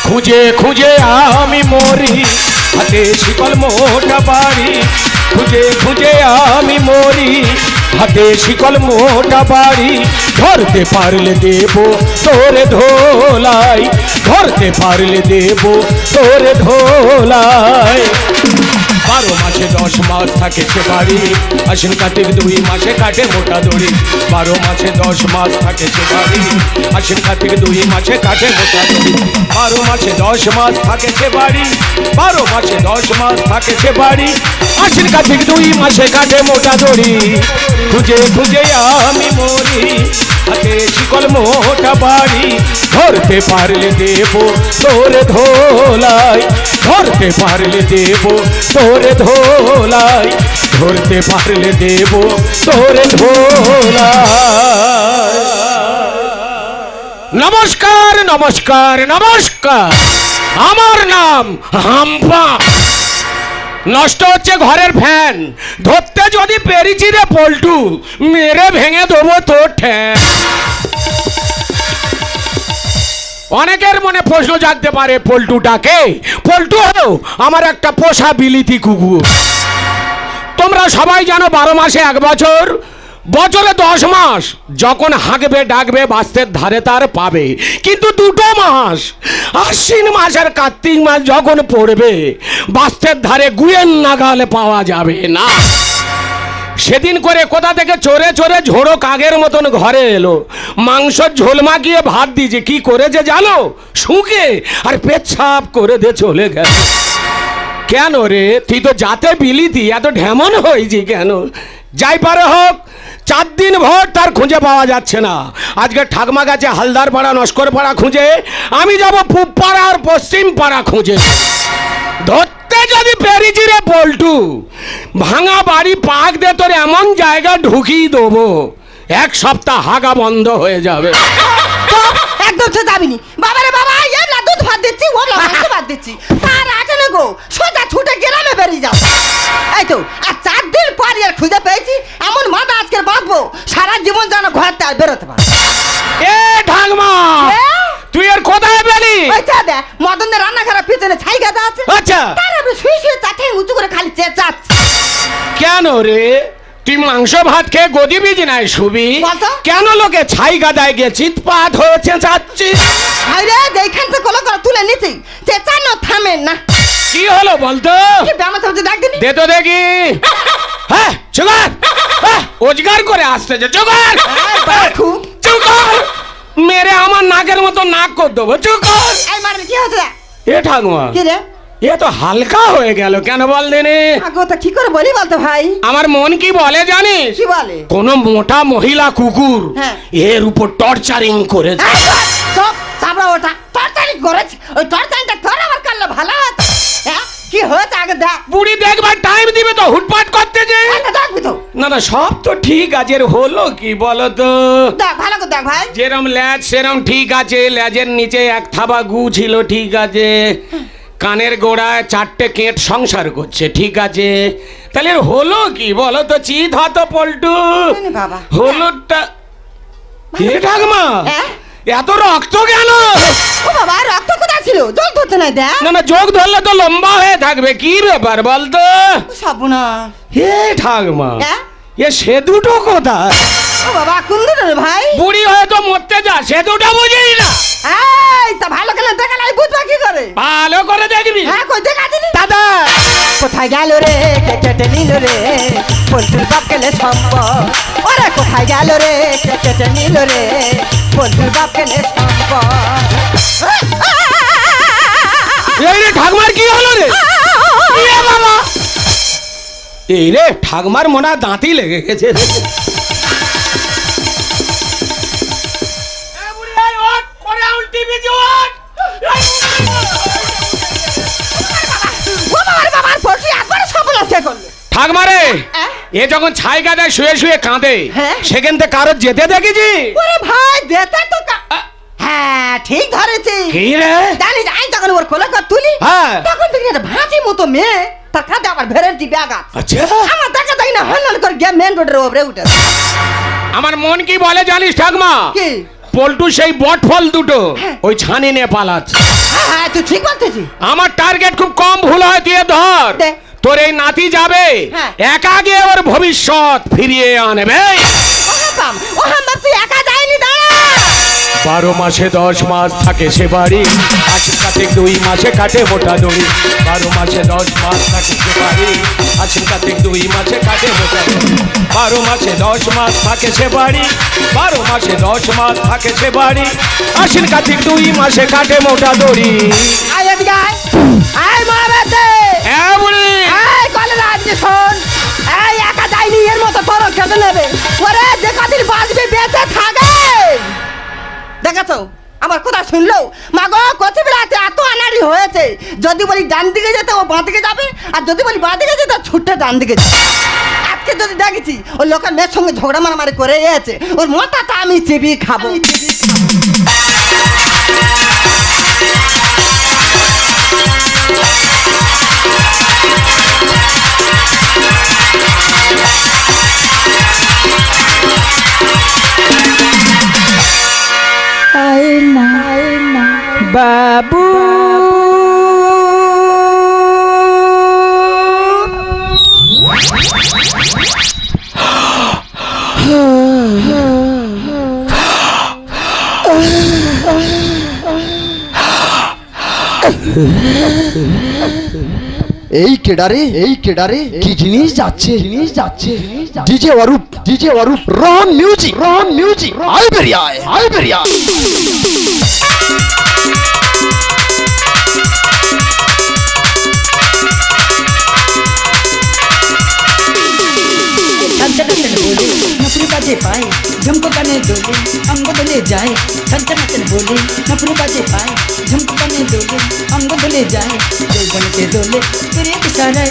খুঁজে খুঁজে আমি মরি, হাতে শিকল মোটা বাড়ি। খুঁজে খুঁজে আমি মরি, হাতে শিকল মোটা বাড়ি। ধরতে পারলে দেব তোরে ধোলাই, ধরতে পারলে দেব তোরে ধোলাই। 12 মাসে 10 মাস থাকে সে বাড়ি, আশ্বিন কার্তিক 2 মাসে কাটে মোটা দড়ি। 12 মাসে 10 মাস থাকে সে বাড়ি, আশ্বিন কার্তিক 2 মাসে কাটে মোটা দড়ি। 12 মাসে 10 মাস থাকে সে বাড়ি, 12 মাসে 10 মাস থাকে সে বাড়ি। আশ্বিন কার্তিক 2 মাসে কাটে মোটা দড়ি। খুঁজে খুঁজে আমি মরি, হাতে শিকল মোটা বাড়ি। ধরতে পারলে দেব তোরে ধোলাই, ধরতে পারলে দেব তোরে ধোলাই, ধরতে পারলে দেব তোরে ধোলাই। নমস্কার নমস্কার নমস্কার, আমার নাম হাম্পা। নষ্ট হচ্ছে ঘরের ফ্যান, ধরতে যদি পেরেছি রে পল্টু, মেরে ভেঙে দেবো তোর ঠ্যাং। অনেকের মনে প্রশ্ন জাগতে পারে, পল্টুটাকে? পল্টু হলো আমার একটা পোষা বিলিতি কুকুর। তোমরা সবাই জানো 12 মাসে 1 বছর, বছরে 10 মাস যখন হাঁকবে ডাকবে বাস্তের ধারে তার পাবে। কিন্তু 2 মাস, আশ্বিন মাস আর কার্তিক মাস যখন পড়বে বাস্তের ধারে গুয়ের নাগালে পাওয়া যাবে না। সেদিন করে কোথা থেকে চড়ে চড়ে ঝোড়ো কাগের মতন ঘরে এলো, মাংস ঝোল মাখিয়ে ভাত দিয়েছে। কি করেছে জানো? শুকে আর পেচ্ছাপ করে দিয়ে চলে গেল। কেন রে, তুই তো যাতে বিলিতি, এত ঢেমন হয়েছি কেন? যাই পারে হোক, 4 দিন ভর তার খুঁজে পাওয়া যাচ্ছে না। আজকে ঠাকমা গেছে হালদার পাড়া নস্কর পাড়া খুঁজে, আমি যাব পূব পাড়া আর পশ্চিম পাড়া খুঁজে। ধরতে যদি পেরেছি রে পল্টু, ভাঙা বাড়ি পাক দিয়ে তোর এমন জায়গা ঢুকিয়ে দেবো 1 সপ্তাহ হাগা বন্ধ হয়ে যাবে। একদম তো যাবিনি বাবারে বাবা, এ না দুধ ভাত দিচ্ছি, ও না মাংস ভাত দিচ্ছি, আর আটে না গো, সোজা ছুটে গ্রামে বেরিয়ে যাও। এই তো আর 4 দিন পর আর খুঁজে পেয়েছি, এমন মাথা আজকে বাঁধবো সারা জীবন যেন ঘর থেকে বেরোতে পারে। এ ঠাকমা, তুই আর কোথায় পেলি? ওইটা দে মদনের রান্নাঘরের পিছনে ছাই গাদা আছে। আচ্ছা, তার আমি শুয়ে শুয়ে চাটে উঁচু করে খালি চেঁচাচ্ছি। কেন রে, তুই মাংস ভাত খেয়ে গদি বিজি নাই শুবি? কেন লোকে ছাই গাদায় গিয়ে চিৎপাত হয়েছে চাচ্ছিস? আরে এইখান থেকে কল করে তুলে নিচ্ছি, চেঁচানো থামে না। কি হলো বলতো? কি ব্যামত হচ্ছে দেখ দিনি। দে তো দেখি। হ্যাঁ চুকার, রোজগার করে আসতেছে। চুকার খুব চুকার, মেরে আমার নাকের মতো নাক করে দেবো। চুকার। এই মারে কি হচ্ছে? এ ঠাকুমা, কি রে? এ তো হালকা হয়ে গেল কেন বল দেনে? আগোটা কি করে বলি বলতো ভাই? আমার মন কি বলে জানিস? কি বলে? কোন মোটা মহিলা কুকুর এর উপর টর্চারিং করেছে। সব চাপড়া ওটা টর্চারিং করেছে। ওই টর্চারিংটা তোর আমার করলে ভালো হতো। হ্যাঁ কি হয়েছে আগে দেখ। বুড়ি দেখবার টাইম দিবে তো হুটপাট করতে যে। দেখবি তো। না না সব তো ঠিক আছে, হলো কি বলো তো? দেখ ভালো করে দেখ ভাই। যেরম ল্যাজ সেরম ঠিক আছে, ল্যাজের নিচে 1 থাবা গু ছিল ঠিক আছে, কানের গোড়ায় 4টে কেট সংসার করছে ঠিক আছে, তাহলে হলো কি বলো তো? চিত হতো পল্টু। হলোটা ঠাকমা, এত রক্ত কেন? ও বাবা, রক্ত কোথায় ছিল? যোগ ধরতে নাই দেখ। না না যোগ ধরলে তো লম্বা হয়ে থাকবে। কি ব্যাপার বলতো? সাবুনা হে ঠাকমা, এ সে দুটো কোথায়? ও বাবা কোন দুটো রে ভাই? বুড়ি হয়তো মরতে যা, সে দুটো বুঝিস না। এই তা ভালো করে দেখা নাই, বুঝবা কি করে? ভালো করে দেখবি। হ্যাঁ কই দেখা দিনি দাদা। কোথায় গেল রে কেটে নিল রে পল্টুর বাপ গেলে সম্পদ? ওরে কোথায় গেল রে কেটে নিল রে পল্টুর বাপ গেলে সম্পদ? এই রে ঠাকমার কি হলো রে? এ বাবা, এই রে ঠাকমার মনে হয় দাঁতই লেগে গেছে। ঠাকমারে, এ যখন ছাই গাদায় শুয়ে শুয়ে কাঁদে, সেখান থেকে কারোর যেতে দেখেছি? ওরে ভাই যেতে তো হ্যাঁ ঠিক ধরেছি। কি রে? জানিস আমি তখন ওর কোলে করে তুলি, তখন দেখি একটা ভাঁজি মতো মেয়ে, তার কাঁধে আবার ভ্যারাইটি ব্যাগ আছে। আচ্ছা, আমার দেখা দেখি না হনন করে গিয়ে মেন রোডের উপরে উঠে। আমার মন কি বলে জানিস ঠাকমা? কি? পল্টু সেই বট ফল দুটো ওই ছানি নিয়ে পালাচ্ছে। হ্যাঁ তুই ঠিক বলতেছিস। আমার টার্গেট খুব কম ভুল হয়, তুই এ ধর। দে। তোর এই নাতি যাবে হ্যাঁ। একা গিয়ে ওর ভবিষ্যৎ ফিরিয়ে আনবে। ও হাম্বা তুই একা যায়নি, দাঁড়া। 12 মাসে 10 মাস থাকে সে বাড়ি, আশ্বিন কার্তিক 2 মাসে কাটে মোটা দড়ি। 12 মাসে 10 মাস থাকে সে বাড়ি, আশ্বিন কার্তিক 2 মাসে কাটে মোটা দড়ি। 12 মাসে 10 মাস থাকে সে বাড়ি, 12 মাসে 10 মাস থাকে সে বাড়ি, আশ্বিন কার্তিক 2 মাসে কাটে মোটা দড়ি। আয় এদিকে আয়। আয় মা বেতে। হ্যাঁ বুড়ি। এই কলে রাজনি শোন। এই একা যায়নি, এর মতো তোরও খেতে নেবে। ওরে যে কদিন বাঁচবি বেঁচে থাকে। দেখেছো আমার কথা শুনলো? মা গো কচি বেড়াতে এত আনাড়ি হয়েছে, যদি বলি ডান দিকে যেতে ও বাঁ দিকে যাবে, আর যদি বলি বাঁ দিকে যেতে ছুটে ডান দিকে যাবে। আজকে যদি দেখেছি ওই লোকের মেয়ের সঙ্গে ঝগড়া মারামারি করে এসেছে, ওর মাথাটা আমি চিবিয়ে খাবো। বাবু এই কেডারে কি জিনিস যাচ্ছে ডিজে অরূপ রন মিউজিক আইবেরিয়া छन बोले नफरी बाजे पाए झुमको कने डोले अंग डोले जाए छन बोले नफरी बाजे पाए झुमको कने डोले अंग डोले जाए जौवन के डोले करे इशारा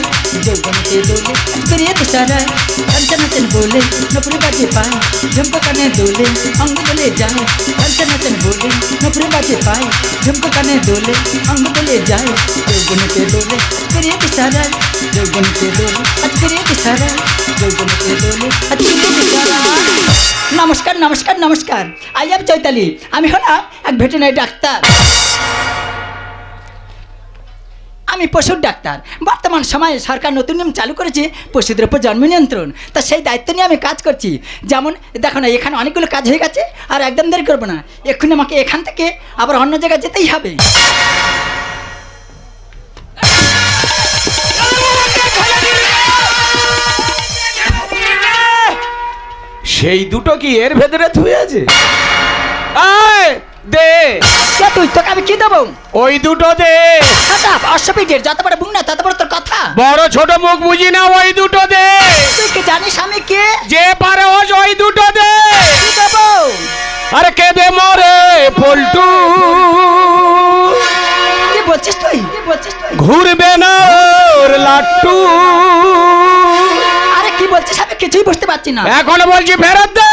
जौवन के डोले करे इशारा छन बोले नफरी बाजे पाए झुमको कने डोले अंग डोले जाए छन बोले नफरी बाजे पाए झुमको कने डोले अंग डोले जाए जौवन के डोले करे इशारा जौवन के डोले करे इशारा जौवन के डोले नमस्कार नमस्कार नमस्कार आई एम चैताली আমি হলাম এক ভেটেরিনারি ডাক্তার আমি পশুর ডাক্তার বর্তমান সময়ে সরকার নতুন নিয়ম চালু করেছে পশুদের উপর জন্ম নিয়ন্ত্রণ তা সেই দায়িত্ব নিয়ে আমি কাজ করছি যেমন দেখো না এখানে অনেকগুলো কাজ হয়ে গেছে আর একদম দেরি করব না এক্ষুনি আমাকে এখান থেকে আবার অন্য জায়গায় যেতেই হবে সেই দুটো কি এর ভেতরে থুয়ে আছে? আয় দে। কে তুই তোকে আমি কি দেবো? ওই দুটো দে। অসুবিধের যত বড় বুক না তত বড় তোর কথা। বড় ছোট মুখ বুঝি না, ওই দুটো দে। তুই কি জানিস আমি কে? যে পারে ওই দুটো দে। কি দেবো? আরে কে দে মরে পল্টু। কি বলছিস তুই? ঘুরবে না ওর লাট্টু। কি বলছিস আমি কিছুই বুঝতে পারছি না। এখন বলছি ফেরত দে।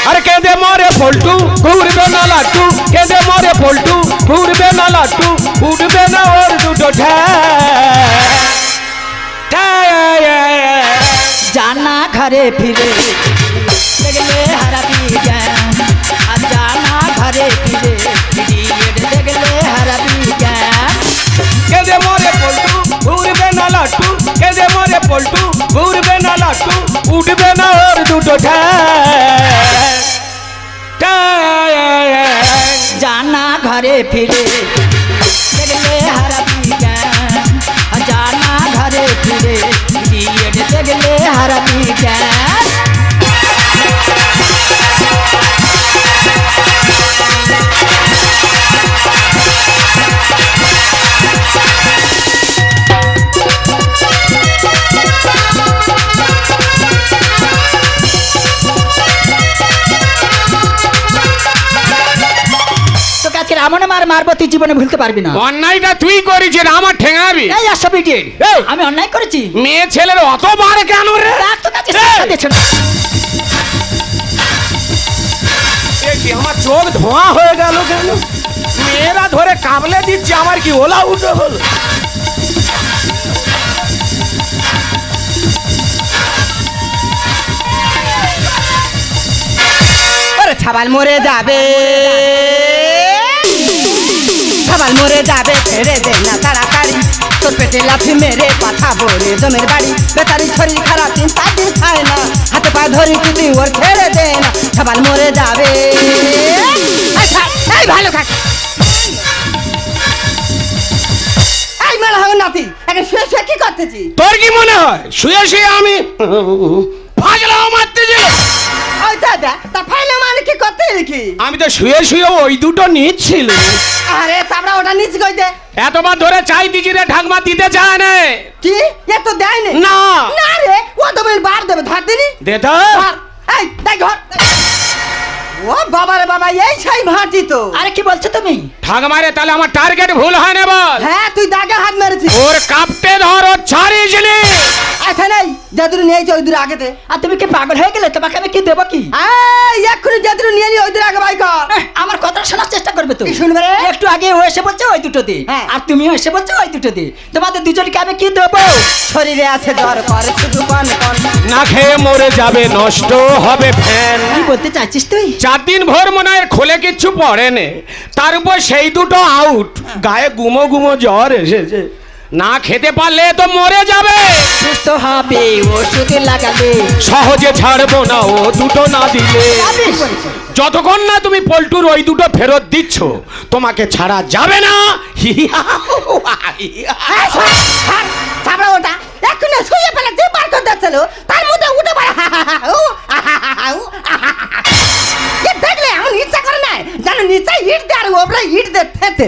আরে কে দে মরে পল্টু, ঘুরবে না লাট্টু। কে দে মরে পল্টু, ঘুরবে না লাট্টু। উঠবে না ওর দুটো জানা ঘরে ফিরে দেখলে হারাবি জ্ঞান আর জানা ঘরে ফিরে দেখলে হারাবি জ্ঞান। কে দে মরে পল্টু, ঘুরবে না লাট্টু। কে দে মরে পল্টু, ঘুরবে না লাট্টু। উঠবে না ওর দুটো জানা ঘরে ফিরে দেখলে হারাবি জ্ঞান আর জানা ঘরে ফিরে দেখলে হারাবি জ্ঞান। এমন মারবো তুই জীবনে ভুলতে পারবি না। অন্যায়টা তুই করেছিস, আমার ঠেঙাবি। এই অসুবিধে আমি অন্যায় করেছি। মেয়ে ছেলের অত বার কেন রে? আমার চোখ ধোঁয়া হয়ে গেল কেন? মেয়েরা ধরে কাবলে দিচ্ছে, আমার কি ওলা উঠে হলো? ছাবাল মরে যাবে, ছাবাল মরে যাবে, ছেড়ে দে না তাড়াতাড়ি, তোর পেটে লাথি মেরে কথা বলে জমের বাড়ি, বেচারি শরীর খারাপ 3-4 দিন খায় না, হাতে পায়ে ধরি তুই ওর ছেড়ে দে না, ছাবাল মরে যাবে। এই ভালো থাক, এই মেলা হবে নাতি, এখন শুয়ে শুয়ে কি করতেছি? তোর কি মনে হয় শুয়ে শুয়ে আমি ফাজলাও মারতেছি? ওই দাদা তা ফাইলে মানে কি করতে কি? আমি তো শুয়ে শুয়ে ওই দুটো নিচ্ছিল। আরে তারপরে ওটা নিচে কই দে, এতবার ধরে চাইতেছি রে, ঢাকমা দিতে চায় না। কি এ তো দেয় না না রে, ও তো বল বার দেবে, ধার দিনি দে তো। ধর, এই দেখ ঘর। ও বাবা রে বাবা, এই সেই ভাঁটি তো। আরে কি বলছো তুমি? ঠাকমারে তাহলে আমার টার্গেট ভুল হয় না বল? হ্যাঁ তুই দাগে হাত মেরেছিস। ওর কাপটে ধর, ও ছাড়িয়েছিলি। আচ্ছা নাই যাদুর নিয়েছে ওই দূর আগে দে। আর তুমি কি পাগল হয়ে গেলে? তোমাকে আমি কি দেবো কি? এই এক্ষুনি যাদুর নিয়ে নি ওই দূর আগে বাই কর। আমার কথা শোনার চেষ্টা করবে তো। কি শুনবে রে? একটু আগে ও এসে বলছে ওই দুটো দে, হ্যাঁ। আর তুমিও এসে বলছো ওই দুটো দে, তোমাদের দুজনকে আমি কি দেবো? শরীরে আছে জ্বর, করে শুধু কন কন, না খেয়ে মরে যাবে, নষ্ট হবে ফ্যান। কি বলতে চাইছিস তুই? 4 দিন ভোর মনে হয় খোলে কিচ্ছু পড়েনে, তার উপর সেই দুটো আউট, গায়ে গুমো গুমো জ্বর এসেছে, না খেতে পারলে তো মরে যাবে। সুস্থ হবে ওষুধ লাগালে, সহজে ছাড়বো না ও দুটো না দিলে। ভাবিস? যতক্ষণ না তুমি পল্টুর ওই দুটো ফেরত দিচ্ছ, তোমাকে ছাড়া যাবে না। তারপরে ওটা এক্ষুনি শুয়ে ফেলে যে বার করে দিচ্ছিল তার মধ্যে উঠে পড়ে দেখলে এমন ইচ্ছা করে না জানো, নিচে ইট দে আর ওপরে ইট দে থেতে।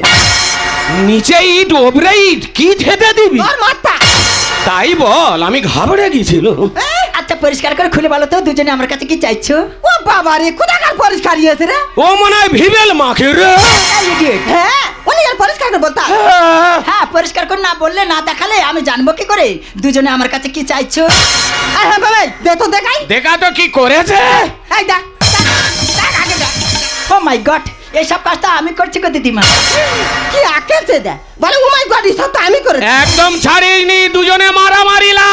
নিচে ইট ওপরে ইট, কি খেতে দিবি? তোর মাথা তাই বল, আমি ঘাবড়ে গেছিল। আচ্ছা পরিষ্কার করে খুলে বলো তো, দুজনে আমার কাছে কি চাইছো? ও বাবা রে, কোথাকার পরিষ্কার ইয়েছে রে? ও মনে হয় ভিবেল মাকে রে। এই idiot! হ্যাঁ উনি আর পরিষ্কার করে বলতা। হ্যাঁ পরিষ্কার করে না বললে, না দেখালে আমি জানবো কি করে দুজনে আমার কাছে কি চাইছো? হ্যাঁ বাবা দে তো দেখাই। দেখা তো কি করেছে। এই দেখ দেখ আগে দেখ। ও মাই গড, এইসব কাজটা আমি করছি গো দিদিমা। কি আকেছে দে, বলে ও মাই গড, এসব তো আমি করেছি। একদম ছাড়িনি, দুজনে মারামারিলা।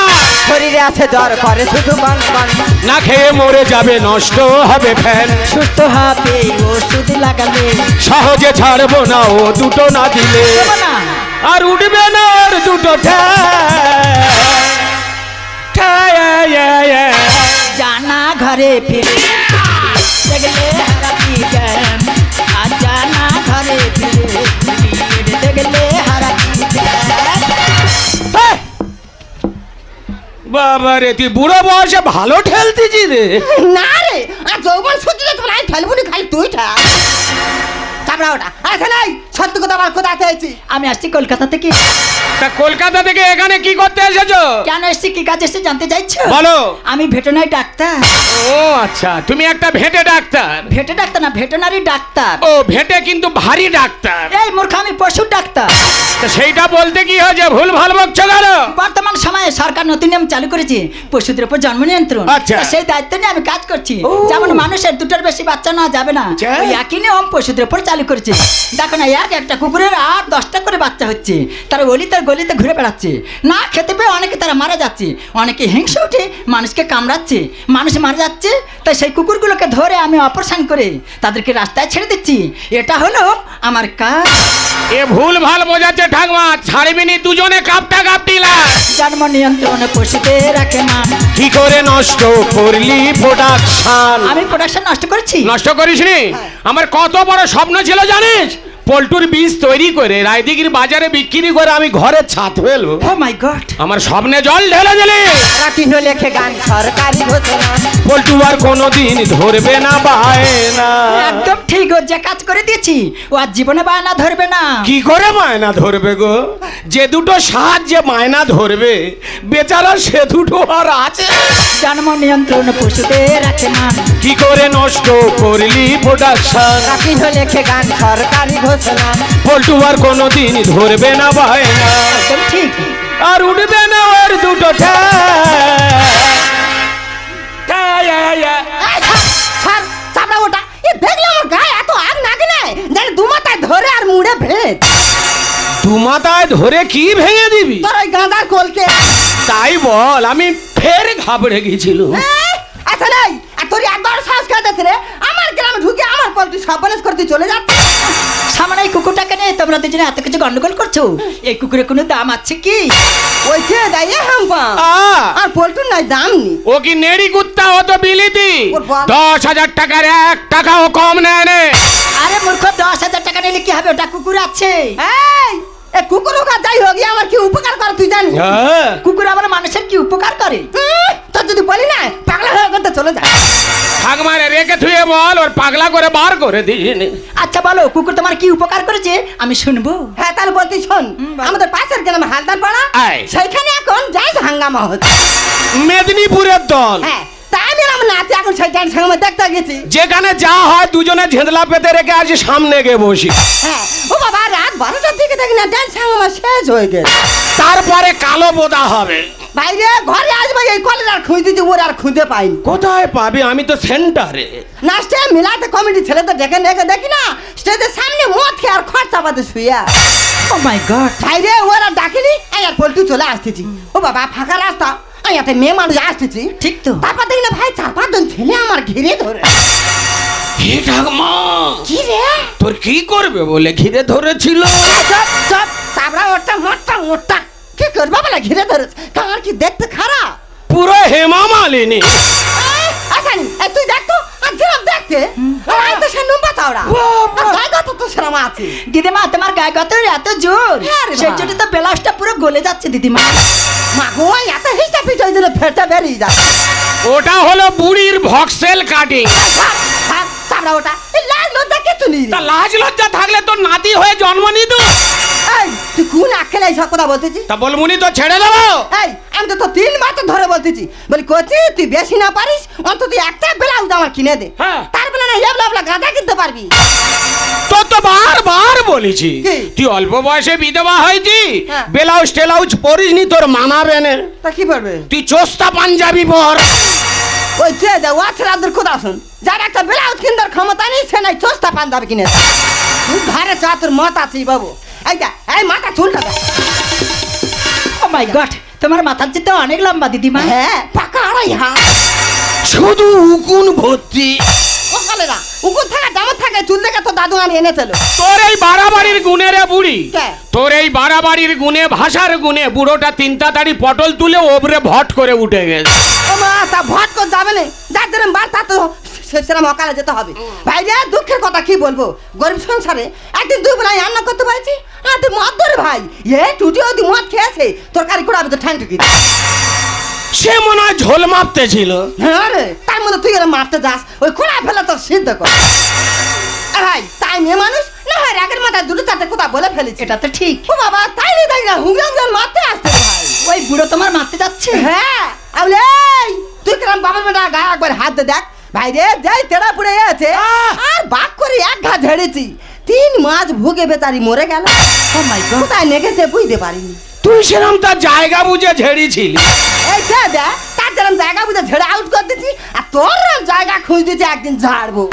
শরীরে আছে জ্বর, করে শুধু কন কন, না খেয়ে মরে যাবে, নষ্ট হবে ফ্যান। সুস্থ হবে ওষুধ লাগালে, সহজে ছাড়বো না ও দুটো না দিলে, দেবো না। আর উঠবে না ওর দুটো জানা ঘরে ফিরে দেখলে হারাবি জ্ঞান, আর জানা ঘরে ফিরে দেখলে হারাবি জ্ঞান। বাবা রে, তুই বুড়ো বয়সে ভালো ঠেলতেছি রে। না রে, আর যৌবন সত্যি তো নাই ঠেলবুনি, খালি তুই ঠেল। তারপরে ওটা আচ্ছা নাই সত্যি কথা বল, কোথা থেকে? আমি আসছি কলকাতা থেকে। তা কলকাতা থেকে এখানে কি করতে এসেছো? কেন এসছি, কি কাজ এসছি জানতে চাইছো? বলো। আমি ভেটেরিনারি ডাক্তার। ও আচ্ছা, তুমি একটা ভেটে ডাক্তার। ভেটে ডাক্তার না, ভেটেরিনারি ডাক্তার। ও ভেটে কিন্তু ভারী ডাক্তার। এই মূর্খ, আমি পশুর ডাক্তার। তা সেইটা বলতে কি হয়েছে, ভুল ভাল বকছো কেন? বর্তমান সময়ে সরকার নতুন নিয়ম চালু করেছে পশুদের উপর জন্ম নিয়ন্ত্রণ। আচ্ছা। তা সেই দায়িত্ব নিয়ে আমি কাজ করছি। ও। যেমন মানুষের 2টোর বেশি বাচ্চা নেওয়া যাবে না, আচ্ছা। ওই একই নিয়ম পশুদের উপর চালু করেছে। দেখো না, একটা কুকুরের আর 10টা করে বাচ্চা হচ্ছে, তারা অলিতে গলিতে ঘুরে বেড়াচ্ছে, না খেতে পেয়ে অনেকে তারা মারা যাচ্ছে, অনেকে হিংসা উঠে মানুষকে কামড়াচ্ছে, মানুষ মারা যাচ্ছে। তাই সেই কুকুরগুলোকে ধরে আমি অপারেশন করে তাদেরকে রাস্তায় ছেড়ে দিচ্ছি। এটা হলো আমার কাজ। এ ভুল ভাল বোঝাচ্ছে ঠাকমা, ছাড়বিনি, দুজনে কাপটা কাপটিলা। জন্ম নিয়ন্ত্রণে পশুদের রাখে মান। কি করে নষ্ট করলি প্রোডাকশন? আমি প্রোডাকশন নষ্ট করেছি? নষ্ট করিসনি? আমার কত বড় স্বপ্ন ছিল জানিস, পল্টুর বীজ তৈরি করে রায়দিগির বাজারে বিক্রি করে আমি ঘরে ছাদ ফেলবো। ও মাই গড, আমার স্বপ্নে জল ঢেলে দিলি। রাখিন লেখে গান সরকারি ঘোষণা, পল্টু আর কোনোদিন ধরবে না বায়না। একদম ঠিক, ও যে কাজ করে দিয়েছি ও আর জীবনে বায়না ধরবে না। কি করে মায়না ধরবে গো? যে দুটো সাহায্যে মায়না ধরবে বেচারা সে দুটো আর আছে? জন্ম নিয়ন্ত্রণ পশুদের রাখে মান। কি করে নষ্ট করলি প্রোডাকশন? রাখিন লেখে গান সরকারি ঘোষণা, পল্টু আর কোনোদিন ধরবে না বায়না, একদম ঠিক। আর উঠবে না ওর দুটো চাপড়া ওটা এ দেখলে আমার গায়ে এত আগ নাগে নাই, জানি দু মাথায় ধরে আর মুড়ে ভেদ। দু মাথায় ধরে কি ভেঙে দিবি? তোর ওই গাঁদার কোলকে। তাই বল, আমি ফের ঘাবড়ে গেছিল। আচ্ছা নাই, আর তোর একবার শ্বাস খেতেছে রে, আমার গ্রামে ঢুকে আমার পোল্ট্রি সব বলেস করতে চলে যাচ্ছে। সামনে এই কুকুরটাকে নিয়ে তোমরা দুজনে এত কিছু গন্ডগোল করছো, এই কুকুরের কোনো দাম আছে কি? ওই যে দাইয়ে হাম্পা আর পোল্ট্রির নাই দাম নি। ও কি নেড়ি কুত্তা, ও তো বিলিতি। ওর বাবা। 10,000 টাকার 1 টাকাও কম নেয় নে। আরে মূর্খ, 10,000 টাকা নিলে কি হবে? ওটা কুকুর আছে। এই কুকুর হোক আর যাই হোক, এ আমার কি উপকার করে তুই জানিস? হ্যাঁ। কুকুর আবার মানুষের কি উপকার করে? তোর যদি বলি না পাগলা হয়ে করতে চলে যায়। ঠাকমারে রেখে থুয়ে বল, ওর পাগলা করে বার করে দিইনি। আচ্ছা বলো, কুকুর তোমার কি উপকার করেছে আমি শুনবো। হ্যাঁ তাহলে বলতে শোন, বল। আমাদের পাশের গ্রামে হালদার পাড়া, আয়। সেইখানে এখন যাই হাঙ্গামা হচ্ছে। মেদিনীপুরের দল। হ্যাঁ তাই আমি আমার নাতি এখন সেই ডান্স হাঙ্গামা দেখতে গেছি। যেখানে যা হয় দুজনে ঝেঁদলা পেতে রেখে আজ সামনে গিয়ে বসি। হ্যাঁ ও বাবা, রাত 12টার দিকে দেখি না ডান্স হাঙ্গামা শেষ হয়ে গেছে। তারপরে কালো বোদা হবে। বাইরে ঘরে আসবে, এই কলেজ আর খুঁজে দিচ্ছি, ওর আর খুঁজে পাইনি। কোথায় পাবি? আমি তো সেন্টারে। না স্টেজ মিলাতে কমিটি ছেলেদের ডেকে ডেকে দেখি না স্টেজের সামনে মদ খেয়ে আর খড় চাপাতে শুয়ে। ও মাই গড। বাইরে ওরা ডাকিনি, এই আর পোল্ট্রি চলে আসতেছি। ও বাবা ফাঁকা রাস্তা, আমি একটা মেয়ে মানুষ আসতেছি। ঠিক তো। তারপর দেখি না ভাই 4-5 জন ছেলে আমার ঘিরে ধরে। হে ঠাকমা, কি রে? তোর কি করবে বলে ঘিরে ধরেছিল? চপ চপ তারপরে ওটা মোটা মোটা কি করবা বলে ঘিরে ধরেছে? কার কি দেখতে খারাপ? পুরো হেমা মালিনী। আসানি এই তুই দেখ তো, আর যেরকম দেখতে আর তো সে নুম্বা চাওড়া, গায়ে গত তো সেরকম আছে। দিদিমা, তোমার গায়ে গত এত জোর, হ্যাঁ রে সেই মা। জন্য তো ব্লাউজটা পুরো গলে যাচ্ছে দিদিমা। মা গো, এত হিস্টা পিছ হয়ে দিলে ফেটে বেরিয়ে যায়। ওটা হলো বুড়ির ভক্সেল কাটিং। চামড়া ওটা এই লাল লজ্জা কে তুলি? তা লাজ লজ্জা থাকলে তো নাতি হয়ে জন্ম নিত। এই তুই কোন আকেলে এইসব কথা বলতেছিস? তা বলমুনি তো ছেড়ে দেবো। এই আমি তো 3 বছর ধরে বলতেছি, বলি কোচি তুই বেশি না পারিস অন্তত একটা ব্লাউজ আমার কিনে দে। হ্যাঁ। তার বেলা না এবলা গাঁজা কিনতে পারবি। তো তো বারবার বলেছি কি? তুই অল্প বয়সে বিধবা হয়েছি, হ্যাঁ। ব্লাউজ টেলাউজ পরিসনি, তোর মানাবে না। তা কি পারবে? তুই চোস্তা পাঞ্জাবি পর। ওই যে ওয়াছরাদের কথা শুন, যার একটা ব্লাউজ কিনবার ক্ষমতা নেই সে নাই চোস্তা পাঞ্জাবি কিনে। তুই ঘরে চা, তোর মত আছে বাবু। এই যা, এই মাথা চুলটা দেখ। ও মাই গড, তোমার মাথার চেয়ে তো অনেক লম্বা দিদিমা। হ্যাঁ পাকা 2.5 হাত। শুধু উকুন ভর্তি। ও বলে না উকুন থাকা দামত থাকে, চুল দেখে তো দাদু আমি এনেছিল। তোর এই বাড়াবাড়ির গুণে রে বুড়ি, কে? তোর এই বাড়াবাড়ির গুণে, ভাষার গুণে বুড়োটা 3 তাড়াতাড়ি পটল তুলে ওপরে ভট করে উঠে গেছে। ও মা, তা ভট করে যাবে না, যার যেরকম বার তা তো সেরকম অকালে যেতে হবে। ভাই রে দুঃখের কথা কি বলবো, গরিব সংসারে একদিন 2 বেলা রান্না করতে পারছি, আর তুই মদ ধরে ভাই এ টুটি ওদি মদ খেয়েছে, তরকারি করে আমি তো ঠান্ডা কি। সে মনে হয় ঝোল মাপতে ছিল। হ্যাঁ রে, তার মধ্যে তুই এরা মারতে যাস, ওই খোলা ফেলে তোর সিদ্ধ কর। ভাই তাই মেয়ে মানুষ না হয় রাগের মাথায় 2-4টে কথা বলে ফেলেছে। এটা তো ঠিক। ও বাবা তাই নেই তাই না, হুঙ্গাম মারতে আসতে ভাই। ওই বুড়ো তোমার মারতে যাচ্ছে। হ্যাঁ আমি এই তুই কেমন বাবার বেটা গায়ে একবার হাত দে দেখ। ভাই রে যাই তেরা পড়ে আছে, আর বাক করে এক ঘা ঝেড়েছি, 3 মাস ভুগে বেচারি মরে গেল। ও মাই গড। কোথায় নেগেছে বুঝতে পারিনি। তুই সেরকম তার জায়গা বুঝে ঝেড়েছিলি। এই যে দেখ তার যেরকম জায়গা বুঝে ঝেড়ে আউট করে দিচ্ছি, আর তোর জায়গা খুঁজ দিচ্ছি একদিন ঝাড়বো,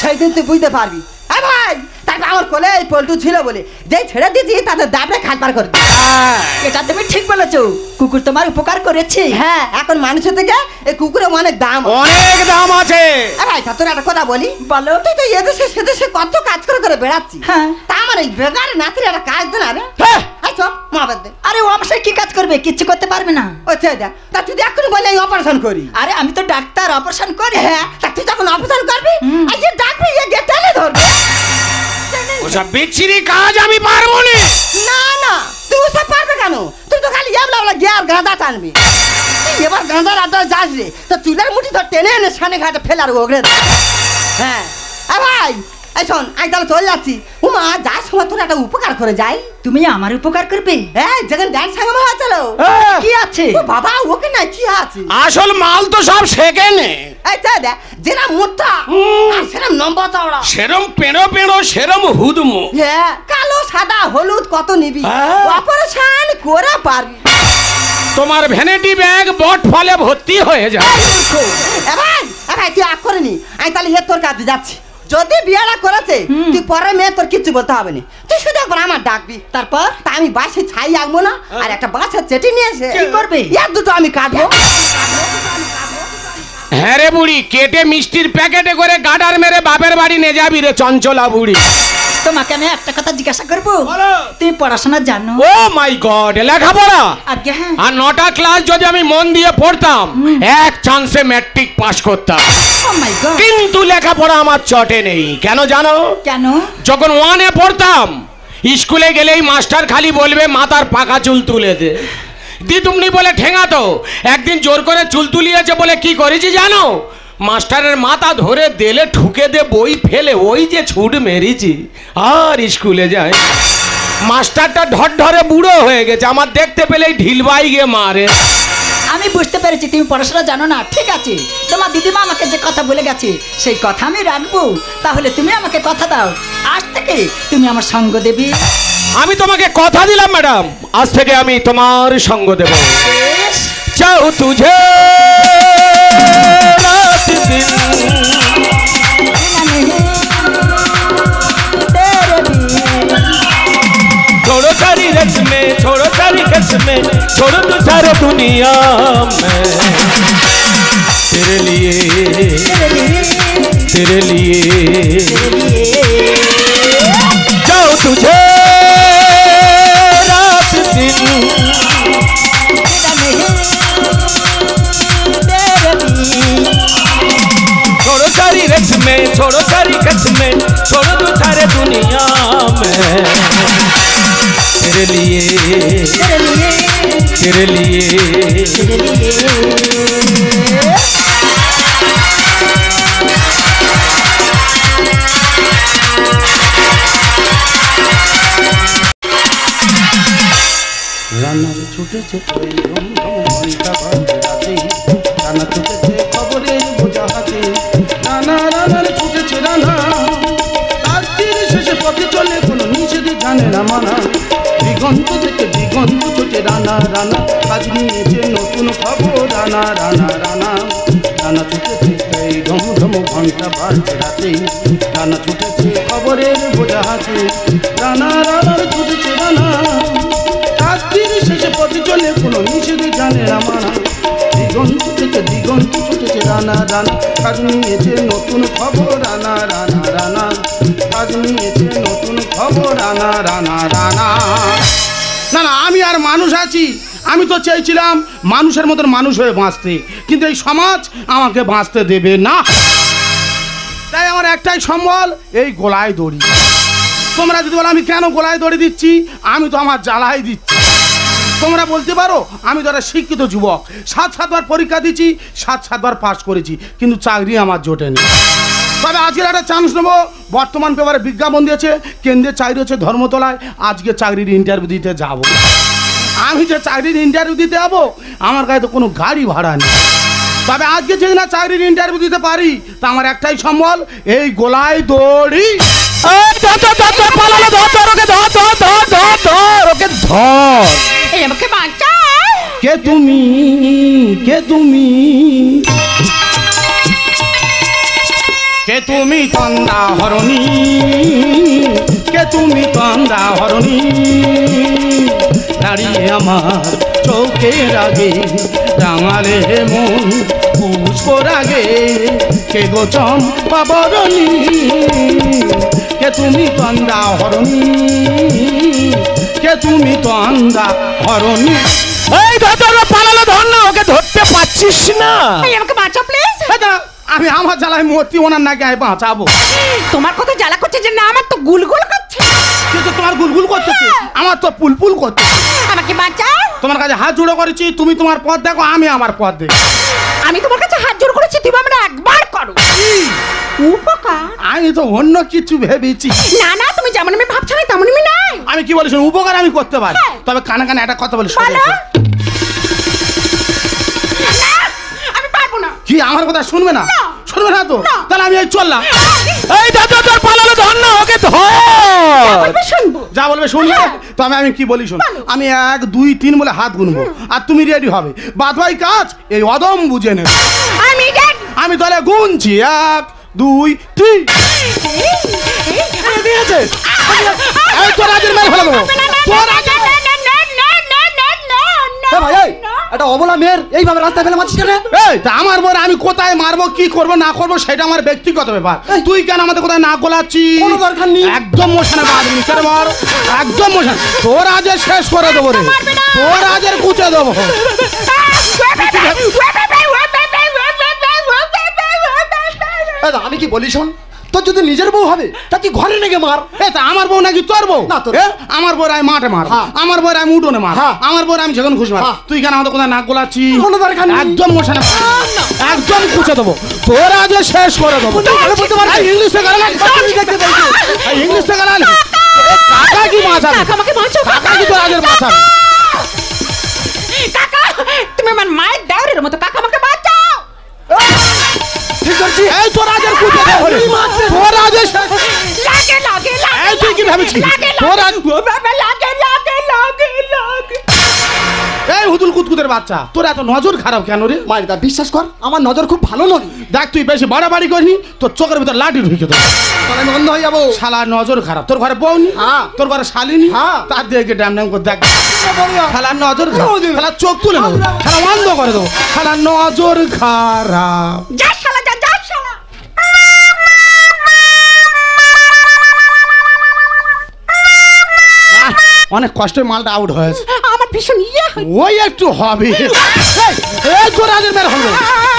সেই দিন তুই বুঝতে পারবি। হ্যাঁ ভাই, তারপর আমার কোলে এই পল্টু ছিল বলে যেই ছেড়ে দিয়েছি তাদের দাবড়ে খাটবার করে দিই। এটা তুমি ঠিক বলেছো, কুকুর তোমার উপকার করেছে। হ্যাঁ এখন মানুষের থেকে এই কুকুরের অনেক দাম। অনেক দাম আছে। ভাই তা তোর একটা কথা বলি, বলো। তুই তো এদেশে সেদেশে কত কাজ করে করে বেড়াচ্ছি, হ্যাঁ। তা আমার এই বেগার নাতির একটা কাজ দে না রে। হ্যাঁ। আচ্ছা মা বাদ দে। আরে ও আমার সাথে কি কাজ করবে? কিচ্ছু করতে পারবে না। ও ছেড়ে দেখ, তা তুই এক্ষুনি বলে এই অপারেশন করি। আরে আমি তো ডাক্তার, অপারেশন করি। হ্যাঁ তা তুই যখন অপারেশন করবি আর যে ডাকবি এ গেটালে ধরবে। ওসব বিচ্ছিরি কাজ আমি পারবো না। না না তুই ওসব পারবে কেন? তুই তো খালি এবলা গিয়ে আর গাঁদা টানবি। তুই এবার গাঁদার আড্ডা যাস রে, তো চুলের মুঠি ধর টেনে এনে সানে ঘাটে ফেলার ওগড়ে দে। হ্যাঁ ভাই এই শোন, আমি তাহলে চলে যাচ্ছি। উমা যার সময় তোর একটা উপকার করে যাই। তুমি আমার উপকার করবে? হ্যাঁ যেখানে ডান্স সাঙ্গামা হয়েছিল কি আছে? ও বাবা ওকে না কি আছে? আসল মাল তো সব শেখেনে। এই চা দেখ যেরম মোটা আর সেরম লম্বা চওড়া, সেরম পেড়ো পেড়ো, সেরম হুদমো। হ্যাঁ কালো সাদা হলুদ কত নিবি, হ্যাঁ। অপারেশন করে পারবি। তোমার ভ্যানিটি ব্যাগ বট ফলে ভর্তি হয়ে যায়। ভাই তুই আগ করে নি, আমি তাহলে হে তোর কাছে যাচ্ছি। যদি বিয়েটা করেছে তুই পরে মেয়ে তোর কিচ্ছু বলতে হবে না, তুই শুধু একবার আমার ডাকবি। তারপর তা আমি বাসে ছাই আঁকবো না, আর একটা বাসের চেটি নিয়ে এসে কি করবে? দুটো আমি কাটবো। হ্যাঁ রে বুড়ি, কেটে মিষ্টির প্যাকেটে করে গাডার মেরে বাপের বাড়ি নিয়ে যাবি রে চঞ্চলা বুড়ি। তোমাকে আমি একটা কথা জিজ্ঞাসা করবো, তুমি পড়াশোনা জানো? ও মাই গড, লেখাপড়া? আজ্ঞে হ্যাঁ। আর 9টা ক্লাস যদি আমি মন দিয়ে পড়তাম এক চান্সে ম্যাট্রিক পাস করতাম। ও মাই গড। কিন্তু লেখাপড়া আমার চটে নেই। কেন জানো? কেন? যখন 1-এ পড়তাম স্কুলে গেলেই মাস্টার খালি বলবে মাথার পাকা চুল তুলে দে, দিতুমনি বলে ঠেঙাতো। একদিন জোর করে চুল তুলিয়েছে বলে কি করেছি জানো? মাস্টারের মাথা ধরে দেলে ঠুকে দে বই ফেলে ওই যে ছুট মেরেছি আর স্কুলে যায়। মাস্টারটা ঢর ঢরে বুড়ো হয়ে গেছে, আমার দেখতে পেলেই ঢিলবাই গিয়ে মারে। আমি বুঝতে পেরেছি তুমি পড়াশোনা জানো না, ঠিক আছে। তোমার দিদিমা আমাকে যে কথা বলে গেছে সেই কথা আমি রাখবো। তাহলে তুমি আমাকে কথা দাও, আজ থেকে তুমি আমার সঙ্গ দেবে। আমি তোমাকে কথা দিলাম ম্যাডাম, আজ থেকে আমি তোমার সঙ্গ দেব। বেশ। চাও তুঝে রাত দিন छोड़ो सारी रस्में, छोड़ो सारी कस्में, छोड़ो तू सारे दुनिया में तेरे लिए जाओ तुझे रात दिन छोड़ो सारी रस्में, छोड़ो सारी कस्में, छोड़ो तू सारे दुनिया में तेरे लिए तेरे लिए রান্নার ছুটেছে ঘন্টা বাজে রাতে, রান্না ছুটেছে খবরের বোঝা হাতে, রান্না রান্নার ছুটেছে রান্না, রাত্রির শেষে পথে চলে কোনো নিষেধ জানে না মানা, দিগন্ত থেকে দিগন্ত ছুটে রান্না রান্না, কাজ নিয়েছে নতুন খবর রান্না রান্না রান্না, রান্না ছুটেছে এই ধম ঘন্টা বাজে রাতে, রান্না ছুটেছে খবরের বোঝা হাতে, রান্না রান্নার ছুটেছে রান্না, রাত্রির শেষে পথে চলে কোনো নিষেধ জানে না মানা, দিগন্ত থেকে দিগন্ত ছুটেছে রানা রানা, কাজ নিয়েছে নতুন খবর রানা রানা রানা, কাজ নিয়েছে নতুন খবর রানা রানা রানা। না না, আমি আর মানুষ আছি, আমি তো চেয়েছিলাম মানুষের মতন মানুষ হয়ে বাঁচতে, কিন্তু এই সমাজ আমাকে বাঁচতে দেবে না। তাই আমার একটাই সম্বল, এই গলায় দড়ি। তোমরা যদি বলো আমি কেন গলায় দড়ি দিচ্ছি, আমি তো আমার জ্বালাই দিচ্ছি। তোমরা বলতে পারো আমি তো একটা শিক্ষিত যুবক, 7-7বার পরীক্ষা দিচ্ছি, 7-7বার পাস করেছি, কিন্তু চাকরি আমার জোটেনি। তবে আজকের একটা চান্স নেবো, বর্তমান পেপারে বিজ্ঞাপন দিয়েছে কেন্দ্রের চাকরি হচ্ছে ধর্মতলায়, আজকে চাকরির ইন্টারভিউ দিতে যাব। আমি যে চাকরির ইন্টারভিউ দিতে যাবো আমার কাছে তো কোনো গাড়ি ভাড়া নেই। তবে আজকে যদি না চাকরির ইন্টারভিউ দিতে পারি তা আমার একটাই সম্বল, এই গলায় দড়ি। কে তুমি, কে তুমি, কে তুমি তন্দা হরণী, কে তুমি তন্দা হরণী, দাঁড়িয়ে আমার চোখের আগে রাঙালে মন পুষ্প রাগে, কে গো চম্পা বরণী, কে তুমি তন্দা হরণী, কে তুমি তন্দা হরণী। এই ধর পালালো, ধর না, ওকে ধরতে পারছিস না। আমাকে বাঁচা প্লিজ। আমি আমার জ্বালায় মূর্তি ওনার নাকি আমি বাঁচাবো। তোমার কথা জ্বালা করছে যে না, আমার তো গুলগুল করছে। কিন্তু তোমার গুলগুল করতেছে, আমার তো পুলপুল করতেছে। আমাকে বাঁচাও। তোমার কাছে হাত জোড়ো করেছি, তুমি তোমার পথ দেখো, আমি আমার পথ দেখি। আমি তোমার কাছে হাত জোড় করেছি, তুমি আমরা একবার করো উপকার। আমি তো অন্য কিছু ভেবেছি। না না, তুমি যেমন আমি ভাবছো না তেমন আমি নাই। আমি কি বলেছি, উপকার আমি করতে পারি, তবে কানে কানে একটা কথা বলি। আমি পারবো না। কি আমার কথা শুনবে না? শুনবে না তো? তাহলে আমি এই চললাম। এই ধর পালালো, ধর না, ওকে ধর। শুনবো, যা বলবে শুনবে। তবে আমি কি বলি শোন, আমি 1 2 3 বলে হাত গুনবো, আর তুমি রেডি হবে। বাদ বাকি কাজ এই অদম বুঝে নেবে। আমি তাহলে গুনছি 1 2 3। ঠিক আছে, তোর আজের মেরে ফেলে দেবো। ভাই একটা একটা অবলা মেয়ের এইভাবে রাস্তায় ফেলে মারছিস কেন? এই তা আমার বর আমি কোথায় মারবো কি করব না করব সেটা আমার ব্যক্তিগত ব্যাপার। তুই কেন আমাদের কোথায় না গোলাচ্ছিস? কোনো দরকার নেই। একদম মোশানে বাঁধবি কেন বল, একদম মোশান। তোর আজ শেষ করে দেবো রে, তোর আজের কুচে দেবো। আমি কি বলি শোন, তোর যদি নিজের বউ হবে তা তুই ঘরে লেগে মার। এ তা আমার বউ নাকি তোর বউ? না তোর। এ, আমার বউ আমি মাঠে মার, হ্যাঁ। আমার বউ আমি উঠোনে মার, হ্যাঁ। আমার বউ আমি যখন খুশি মার। হ্যাঁ। তুই কেন আমাদের কোথায় নাক গোলাচ্ছিস? কোনো দরকার নেই। একদম মোশানে একদম কুচে দেবো, তোর আজ শেষ করে দেবো। ইংলিশে গালান, ইংলিশে গালান। কাকা কি মাছাবে? আমাকে মারছো কাকা কি তোর আজের মাছাবে? কাকা, তুমি আমার মায়ের দাওরের মতো, কাকা আমাকে বাঁচাও। ঠিক করছি। এই তোর আজের কুচে দেবো রে, তোর আজের শেষ। লাগে লাগে লাগে, এই তুই কি ভাবছিস? লাগে তোর আজ বাবা, লাগে লাগে লাগে লাগে। এই হুদুল কুতকুতের বাচ্চা, তোর এত নজর খারাপ কেন রে? মায়ের দা বিশ্বাস কর, আমার নজর খুব ভালো নয়। দেখ তুই বেশি বাড়াবাড়ি করিনি, তোর চোখের ভিতর লাঠি ঢুকে দেবো। তাহলে আমি অন্ধ হয়ে যাবো। শালা নজর খারাপ। তোর ঘরে বউ নি, হ্যাঁ। তোর ঘরে শালিনি, হ্যাঁ। তার দিকে ড্যাম ড্যাম করে দেখ। শালা নজর খারাপ, শালা চোখ তুলে নেবো, শালা বন্ধ করে দেবো, শালা নজর খারাপ। যা শালা, যা যা শালা। আহ, অনেক কষ্টে মালটা আউট হয়েছে। আমার ভীষণ ইয়ে হয়। ওই একটু হবে। এই তোর আজের মেরে হবে,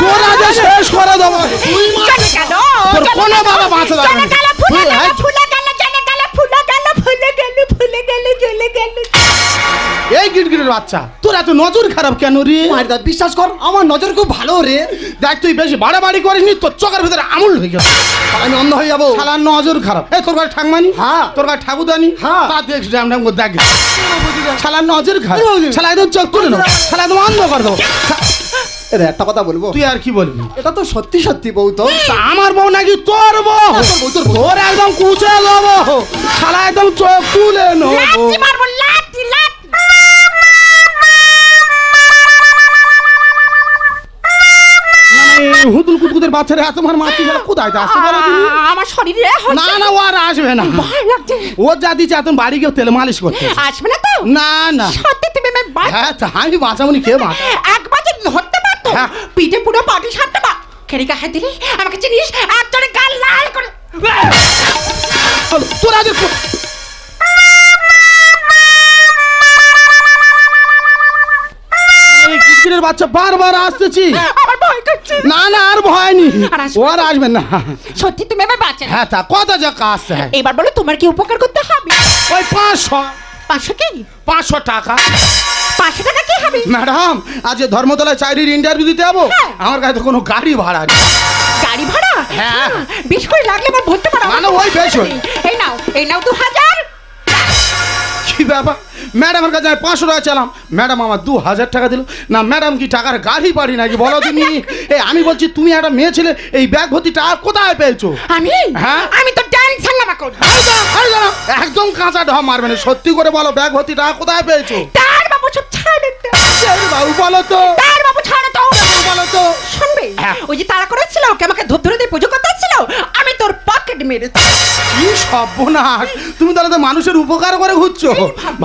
তোর আজের শেষ করে দেবো। চলে গেল, তোর চলে কোনো গেল, বাবা বাঁচা যাবে চলে না। গেল, ফুলে তুই, গেল, হ্যাঁ। ফুলে গেল, চলে গেল, ফুলে গেল, ফুলে গেল, ফুলে গেল, চলে গেল। এই গিটগিটের বাচ্চা, তোর এত নজর খারাপ কেন রে? মায়ের দা বিশ্বাস কর, আমার নজর খুব ভালো রে। দেখ তুই বেশি বাড়াবাড়ি করিসনি, তোর চোখের ভিতরে আমুল হয়ে গেছে। তাহলে আমি অন্ধ হয়ে যাবো। শালা নজর খারাপ। এই তোর ঘরে ঠাকমানি, হ্যাঁ। তোর ঘরে ঠাকুদানি, হ্যাঁ। তা দেখ ড্যাম ড্যাম করে দেখ। শালা নজর খারাপ, শালা একদম চোখ তুলে নেবো, শালা একদম অন্ধ করে দেবো। এরে একটা কথা বলবো, তুই আর কি বলবি? এটা তো সত্যি সত্যি বউ তো। তা আমার বউ নাকি তোর বউ? তোর একদম কুচে দেবো, শালা একদম চোখ তুলে নেবো। লাঠি মারবো, লাঠি, লাঠি। মানে হুদুল কুতকুতের বাচ্চারা এত মার মারছি, শালা কোথায় তা আসতে পারো তুমি? আমার শরীরে না না, ও আর আসবে না। ভয় লাগছে। ও যা দিচ্ছে এখন বাড়ি গিয়ে তেল মালিশ করতে। আসবে না তো? না না, সত্যি তুমি আমায় হ্যাঁ তা আমি বাঁচাবনি, কে বাঁচা? একবার যদি ধরতে পারতো, হ্যাঁ। পিঠে পুরো পাটি সারতে পার। খেরিকা হাত দিলে আমাকে চিনিস, একজনে গাল লাল করে। তোর আজ কিটকিটের বাচ্চা বারবার আসতেছি। আমার ভয় করছে। না না, আর ভয় নি, আর আসবে ও আর আসবে না। সত্যি তুমি আমায় বাঁচাবে। হ্যাঁ তা কত যা কাজ হ্যাঁ। এবার বলো তোমার কি উপকার করতে হবে? ওই 500 500 কি? 500 টাকা। 500 টাকা কি হবে? ম্যাডাম আজ ধর্মতলায় চাকরির ইন্টারভিউ দিতে যাবো, হ্যাঁ। আমার কাছে তো কোনো গাড়ি ভাড়া নেই। গাড়ি ভাড়া? হ্যাঁ। বেশ করে লাগলে আমার ভরতে পারো। না, না, ওই বেশ হয়। এই নাও 2000। কি ব্যাপার? ম্যাডামের কাছে আমি 500 টাকা চালাম, ম্যাডাম আমার 2000 টাকা দিল। না ম্যাডাম কি টাকার গাড়ি পারি নাকি বলো তুমি? এই আমি বলছি তুমি একটা মেয়ে ছেলে, এই ব্যাগ ভর্তি টাকা কোথায় পেয়েছো? আমি হ্যাঁ? আমি তো ডান্স হাঙ্গামা করি। একদম কাঁচা ঢপ মারবে না, সত্যি করে বলো ব্যাগ ভর্তি টাকা কোথায় পেয়েছো? তার বাবু সব ছাড়ে তো। বাবু বলো তো, তার বাবু ছাড়ে তো। বলো তো। শুনবে, হ্যাঁ। ওই যে তারা করেছিল ওকে আমাকে ধূপ ধরে দিয়ে পুজো করতে আসছিল, আমি তোর পকেট মেরেছি। কি সর্বনাশ, তুমি তাহলে তো মানুষের উপকার করে ঘুরছো।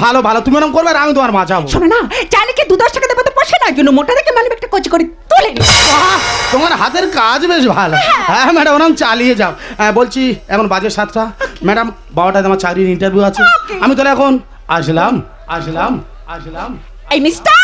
ভালো ভালো, তুমি এরকম করবে আর আমি তোমার বাঁচাবো। শোনো না, জানি কি 2-10 টাকা দেবো তো পোষে না, জন্য মোটা দেখে মানে একটা কোচ করে তুলে নি। বাহ, তোমার হাতের কাজ বেশ ভালো। হ্যাঁ ম্যাডাম, ওরকম চালিয়ে যাও। বলছি এখন বাজে 7টা, ম্যাডাম 12টায় আমার চাকরির ইন্টারভিউ আছে, আমি তাহলে এখন আসলাম আসলাম আসলাম। এই মিস্টার,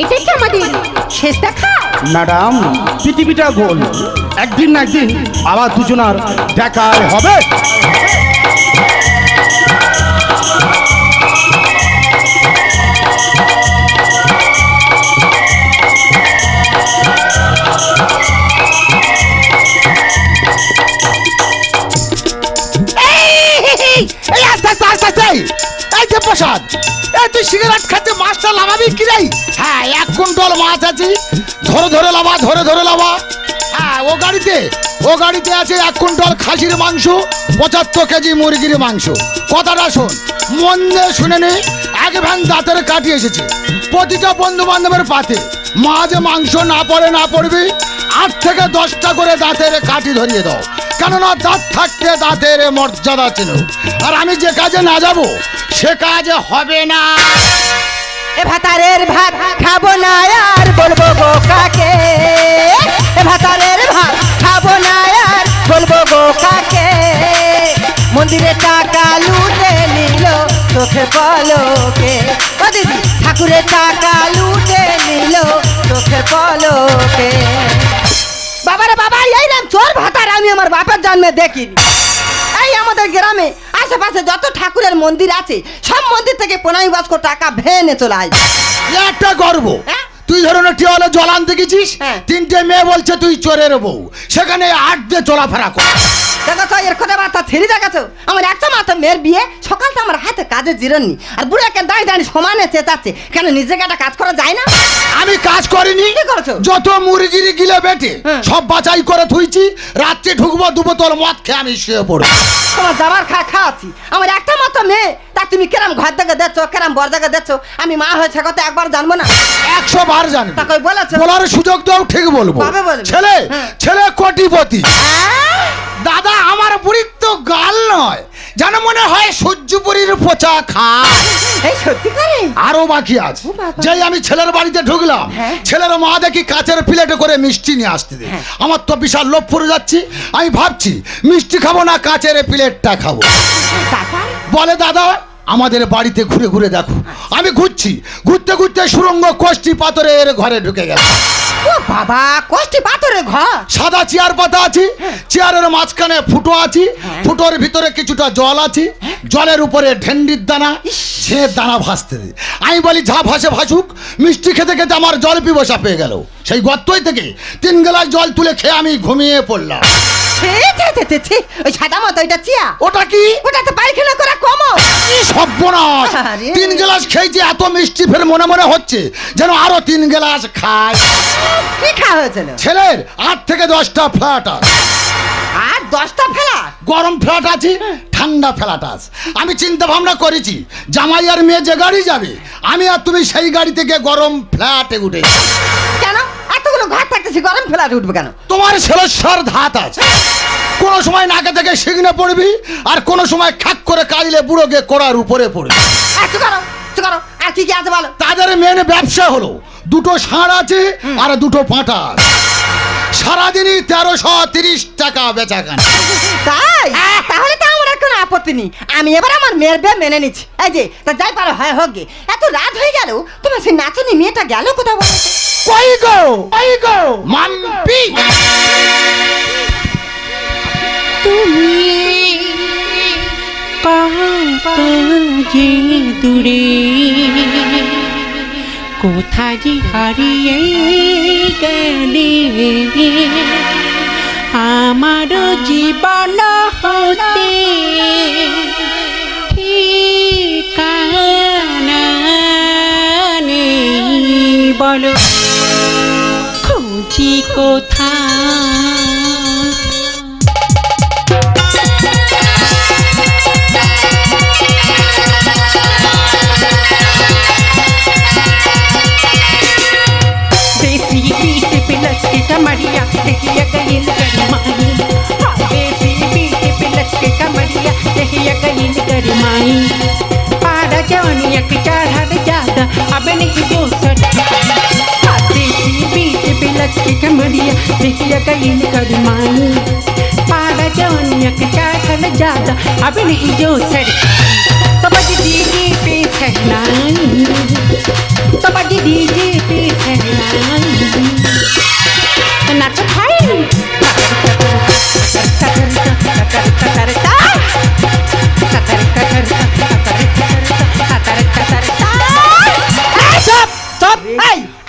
এটা কি আমাদের শেষ দেখা? ম্যাডাম পৃথিবীটা গোল, একদিন না একদিন আবার দুজনার দেখা হবে। এই আস্তে আস্তে আস্তে আস্তে, এই যে প্রসাদ, এই তুই সিগারেট খাচ্ছে, মাছটা লাভাবি কি রে? হ্যাঁ 1 কুইন্টাল মাছ আছে, ধরে ধরে লাভা, ধরে ধরে লাভা। হ্যাঁ ও গাড়িতে আছে 1 কুইন্টাল খাসির মাংস, 75 কেজি মুরগির মাংস। কথাটা শোন, মন দিয়ে শুনে নে। এক ভ্যান দাঁতের কাঠি এসেছে, প্রতিটা বন্ধু বান্ধবের পাতে। মা যে মাংস না পড়বি 8 থেকে 10টা করে দাঁতের কাঠি ধরিয়ে দাও, কেননা দাঁত থাকতে দাঁতের মর্যাদা ছিল। আর আমি যে কাজে না যাব সে কাজে হবে না। এ ভাতারের ভাত খাবো না আর বলবো গো কাকে, এ ভাতারের ভাত খাবো না আর বলবো গো কাকে। মন্দিরে টাকা লুটে নিল চোখে পলকে, ও দিদি ঠাকুরের টাকা লুটে নিল চোখে পলকে। বাবারে বাবা, এই নাম চোর ভাতার আমি আমার বাপের জন্মে দেখিনি। এই আমাদের গ্রামে আশেপাশে যত ঠাকুরের মন্দির আছে সব মন্দির থেকে 15 বাস্ক টাকা ভেনে চলে আসবে। একটা গর্ব, তুই ধরনের টিওলে জল আনতে গেছিস, 3টে মেয়ে বলছে তুই চোরের বউ, সেখানে 8 দিয়ে চলাফেরা কর। দেখো এর কথা বার্তা ছেড়ে দেখাছো। আমার একটা মাত্র মেয়ের বিয়ে, সকালটা আমার হাতে কাজে জিরননি, আর বুড়াকে দাঁড়িয়ে সমানে চেঁচাচ্ছে। কেন নিজেকে একটা কাজ করা যায় না? আমি কাজ করিনি। কি করেছো? যত মুরগির গিলে বেটে সব বাছাই করে থুইছি, রাত্রে ঢুকবো 2 বোতল মদ খেয়ে আমি শুয়ে পড়ব। তোমার যাবার খাওয়াচ্ছি। আমার একটা মাত্র মেয়ে, তা তুমি কেরাম ঘর থেকে দেখছো, কেরাম বর থেকে দেখছো। আমি মা হয়েছে কথা একবার জানবো না? 100 বার জানবি। তা কই বলেছো? বলার সুযোগ দাও, ঠিক বলবো। ছেলে ছেলে কোটিপতি। দাদা আমার বুড়ির তো গাল নয়, যেন মনে হয় সূর্যপুরীর পচা খায়। এই সত্যি করে? আরো বাকি আছে। যেই আমি ছেলের বাড়িতে ঢুকলাম, ছেলের মা দেখি কাচের প্লেটে করে মিষ্টি নিয়ে আসতে দে। আমার তো বিশাল লোভ পড়ে যাচ্ছি। আমি ভাবছি মিষ্টি খাবো না কাচের প্লেটটা খাবো। বলে দাদা আমাদের বাড়িতে ঘুরে ঘুরে দেখো। আমি ঘুরতে ঘুরতে সুরঙ্গ কোষ্ঠী পাথরের ঘরে ঢুকে গেল। ও বাবা, কোষ্ঠী পাথরের ঘর? সাদা চেয়ার পাতা আছে, চেয়ারের মাঝখানে ফুটো আছে, ফুটোর ভিতরে কিছুটা জল আছে, জলের উপরে ঢেন্ডির দানা, সে দানা ভাসতে দে। আমি বলি যা ভাসে ভাসুক, মিষ্টি খেতে খেতে আমার জল পিপাসা পেয়ে গেল। সেই গর্তই থেকে 3 গ্লাস জল তুলে খেয়ে আমি ঘুমিয়ে পড়লাম। ওই সাদা মতো এটা চিয়া? ওটা কি? ওটা তো পায়খানা করা কমো। সর্বনাশ, 3 গ্লাস খেয়েছি, এত মিষ্টি ফের মনে মনে হচ্ছে যেন আরো 3 গ্লাস খাই। কি খাওয়া হয়েছিল? ছেলের 8 থেকে 10টা ফ্ল্যাট আছে। আর 10টা ফ্ল্যাট? গরম ফ্ল্যাট আছে, ঠান্ডা ফ্ল্যাট আছে। আমি চিন্তা ভাবনা করেছি জামাই আর মেয়ে যে গাড়ি যাবে, আমি আর তুমি সেই গাড়ি থেকে গরম ফ্ল্যাটে উঠে। কেন এতগুলো ঘর থাকতেছি, গরম ফ্ল্যাটে উঠবে কেন? তোমার ছেলের ধাত আছে। কোনো সময় নাকে থেকে সিগনে পড়বি, আর কোনো সময় খাক করে কাঁদলে বুড়োকে কোড়ার উপরে পড়বি। আর কি কি আছে বলো? তাদের মেন ব্যবসা হলো 2টো ষাঁড় আছে আর 2টো পাঁঠা। সারাদিনই 1330 টাকা বেচা কেনা। তাই? তাহলে তো আমার কোনো আপত্তি নেই। আমি এবার আমার মেয়ের বিয়ে মেনে নিচ্ছি। এই যে তা যাই পারো হয় হোক গে। এত রাত হয়ে গেল, তোমার সেই নাচনি মেয়েটা গেল কোথাও? কই গো মাম্পি, তুমি যে দূরে কোথায় যে হারিয়ে গেলে, আমার জীবন হতে ঠিকানা নেই, বলো খুঁজি কোথায়? कमरिया देखिया कहिल गरमाई, देसी बीट पे लटके कमरिया देखिया कहिल गरमाई। पारा जवनिया के चढ़ल जादा अब नहीं दोसर, देसी बीट पे लटके कमरिया देखिया कहिल गरमाई। पारा जवनिया के चढ़ल जादा अब नहीं दोसर, तो बज डीजे पे सहनाई, तो बज डीजे पे सहनाई। नाच भाई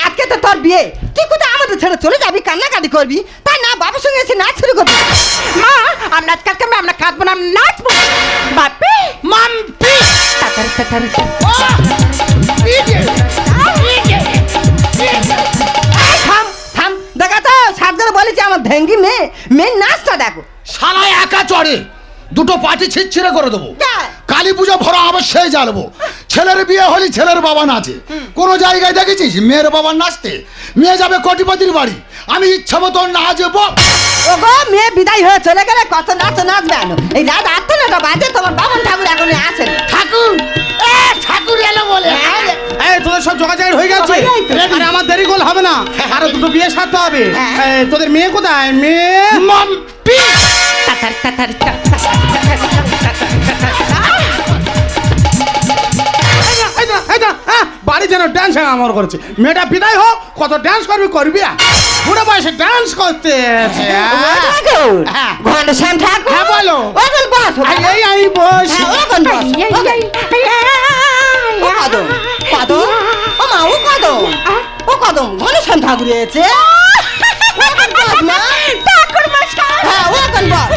আজকে তো তোর বিয়ে, তুই কোথায় আমাদের ছেড়ে চলে যাবি, কান্নাকাটি করবি? তাই না বাবার সঙ্গে এসে নাচ শুরু করবি? মা আমরা আজকালকে আমরা কাঁদবো না, নাচবো। বাপি মাম্পি থাম দেখা তো সাতজন বলেছি আমার ভেঙ্গি মেয়ে দুটো পাটি ছিচ্ছিরে করে দেবো হ্যাঁ। কালী পুজো ভরা অবশ্যই জ্বালবো ছেলের বিয়ে হলে ছেলের বাবা নাচে কোনো জায়গায় দেখেছিস মেয়ের বাবা নাচতে মেয়ে যাবে কোটিপতির বাড়ি আমি ইচ্ছা মতো নাচবো ওগো মেয়ে বিদায় হয়ে চলে গেলে কত নাচবে আনো এই রাত 8টা বাজে তোমার বামন ঠাকুর এখনো আসেন ঠাকুর ঠাকুর এলো বলে এই তোদের সব যোগাযোগ হয়ে গেছে আরে আমার দেরি করলে হবে না আরো দুটো বিয়ে সারতে হবে এই, তোদের মেয়ে কোথায় মেয়ে মাম্পি তাতার তাতার বাড়ি যেন ড্যান্স আমার করছে মেয়েটা বিদায় হোক কত ড্যান্স করবি বুড়ো বয়সে ড্যান্স করতে ঘন্ট শ্যাম ঠাকুর হ্যাঁ বলো ওগন বস এই আমি বসি ওগন বস ও কদম কদম ও মা ও কদম ঘন্ট শ্যাম ঠাকুর এসেছে ঠাকুর মশাই হ্যাঁ ওগন বস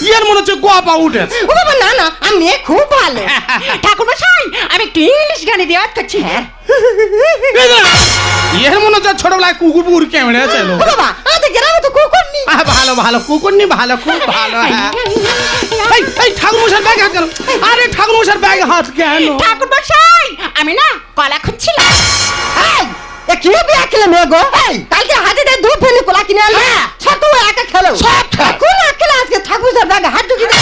ইয়ের মনে হচ্ছে গোয়াপা উঠেছে ও বাবা না না আমি মেয়ে খুব ভালো ঠাকুর মশাই আমি একটু ইংলিশ গানে দেওয়া করছি হ্যাঁ ইয়ের মনে হচ্ছে ছোটবেলায় কুকুর কেমড়ে ছিল ও বাবা আমাদের গ্রামে তো কুকুর নেই ভালো ভালো কুকুর নি ভালো খুব ভালো হ্যাঁ এই ঠাকুর মশার ব্যাগ হাত কেন আরে ঠাকুর মশার ব্যাগ হাত কেন ঠাকুর মশাই আমি না কলা খুঁজছিলাম এ কি বিয়া খেলে মেয়ে গো কালকে হাজিতে দু ফেনি কোলা কিনে আনলো ছোট একা খেলো কোলা খেলে আজকে ঠাকুর সাহেব ব্যাগে হাত ঢুকিয়ে দে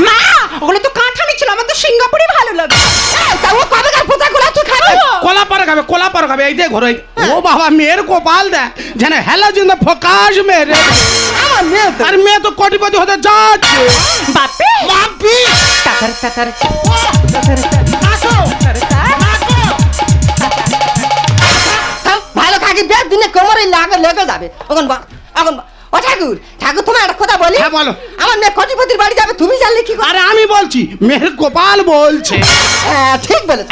মা ওগুলো তো কাঁঠালি ছিল আমার তো সিঙ্গাপুরি ভালো লাগে তা ও কবে কার পোতা কোলা তুই খাবে কোলা পার খাবে এই দে ঘরে ও বাবা মেয়ের কপাল দে যেন হেলা জিন্দ ফোকাস মেরে আমার মেয়ে তো আর মেয়ে তো কোটিপতি হতে যাচ্ছে বাপে মাম্পি তাতার তাতার ভালো থাকি বিয়ার দিনে কোমরে লেগে যাবে এখন ও ঠাকুর তোমার একটা কথা বলি হ্যাঁ, বলো। আমার মেয়ে কোটিপতির বাড়ি যাবে তুমি জানলে কি করে আরে আমি বলছি মেয়ের কপাল বলছে হ্যাঁ ঠিক বলেছ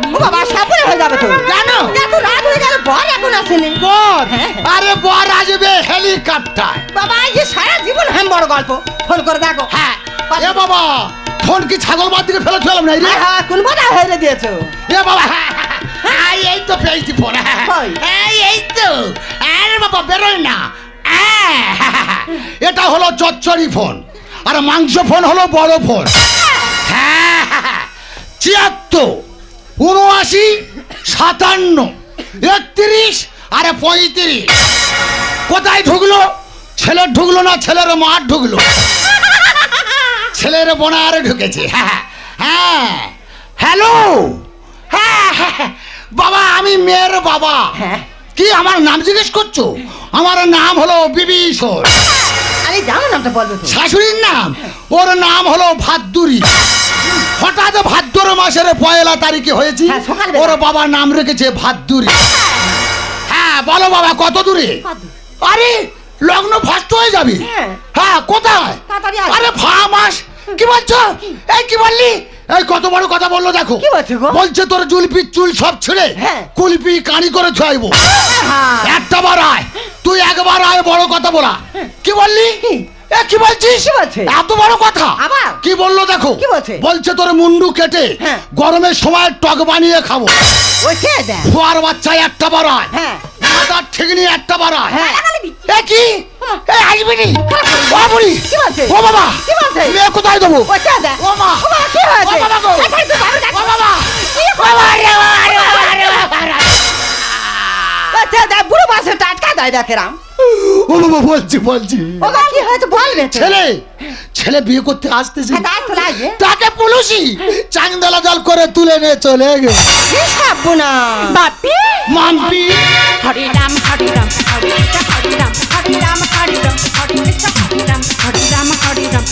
ও বাবা সাপুরে হয়ে যাবে তো কেন? এত রাত হয়ে গেল বর এখন আসেনি বর আরে বর আসবে হেলিকপ্টার বাবা এই সারা জীবন বড় গল্প ফোন করে দেখো হ্যাঁ এ বাবা ফোন কি ছাগল বাদ দিকে ফেলে ফেলাম না রে হ্যাঁ কোন বাবা হেরে দিয়েছো এ বাবা এই তো পেয়েছি ফোন কই? এই তো আরে বাবা বেরোয় না এটা হলো চচ্চড়ি ফোন আর মাংস ফোন হলো বড় ফোন ৭৪ ৭৯ ৫৭ ৩১ আরে ৩৫ কোথায় ঢুকলো ছেলে ঢুকলো না ছেলের মা ঢুকলো ছেলের বোনারে ঢুকেছে হ্যাঁ হ্যালো হ্যাঁ বাবা আমি মেয়ের বাবা কি আমার নাম জিজ্ঞেস করছো আমার নাম হলো বিভীষণ আরে জানো নামটা বলবে তো শাশুড়ির নাম ওর নাম হলো ভাদ্দুরি হঠাৎ ভাদ্র মাসের ১ তারিখে হয়েছে হ্যাঁ, সকালবেলা। ওর বাবা নাম রেখেছে ভাদ্দুরি হ্যাঁ বলো বাবা কত দূরে আরে লগ্ন ফাস্ট হয়ে যাবে হ্যাঁ। হ্যাঁ কোথায় তাড়াতাড়ি আয়। আরে মাস কি বলছো এই কি বললি এই কত বড় কথা বললো দেখো কি বলছে গো? বলছে তোর জুলপির চুল সব ছেড়ে হ্যাঁ। কুলপি কানি করে ছুয়াইবো একটা বার আয় তুই একবার আয় বড় কথা বলা কি বললি কি? এ কি বলছিস কি বলছে? এত বড় কথা আবার? কি বললো দেখো কি বলছে? বলছে তোর মুন্ডু কেটে হ্যাঁ। গরমের সময় টক বানিয়ে খাবো ওই কে দেয় ফোয়ার বাচ্চা একটা বার আয় হ্যাঁ মাথার ঠিক নিয়ে একটা বার আয় হ্যাঁ এ কি এ আসবি নি ও বুড়ি কি বলছে? ও বাবা কি বলছে? মেয়ে কোথায় দেবো ওই কে দেয় ও মা ও বাবা, কি হয়েছে? ও বাবা গো এই, তুই বাবা ডাক। ও বাবা কি ও বাবা রে বাবা রে বাবা রে বাবা রে। ওই কে দেয় বুড়ো মাসে টাটকা দেয় দেখেরাম ও বাবা বলছি ও বাবা কি হয়েছে বলবে তো। ছেলে বিয়ে করতে আসতেছে হ্যাঁ, তাই তো লাগবে তাকে পুলুসি চাংদলা জল করে তুলে নিয়ে চলে গেছে কি খাবো না বাপে মাম্পি হরে রাম হরে রাম হরে কৃষ্ণ হরে রাম হরে রাম হরে রাম হরে কৃষ্ণ হরে রাম হরে রাম হরে রাম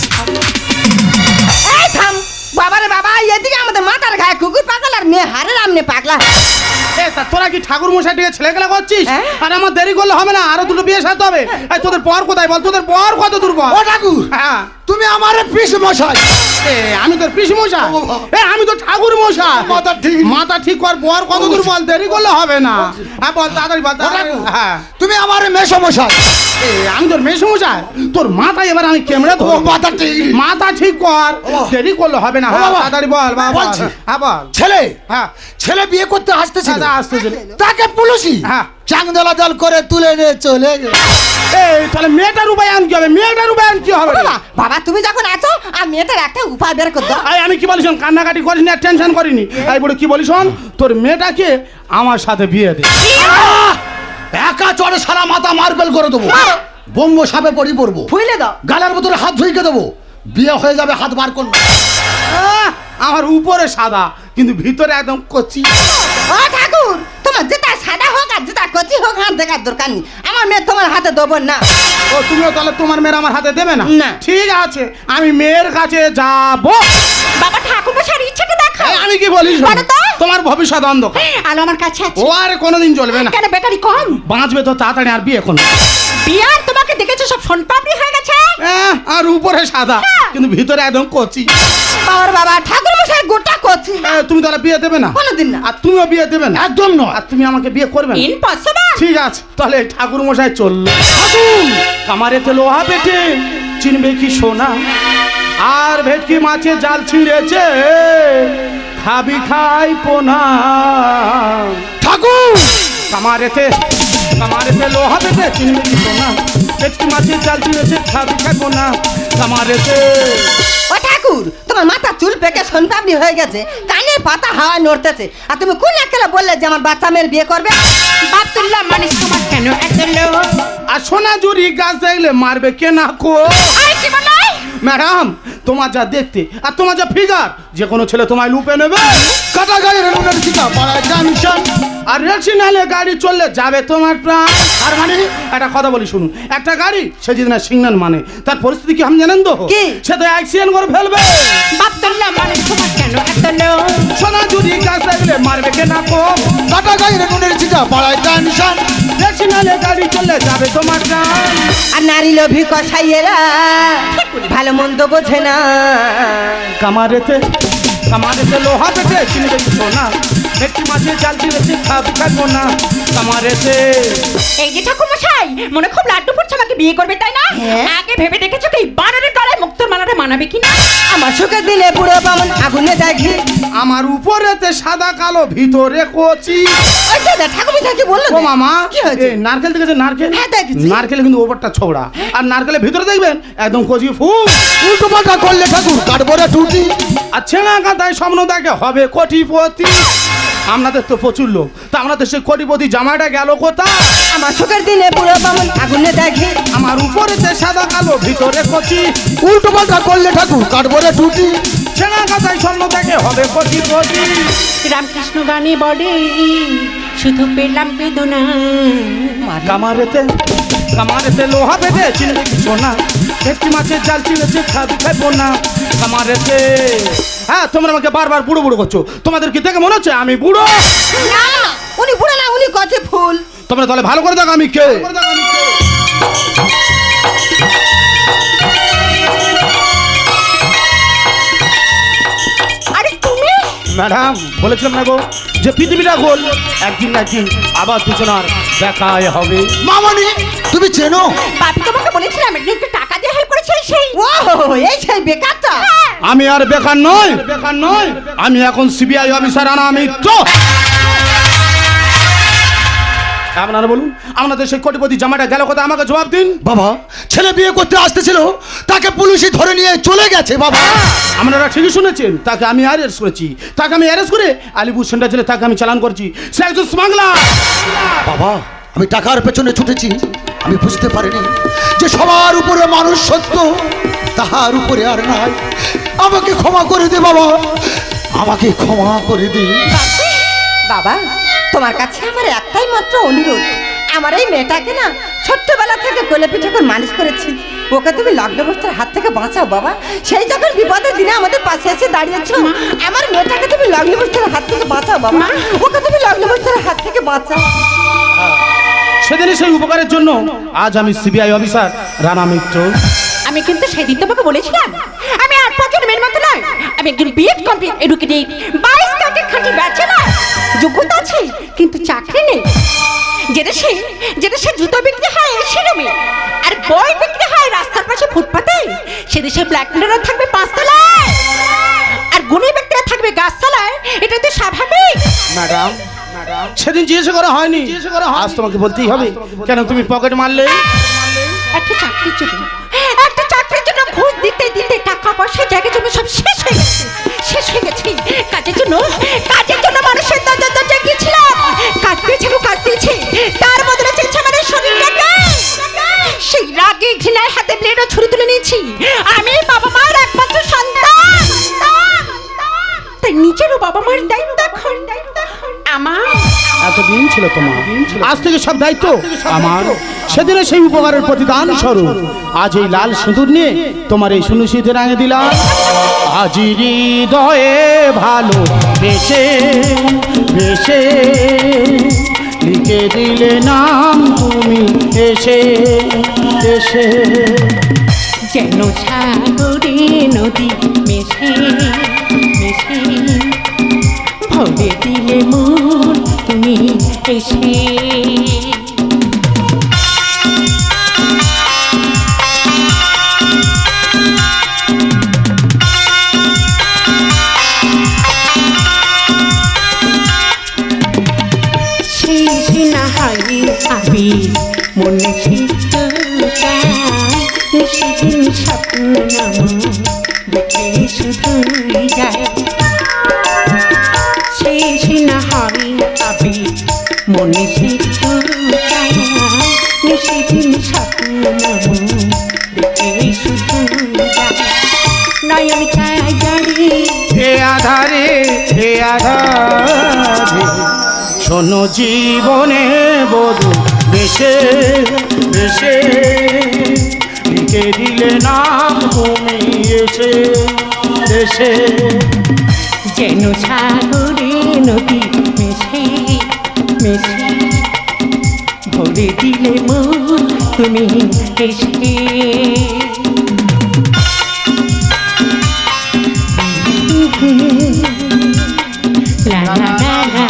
এই থাম বাবারে বাবা এদিকে আমাদের মাথার গায়ে কুকুর পাগল আর মেয়ে হারে রামনে পাগলা এ তা তোরা কি ঠাকুর মশাই থেকে ছেলে খেলা করছিস হ্যাঁ। আর আমার দেরি করলে হবে না আরো দুটো বিয়ে সারতে হবে এই তোদের পর কোথায় বল তোদের পর কত দূর বল ও ঠাকুর হ্যাঁ তুমি আমার পিস মশাই এ আমি তোর পিসি মশাই ও বাবা। এ আমি তো ঠাকুর মশাই মাথা ঠিক কর পর কত দূর বল দেরি করলে হবে না হ্যাঁ বল তাড়াতাড়ি বল ও তাড়াতাড়ি। ঠাকুর, হ্যাঁ তুমি আমার মেশো মশাই এ আমি তোর মেয়ে মশাই তোর মাথা এবার আমি কেমড়ে ও ধরবো মাথা ঠিক মাথা ঠিক কর ও। দেরি করলে হবে না ও হ্যাঁ বাবা। তাড়াতাড়ি বল বাবা বল বলছি। হ্যাঁ বল ছেলে হ্যাঁ ছেলে বিয়ে করতে আসতেছিল, দাদা আসতেছিল। তাকে পুলিশি হ্যাঁ। চাংদলা দল করে তুলে নিয়ে চলে গেল। এই তাহলে মেয়েটার উপায় আন কি হবে? মেয়েটার উপায় আন কি হবে? বাবা বাবা তুমি যখন আছো আর মেয়েটার একটা উপায় বের করে দাও। আমি কি বলি শোন, কান্নাকাটি করিনি আর টেনশন করিনি। এই বলে কি বলি শোন, তোর মেয়েটাকে আমার সাথে বিয়ে দে। একা চড়ে সারা মাথা মার্বেল করে দেবো, বোম্ব সাপে পড়ি পড়বো, ফুইলে দাও। গালের বোতলে হাত ধুইকে দেবো, বিয়ে হয়ে যাবে, হাত বার করবো। আমার উপরে সাদা কিন্তু ভিতরে একদম কচি। ও ঠাকুর, তোমার যেটা সাদা হোক আর যেটা কচি হোক হাত দেখার দরকার নেই। আমার মেয়ে তোমার হাতে দেবো না। ও তুমিও তাহলে তোমার মেয়ের আমার হাতে দেবে না? না। ঠিক আছে, আমি মেয়ের কাছে যাব। বাবা ঠাকুর মশাইয়ের ইচ্ছাটা দেখো। আমি কি বলি শোন, বলো তো। তোমার ভবিষ্যৎ অন্ধকার। আলো আমার কাছে আছে। ও আর কোনোদিন চলবে না। কেন ব্যাটারি কম? বাঁচবে তো তাড়াতাড়ি, আর বিয়ে করো। বিয়ার তোমাকে দেখেছো সব সোনপাপড়ি হয়ে গেছে। আর উপরে সাদা কিন্তু ভিতরে একদম কচি। বাবার বাবা ঠাকুর মশাই গোটা কচি। তুমি তাহলে বিয়ে দেবে না? কোনোদিন না। আর তুমিও বিয়ে দেবে না? একদম নয়। আর তুমি আমাকে বিয়ে করবে না? ইম্পসিবল। ঠিক আছে, তাহলে ঠাকুর মশাই চললো। কামারেতে লোহা পেটে চিনবে কি সোনা, আর ভেটকি মাছে জাল ছিঁড়েছে খাবি খাই পোনা। ঠাকুর কামারেতে লোহা পেটে চিনবে কি সোনা, ভেটকি মাছে জাল ছিঁড়েছে খাবি খাই পোনা। কামারেতে ও ঠাকুর, তোমার মাথা চুল পেকে সোনপাপড়ি হয়ে গেছে, কানের পাতা হাওয়ায় নড়তেছে, আর তুমি কোন একেলা বললে যে আমার বাচ্চা মেয়ের বিয়ে করবে? বাতুল্লাহ মানুষ তোমার কেন এত লোভ? আর সোনা জুরি গাছ দেখলে মারবে কে না কো? আরে কি বলে? ম্যাডাম, তোমার যা দেখতে আর তোমার যা ফিগার, যে কোনো ছেলে তোমায় লুপে নেবে। কাটা গায়ের নুনের চিতা পাড়ায় জাংশন। আর রেল সিগনালে গাড়ি চললে যাবে তোমার প্রাণ। আর মানে একটা কথা বলি শুনুন, একটা গাড়ি সে যদি না সিগন্যাল মানে তার পরিস্থিতি কি আপনি জানেন তো? কি? সে তো অ্যাক্সিডেন্ট করে ফেলবে। বাতুল্লাহ মানুষ তোমার কেন এত লোভ? সোনা জুরি গাছ দেখলে মারবে কে না কো? কাটা গায়ের নুনের চিতা পাড়ায় জাংশন। রেল সিগনালে গাড়ি চললে যাবে তোমার প্রাণ। আর নারী লোভী কসাইয়েরা ভালো মন্দ বোঝে না। কামারেতে লোহা পেটে চিনবে কি সোনা, ভেটকি মাছে জাল ছিঁড়েছে খাবি খাই পোনা। কামারেতে এই যে ঠাকুর মশাই, মনে খুব লাড্ডু পড়ছে, আমাকে বিয়ে করবে তাই না? হ্যাঁ। আগে ভেবে দেখেছো কি বানরের গলায় মুক্তোর মালাটা মানাবে কিনা? আমার সুখে দিলে বুড়ো বামন আগুনে দেখি। আমার উপরেতে সাদা কালো ভিতরে কচি। ওই যে ঠাকুর মশাই কি বললো? ও মামা, কি হয়েছে? এই নারকেল দেখেছে? নারকেল, হ্যাঁ, দেখেছি। নারকেলে কিন্তু ওপরটা ছোবড়া, আর নারকেলের ভিতরে দেখবেন একদম কচি ফুল। উল্টো পাল্টা করলে ঠাকুর কাটবো রে টুটি। আর ছেঁড়া কাঁথায় স্বপ্ন দেখে হবে কোটিপতি। আপনাদের তো প্রচুর লোক, তা আপনাদের সেই কোটিপতি জামাটা গেল কোথায়? আমার সুখের দিলে বুড়ো বামন আগুনে দেখি। আমার উপরেতে সাদা কালো ভিতরে কচি। উল্টো পাল্টা করলে ঠাকুর কাটবো রে টুটি। ছেঁড়া কাঁথায় স্বপ্ন দেখে হবে কোটিপতি। রামকৃষ্ণ গানে বলে শুধু পেলাম বেদনা। কামারেতে লোহা পেটে চিনবে কি সোনা, ভেটকি মাছের জাল ছিঁড়েছে খাবি খাই পোনা। কামারেতে হ্যাঁ, তোমরা আমাকে বারবার বুড়ো বুড়ো করছো। তোমাদের কি দেখে মনে হচ্ছে আমি বুড়ো? না উনি বুড়ো না, উনি কচি ফুল। তোমরা তাহলে ভালো করে দেখো আমি কে। আরে তুমি? ম্যাডাম, বলেছিলাম না গো যে পৃথিবীটা গোল, একদিন না একদিন আবার দুজনার দেখাই হবে। মামনি তুমি চেনো? বাপি তোমাকে বলেছিলাম একটু টাকা দিয়ে হেল্প করেছিল সেই। ও এই সেই বেকারটা। আমি আর বেকার নই, আমি এখন সিবিআই অফিসার অনামিত। আপনারা বলুন, আপনাদের সেই কোটিপতি জামাটা গেল কোথায়? আমাকে জবাব দিন। বাবা, ছেলে বিয়ে করতে আসতেছিল, তাকে পুলিশে ধরে নিয়ে চলে গেছে বাবা। আপনারা ঠিকই শুনেছেন, তাকে আমি অ্যারেস্ট করেছি। তাকে আমি অ্যারেস্ট করে আলিপুর সেন্টার জেলে তাকে আমি চালান করছি। সে একজন স্মাগলার। বাবা, আমি টাকার পেছনে ছুটেছি, আমি বুঝতে পারিনি যে সবার উপরে মানুষ সত্য, তাহার উপরে আর নাই। আমাকে ক্ষমা করে দে বাবা, আমাকে ক্ষমা করে দে। বাবা, তোমার কাছে আমার একটাই মাত্র অনুরোধ, আমার এই মেয়েটাকে না ছোট্টবেলা থেকে কোলে পিঠে করে মানুষ করেছি, ওকে তুমি লগ্নবস্থার হাত থেকে বাঁচাও বাবা। সেই যখন বিপদের দিনে আমাদের পাশে এসে দাঁড়িয়েছো, আমার মেয়েটাকে তুমি লগ্নবস্থার হাত থেকে বাঁচাও বাবা, ওকে তুমি লগ্নবস্থার হাত থেকে বাঁচাও। সেদিনে সেই উপকারের জন্য আজ আমি সিবিআই অফিসার রানা মিত্র। আমি কিন্তু সেদিন তোমাকে বলেছিলাম আমি আর পাঁচজন মেয়ের মতো নয়, আমি একজন বিএড কমপ্লিট এডুকেটেড 22 কাটে খাঁটি ব্যাচেলর। যোগ্যতা আছে কিন্তু চাকরি নেই। যে দেশে জুতো বিক্রি হয় শিরোমে, আর বই বিক্রি হয় রাস্তার পাশে ফুটপাতে, সে দেশে ব্ল্যাকমেলার থাকবে 5 তলায় আর গুণী ব্যক্তিরা থাকবে গাছতলায়। এটা তো স্বাভাবিক। ম্যাডাম সেদিন জিজ্ঞেস করা হয়নি, আজ তোমাকে বলতেই হবে। কেন তুমি পকেট মারলে? একটা চাকরির জন্য ঘুষ দিতে দিতে টাকা পয়সা জায়গা জমি সব শেষ হয়ে গেছে। কাজের জন্য মানুষের দরজা গিয়েছিলাম, কাজ দিয়েছে তার বদলে চেয়েছে আমাদের শরীরটাকে। সেই রাগে ঘৃণার হাতে ব্লেড ও ছুরি তুলে নিয়েছি। আমি বাবা মার একমাত্র সন্তান, তাই নিজেরও বাবা মার দায়িত্ব এখন আমার। এতদিন ছিল তোমার, আজ থেকে সব দায়িত্ব আমার। সেদিনে সেই উপকারের প্রতিদান স্বরূপ আজ এই লাল সিঁদুর নিয়ে তোমার এই সুনিশ্চিত রাঙে দিলাম। আজি হৃদয়ে ভালো বেশে লিখে দিলে নাম তুমি এসে যেন সাগরে নদী মেশে ভরে দিলে মন তুমি এসে। শেষ না হয় আমি মনে সেদিন স্বপ্ন দেখে শুধুই যায়। শেষ না হয় আমি মনে সেদিন স্বপ্ন দেখে শুধুই যায়। নয়ন চাই জানি এ আধারে শোনো জীবনে বধু বেশে লিখে দিলে নাম তুমি এসে যেন সাগরে নদী মেশে ভরে দিলে মন তুমি এসে। লা লা লা লা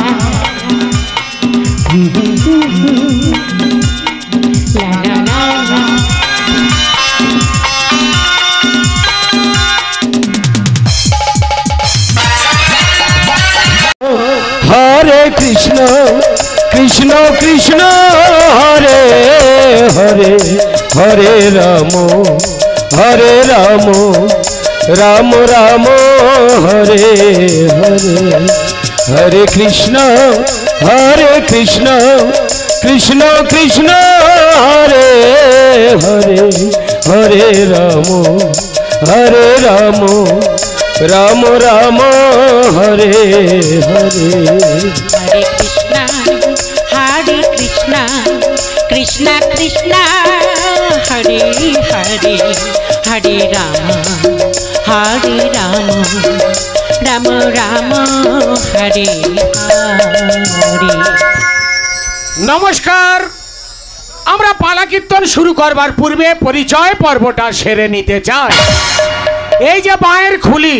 লা লা লা লা। হরে কৃষ্ণ কৃষ্ণ কৃষ্ণ হরে হরে হরে রাম রাম রাম হরে হরে হরে কৃষ্ণ কৃষ্ণ কৃষ্ণ হরে হরে হরে রাম রাম রাম হরে হরে। হরে কৃষ্ণ কৃষ্ণ কৃষ্ণ হরে হরে হরে রাম রাম রাম হরে হরে। নমস্কার। আমরা পালা কীর্তন শুরু করবার পূর্বে পরিচয় পর্বটা সেরে নিতে চাই। এই যে বাঁয়ের খুলি,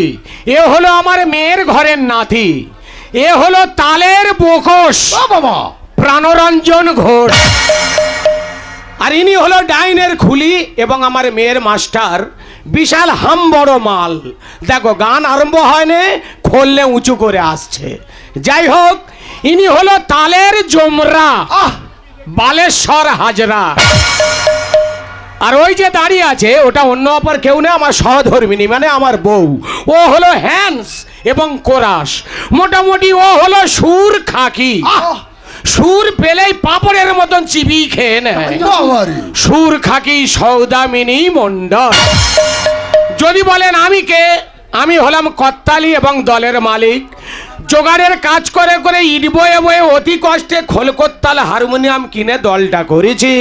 এ হলো আমার মেয়ের ঘরের নাতি, এ হলো তালের বোকস প্রাণরঞ্জন ঘোষ, আর ইনি হলো ডাইনের খুলি এবং আমার মেয়ের মাস্টার বিশাল হাম বড় মাল। দেখো গান আরম্ভ হয়নি, খোললে উঁচু করে আসছে। যাই হোক, ইনি হলো তালের জমরা বালেশ্বর হাজরা। আর ওই যে দাঁড়িয়ে আছে ওটা অন্য অপর কেউ না, আমার সহধর্মিনী মানে আমার বউ। ও হলো হ্যান্স এবং কোরাস। মোটামুটি ও হলো সুর খাকি। সুর পেলেই পাপড়ের মতন চিবি খেয়ে নেয়। সুর খাকি সৌদামিনী মণ্ডল। যদি বলেন আমি কে, আমি হলাম কর্তালি এবং দলের মালিক। জোগাড়ের কাজ করে করে ইট বয়ে বয়ে অতি কষ্টে খোলকোত্তাল হারমোনিয়াম কিনে দলটা করেছি।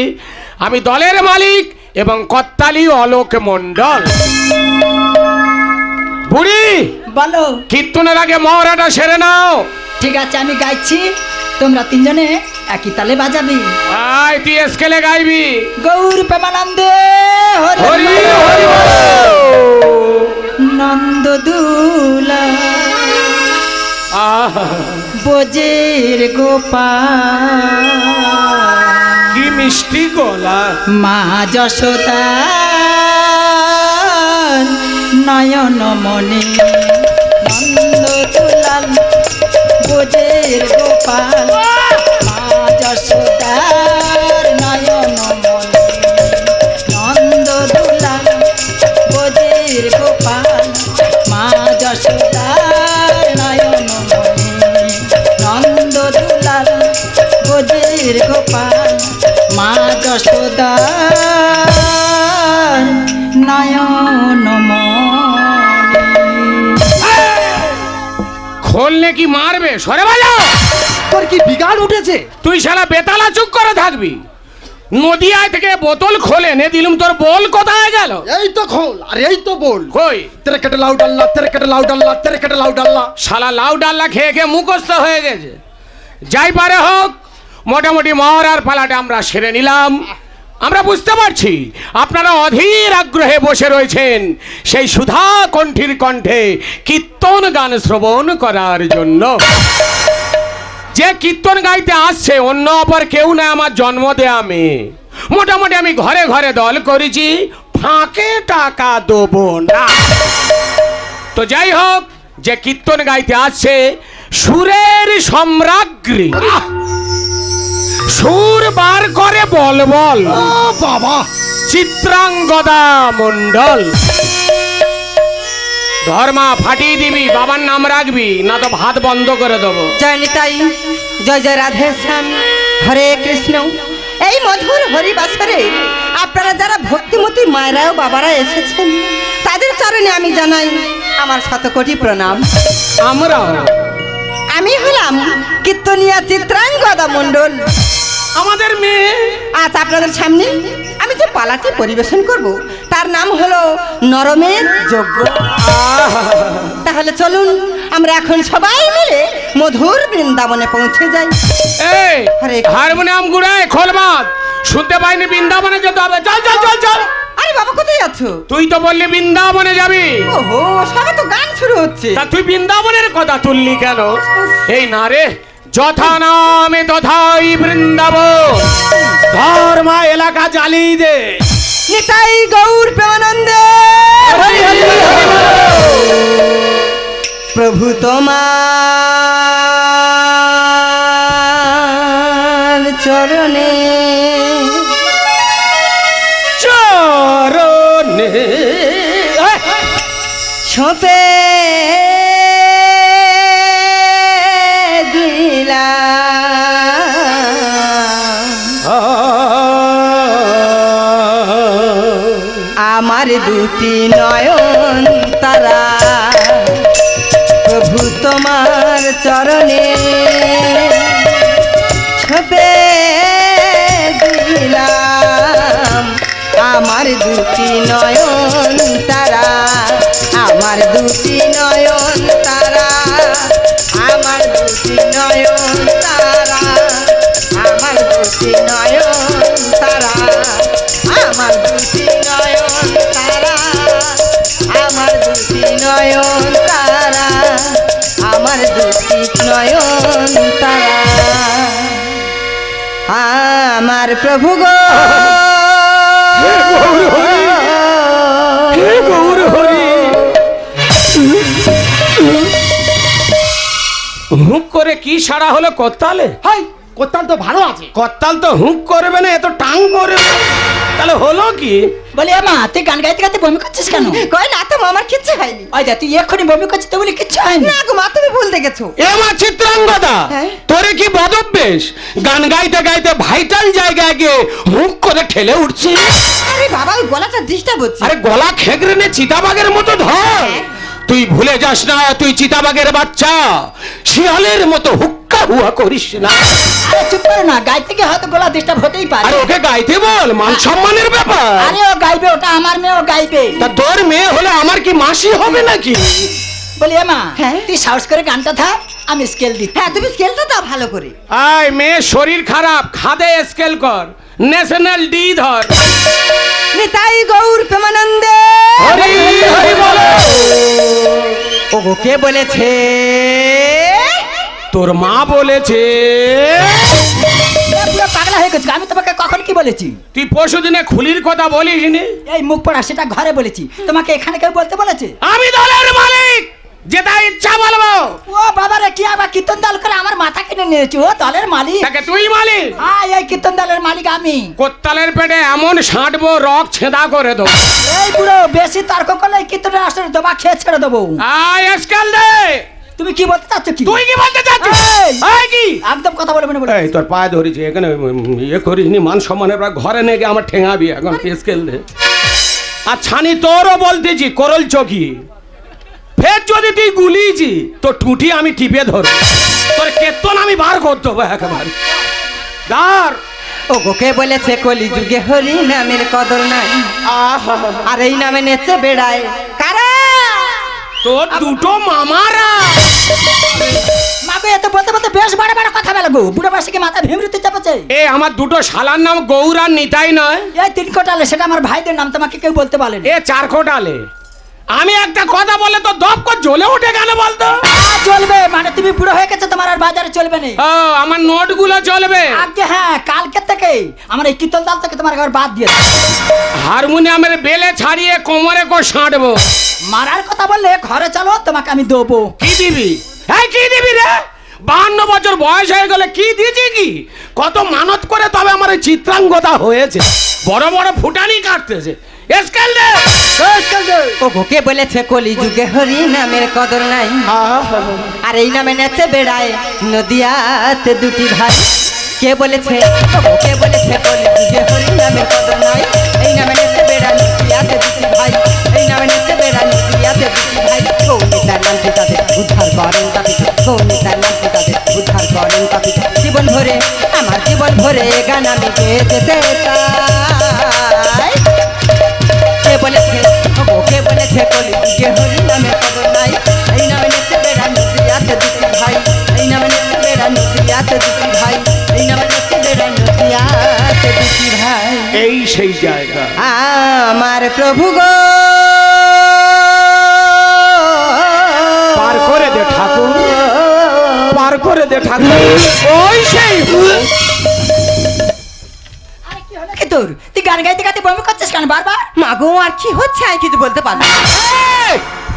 আমি দলের মালিক এবং কর্তালি অলোক মণ্ডল। বুড়ি বলো। কীর্তনের আগে মহড়াটা সেরে নাও। ঠিক আছে, আমি গাইছি, তোমরা তিনজনে একই তালে বাজাবি। আয় তুই স্কেলে গাইবি। গৌর প্রেমানন্দে হরি হরি নন্দ দুলা বোজের গোপাল কি মিষ্টি গলা। মা যশোদা নয়ন মনে নন্দ দুলাল বোজের গোপাল মা যশোদার নয়ন মনি নন্দ দুলাল বোঝের গোপাল মা যশোদার নয়ন মনি নন্দ দুলাল বোঝের গোপাল মা যশোদার নয়ন মনি। খোললে কি মারবে? সরে বাজা। তোর কি বিগাল উঠেছে? তুই শালা বেতালা চুপ করে থাকবি। নদিয়ায় থেকে বোতল খোলে নে দিলুম, তোর বল কোথায় গেল? এই তো খোল আর এই তো বল। কই? তেরে কেটে লাউ ডাল্লা, তেরে কেটে লাউ ডাল্লা, তেরে কেটে লাউ ডাল্লা। শালা লাউ ডাল্লা খেয়ে খেয়ে মুখস্থ হয়ে গেছে। যাই পারে হোক, মোটামুটি মহড়ার পালাটা আমরা সেরে নিলাম। আমরা বুঝতে পারছি আপনারা অধীর আগ্রহে বসে রয়েছেন সেই সুধা কণ্ঠীর কণ্ঠে কীর্তন গান শ্রবণ করার জন্য। যে কীর্তন গাইতে আসছে অন্য অপর কেউ না, আমার জন্ম দেয়া মেয়ে। মোটামুটি আমি ঘরে ঘরে দল করেছি, ফাঁকে টাকা দেবো না। তো যাই হোক, যে কীর্তন গাইতে আসছে সুরের সম্রাজ্ঞী, সুর বার করে বল বল ও বাবা, চিত্রাঙ্গদা মণ্ডল। ধর্মা ফাটিয়ে দিবি, বাবার নাম রাখবি না তো ভাত বন্ধ করে দেবো। জয় নিতাই, জয় জয় রাধে শ্যাম, হরে কৃষ্ণ। এই মধুর হরিবাসরে আপনারা যারা ভক্তিমতী মায়েরা ও বাবারা এসেছেন তাদের চরণে আমি জানাই আমার শতকোটি প্রণাম। আমরাও। আমি হলাম কীর্তনিয়া চিত্রাঙ্গদা মণ্ডল। আমাদের মেয়ে আজ আপনাদের সামনে আমি যে পালাটি পরিবেশন করব তার নাম হলো নরমের যজ্ঞ। তাহলে চলুন আমরা এখন সবাই মিলে মধুর বৃন্দাবনে পৌঁছে যাই। এই হরে হারমোনিয়াম গুড়ায় খোলবাদ, শুনতে পাইনি বৃন্দাবনে যেতে হবে। চল চল চল চল। আরে বাবা, কোথায় যাচ্ছ? তুই তো বললি বৃন্দাবনে যাবি। ওহো, সবে তো গান শুরু হচ্ছে। তা তুই বৃন্দাবনের কথা তুললি কেন? এই না রে, যথা নামে তথাই বৃন্দাবন। ধর্মা এলাকা জ্বালিয়ে দে। নিতাই গৌর প্রেমানন্দে প্রভু তোমার চরণে চরণে ছোপে আমার দুটি নয়ন তারা প্রভু তোমার চরণে ছোপে দিলাম। আমার দুটি নয়ন তারা, আমার দুটি নয়ন তারা, আমার দুটি নয়ন তারা, আমার দুটি নয়ন তারা, আমার দুটি নয়ন তারা, আমার দুটি নয়ন তারা, আমার দুটি নয়ন তারা, আমার প্রভু গো গৌর হরি। হুক করে কি সারা হলো করতালে? হাই কোত্তাল তো ভালো আছে। করতাল তো হুক করবে না, এত টাং করবে। তাহলে হলো কি? বলি মা, তুই গান গাইতে গাইতে বমি করছিস কেন? কয় না তো আমার কিচ্ছু হয়নি। ওই যা, তুই এক্ষুনি বমি করছিস তো বলি কিচ্ছু হয়নি। না গো মা, তুমি ভুল দেখেছো। এ মা চিত্রাঙ্গদা, হ্যাঁ? তোরে কি বদভ্যেস? গান গাইতে গাইতে ভাইটাল জায়গায় গিয়ে হুক করে ঠেলে উঠছি। আরে বাবা, ওই গলাটা ডিস্টার্ব হচ্ছে। আরে গলা খেগড়ে নে চিতাবাগের মতো ধর। তুই ভুলে যাস না, তুই চিতাবাগের বাচ্চা। শিয়ালের মতো হুক্কা হুয়া করিস না। আরে চুপ করো না, গাইতে গিয়ে হয়তো গলা ডিস্টার্ব হতেই পারে। আরে ওকে গাইতে বল, মান সম্মানের ব্যাপার। আরে ও গাইবে, ওটা আমার মেয়ে, ও গাইবে। তা তোর মেয়ে হলে আমার কি মাসি হবে নাকি? বলি মা, হ্যাঁ? তুই সাহস করে গানটা থাক, আমি স্কেল দিই। হ্যাঁ, তুমি স্কেলটা দাও ভালো করে। আয় মেয়ে শরীর খারাপ, খাদে স্কেল কর, ন্যাশনাল ডি ধর। নিতাই গৌর প্রেমানন্দে হরি হরি বলো। ওগো কে বলেছে? তোর মা বলেছে। পুরো পাগলা হয়ে গেছে। আমি তোমাকে কখন কি বলেছি? তুই পরশু দিনে খুলির কথা বলিস নি? এই মুখ পড়া, সেটা ঘরে বলেছি। তোমাকে এখানে কেউ বলতে বলেছে? আমি দলের মালিক, যেটা ইচ্ছা বলবো। ও বাবা রে, কি আবার কীর্তন দল করে আমার মাথা কিনে নিয়েছি? ও দলের মালিক। তাকে তুই মালিক? এই কীর্তন দলের মালিক আমি। কোত্তালের পেটে এমন ছাঁটবো রক ছেদা করে দেবো। এই বুড়ো, বেশি তর্ক করলে কীর্তনের আসলে তোমা খেয়ে ছেড়ে দেবো। স্কেল দে। তুমি কি বলতে চাচ্ছ? কি তুই কি বলতে চাচ্ছিস? কি একদম কথা বলবে না। এই তোর পায়ে ধরেছি এখানে, ইয়ে করিসনি, মান সম্মানের ঘরে নিয়ে গিয়ে আমার ঠেঙাবি এখন। স্কেল দে। আর ছানি তোরও বলতেছি করল চকি, ফের যদি তুই গুলিয়েছি তো টুটি আমি টিপে ধরবো, তোর কেতন আমি বার করতে হবে একেবারে। দাঁড়। ও গোকে বলেছে কলি যুগে হরি নামের কদর নাই, আর এই নামে নেচে বেড়ায় কারা? তোর দুটো মামারা। মাগো, এত বলতে বলতে বেশ বড় বড় কথা বলে গো। বুড়ো বয়সে মাথা ভেমরিতে চাপাচ্ছে। এ আমার দুটো শালার নাম গৌর আর নিতাই নয়? এই 3 কোটালে, সেটা আমার ভাইদের নাম, তোমাকে কেউ বলতে বলেনি। এ 4 কোটালে। আমি একটা কথা বলে তো দপ করে জ্বলে উঠে গেল বলতো। চলবে মানে তুমি বুড়ো হয়ে গেছে, তোমার আর বাজারে চলবে না। ও আমার নোটগুলো চলবে? আগে হ্যাঁ, কালকে থেকে আমার এই কীর্তন দল থেকে তোমার একবার বাদ দিয়ে হারমোনিয়ামের বেলে ছাড়িয়ে কোমরে কো সাঁটবো। মারার কথা বললে ঘরে চলো, তোমাকে আমি দেবো। কি দিবি? হ্যাঁ কি দিবি রে? 52 বছর বয়স হয়ে গেলে কি দিয়েছি? কি কত মানত করে তবে আমার ওই চিত্রাঙ্গতা হয়েছে, বড় বড় ফুটানি কাটতেছে। স্কেল দে। ও গোকে বলেছে কলি যুগে হরি নামের কদর নাই, আর এই নামে নেচে বেড়ায় নদিয়াতে দুটি ভাই। কে বলেছে? ও গোকে বলেছে কলি যুগে হরি নামের কদর নাই, এই নামে নেচে বেড়ায় নদিয়াতে দুটি ভাই, এই নামে নেচে বেড়ায় নদিয়াতে দুটি ভাই। গৌনিতার নাম তাদের উদ্ধার করেন তাপিত, গৌনিতার নাম তাদের উদ্ধার করেন তাপিত। জীবন ভরে আমার জীবন ভরে গান আমি গেয়ে যেতে চাই। কে বলেছে? ওকে বলেছে কলি যুগে হরি নামের কদর নাই, এই নামে নেচে বেড়া নদিয়াতে দুটি ভাই, এই নামে নেচে বেড়া নদিয়াতে দুটি ভাই, এই নামে নেচে বেড়া নদিয়াতে দুটি ভাই। এই সেই জায়গা। আমার প্রভু গো পার করে দে ঠাকুর, পার করে দে ঠাকুর। ওই সেই কি তোর? তুই গান গাইতে গাইতে বমি করছিস কেন বারবার? মাগো আর কি হচ্ছে আমি কিছু বলতে পারবো না।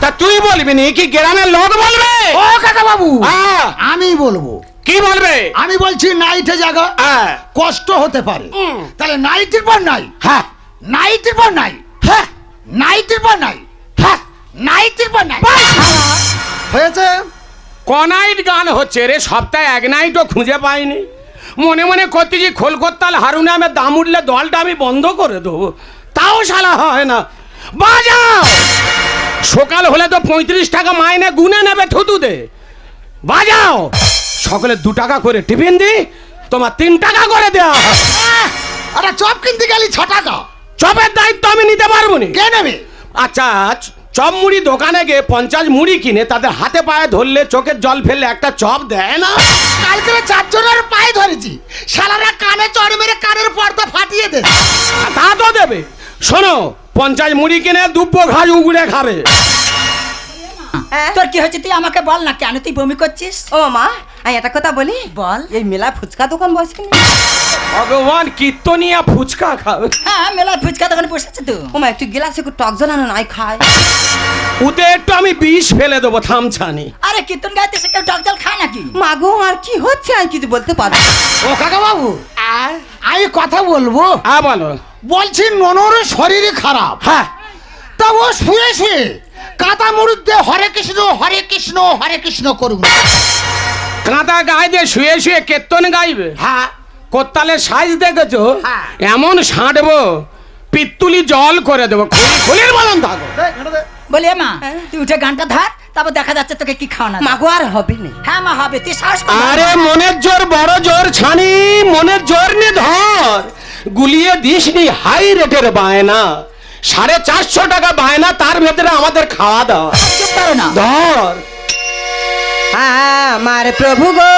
তা তুই বলবি নি কি গ্রামের লোক বলবে? ও কাকা বাবু, হ্যাঁ। আমি বলবো। কি বলবে? আমি বলছি নাইটে জায়গা হ্যাঁ। কষ্ট হতে পারে, তাহলে নাইটের পর নাই, হ্যাঁ নাইটের পর নাই, হ্যাঁ নাইটের পর নাই, হ্যাঁ নাইটের পর নাই। হয়েছে? কনাইট গান হচ্ছে রে, সপ্তাহে এক নাইটও খুঁজে পাইনি। মনে মনে করতেছি খোলকোত্তাল হারুনিয়ামের দাম উঠলে দলটা আমি বন্ধ করে দেবো, তাও শালা হয় না। বাজাও। সকাল হলে তো 35 টাকা মাইনে গুনে নেবে থুতুতে। বাজাও। সকলে 2 টাকা করে টিফিন দি, তোমার 3 টাকা করে দেওয়া হয়। আরে চপ কিনতে গেলি 6 টাকা, চপের দায়িত্ব আমি নিতে পারবো না। কে নেবে? আচ্ছা, চপ মুড়ি দোকানে গিয়ে 50 মুড়ি কিনে তাদের হাতে পায়ে ধরলে চোখের জল ফেললে একটা চপ দেয় না? কালকে 4 জনের পায়ে ধরেছি, শালারা কানে চড় মেরে কানের পর্দা ফাটিয়ে দে। তা তো দেবে। শোনো, 50 মুড়ি কিনে দুব্বো ঘাস উগড়ে খাবে। তোর কি হচ্ছে? তুই আমাকে বল না, কেন তুই বমি করছিস? ও মা, আমি একটা কথা বলি। বল। এই মেলা ফুচকা দোকান বসে ভগবান কীর্তনিয়া ফুচকা খাবে। হ্যাঁ, মেলায় ফুচকা দোকানে বসেছে তো। ও মা, একটু গ্লাসে একটু টক জ্বালানো নাই খায়। উতে একটু আমি বিষ ফেলে দেবো, থামছানি। আরে কীর্তন গাইতে সে কেউ টক জল খায় নাকি? মাগো আর কি হচ্ছে আমি কিছু বলতে পারবো না। ও কাকা বাবু, আমি কথা বলবো। হ্যাঁ বলো। বলছি ননর শরীর খারাপ, হ্যাঁ। তা ও শুয়ে শুয়ে কাঁথা মুড়িতে হরে কৃষ্ণ হরে কৃষ্ণ হরে কৃষ্ণ করুন। কাঁথা গায়ে দিয়ে শুয়ে শুয়ে কীর্তন গাইবে? হ্যাঁ। কোত্তালের সাইজ দেখেছো? হ্যাঁ। এমন সাঁটবো পিত্তুলি জল করে দেবো। খুলির বলন থাকো। বলি মা, তুই উঠে গানটা ধর, তারপর দেখা যাচ্ছে তোকে কি খাওয়ানো। মাগো আর হবে না। হ্যাঁ মা, হবে। তুই সাহস কর। আরে মনের জোর বড় জোর ছানি, মনের জোর নে ধর। গুলিয়ে দিসনি হাই রেটের বায়না, 450 টাকা বায়না, তার ভেতরে আমাদের খাওয়া দাওয়া। চুপ করো না। ধর। আমার প্রভু গো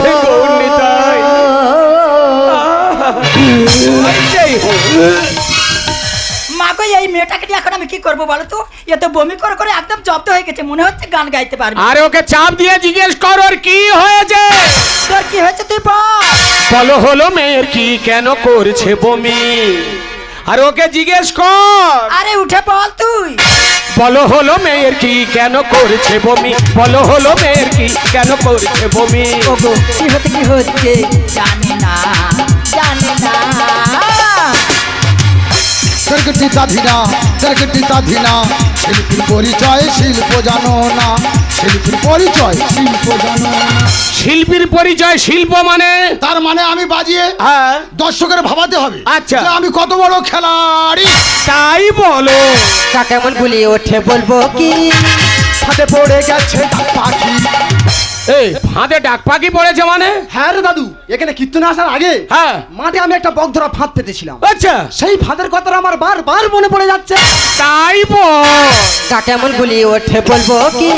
গৌরনিতাই। মা গো, এই মেয়েটাকে নিয়ে এখন আমি কি করবো বলো তো? এ তো বমি করে করে একদম জব্দ হয়ে গেছে, মনে হচ্ছে গান গাইতে পারবে। আরে ওকে চাপ দিয়ে জিজ্ঞেস কর ওর কি হয়েছে। তোর কি হয়েছে তুই বল। বলো হলো মেয়ের কি, কেন করছে বমি? আর ওকে জিজ্ঞেস কর। আরে উঠে বল তুই। বলো হলো মেয়ের কি কেন করছে বমি, বলো হলো মেয়ের কি কেন করছে বমি। ওগো কি হচ্ছে জানে না জানে না। সরকটিতা ধিনা শিল্পীর পরিচয় শিল্প জানো না, শিল্পীর পরিচয় শিল্প জানো না। শিল্পীর পরিচয় শিল্প মানে? তার মানে আমি বাজিয়ে হ্যাঁ দর্শকের ভাবাতে হবে আচ্ছা। যে আমি কত বড় খেলাড়ি। তাই বলো। তা কেমন বলি ওঠে বলবো কি, হাতে পড়ে গেছে পাখি। এই ফাঁদে ডাক পাখি পড়েছে মানে? হ্যাঁ রে দাদু, এখানে কীর্তনে আসার আগে হ্যাঁ মাঠে আমি একটা বক ধরা ফাঁদ পেতেছিলাম। আচ্ছা সেই ফাঁদের কথাটা আমার বারবার মনে পড়ে যাচ্ছে। তাই বল। তা কেমন বলি ওঠে বলবো কি,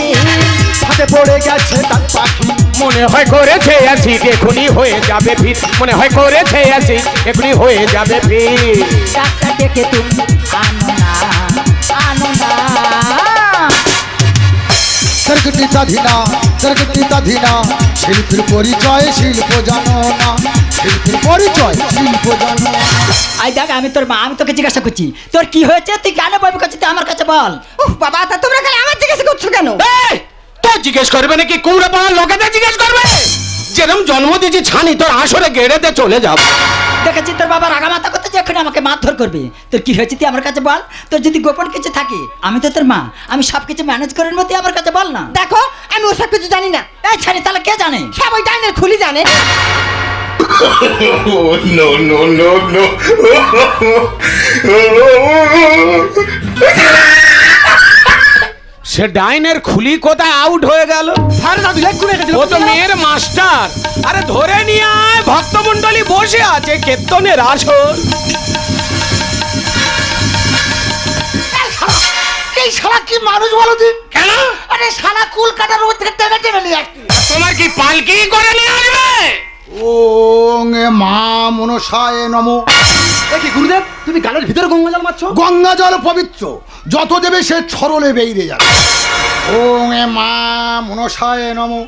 হাতে পড়ে গেছে তার পাখি। মনে হয় করেছে আসি এখনই হয়ে যাবে ভিড়, মনে হয় করেছে আসি এখনই হয়ে যাবে ভিড়। ডাক্তার ডেকে তুমি আনো না আনো না। সরকটিতা ধিনা শিল্পীর পরিচয় শিল্প জানো না, শিল্পীর পরিচয় শিল্প জানো না। আই দেখ আমি তোর মা, আমি তোকে জিজ্ঞাসা করছি তোর কি হয়েছে, তুই কেন বমি করছিস তুই আমার কাছে বল। উহ বাবা তা তোমরা খালি আমার জিজ্ঞাসা করছো কেন? এই, তো জিজ্ঞেস করবে নাকি কুমড়া পাড়ার লোকেদের জিজ্ঞেস করবে? যেরকম জন্ম দিয়েছি ছানি তোর আসরে গেড়েতে চলে যাবো। দেখেছি তোর বাবা রাগামাতা করতে যে এখন আমাকে মারধর করবে। তোর কি হয়েছে তুই আমার কাছে বল, তোর যদি গোপন কিছু থাকে আমি তো তোর মা, আমি সব কিছু ম্যানেজ করে নেবো, তুই আমার কাছে বল না। দেখো আমি ওসব কিছু জানি না, এই ছাড়ি তাহলে কে জানে? সব ওই ডাইনের খুলি জানে। Oh, no, no, no, no. সে ডাইনের খুলি কোথায় আউট হয়ে গেল? আরে দাদু এক্ষুনি এটা ও তো মেয়ের মাস্টার। আরে ধরে নিয়ে আয়, ভক্তমণ্ডলী বসে আছে কীর্তনের আসর। এই শালা কি মানুষ বলো দিন? কেন? আরে শালা কুল কাটা রোদ থেকে টেনে টেনে নিয়ে আসছে। তোমার কি পালকি করে নিয়ে আসবে? ওং মা মনসায় নমো। দেখি গুরুদেব, তুমি গালের ভিতরে গঙ্গা জল মারছো। গঙ্গা জল পবিত্র, যত দেবে সে ছরলে বেরিয়ে যাবে। ওং মা মনসায় নমো।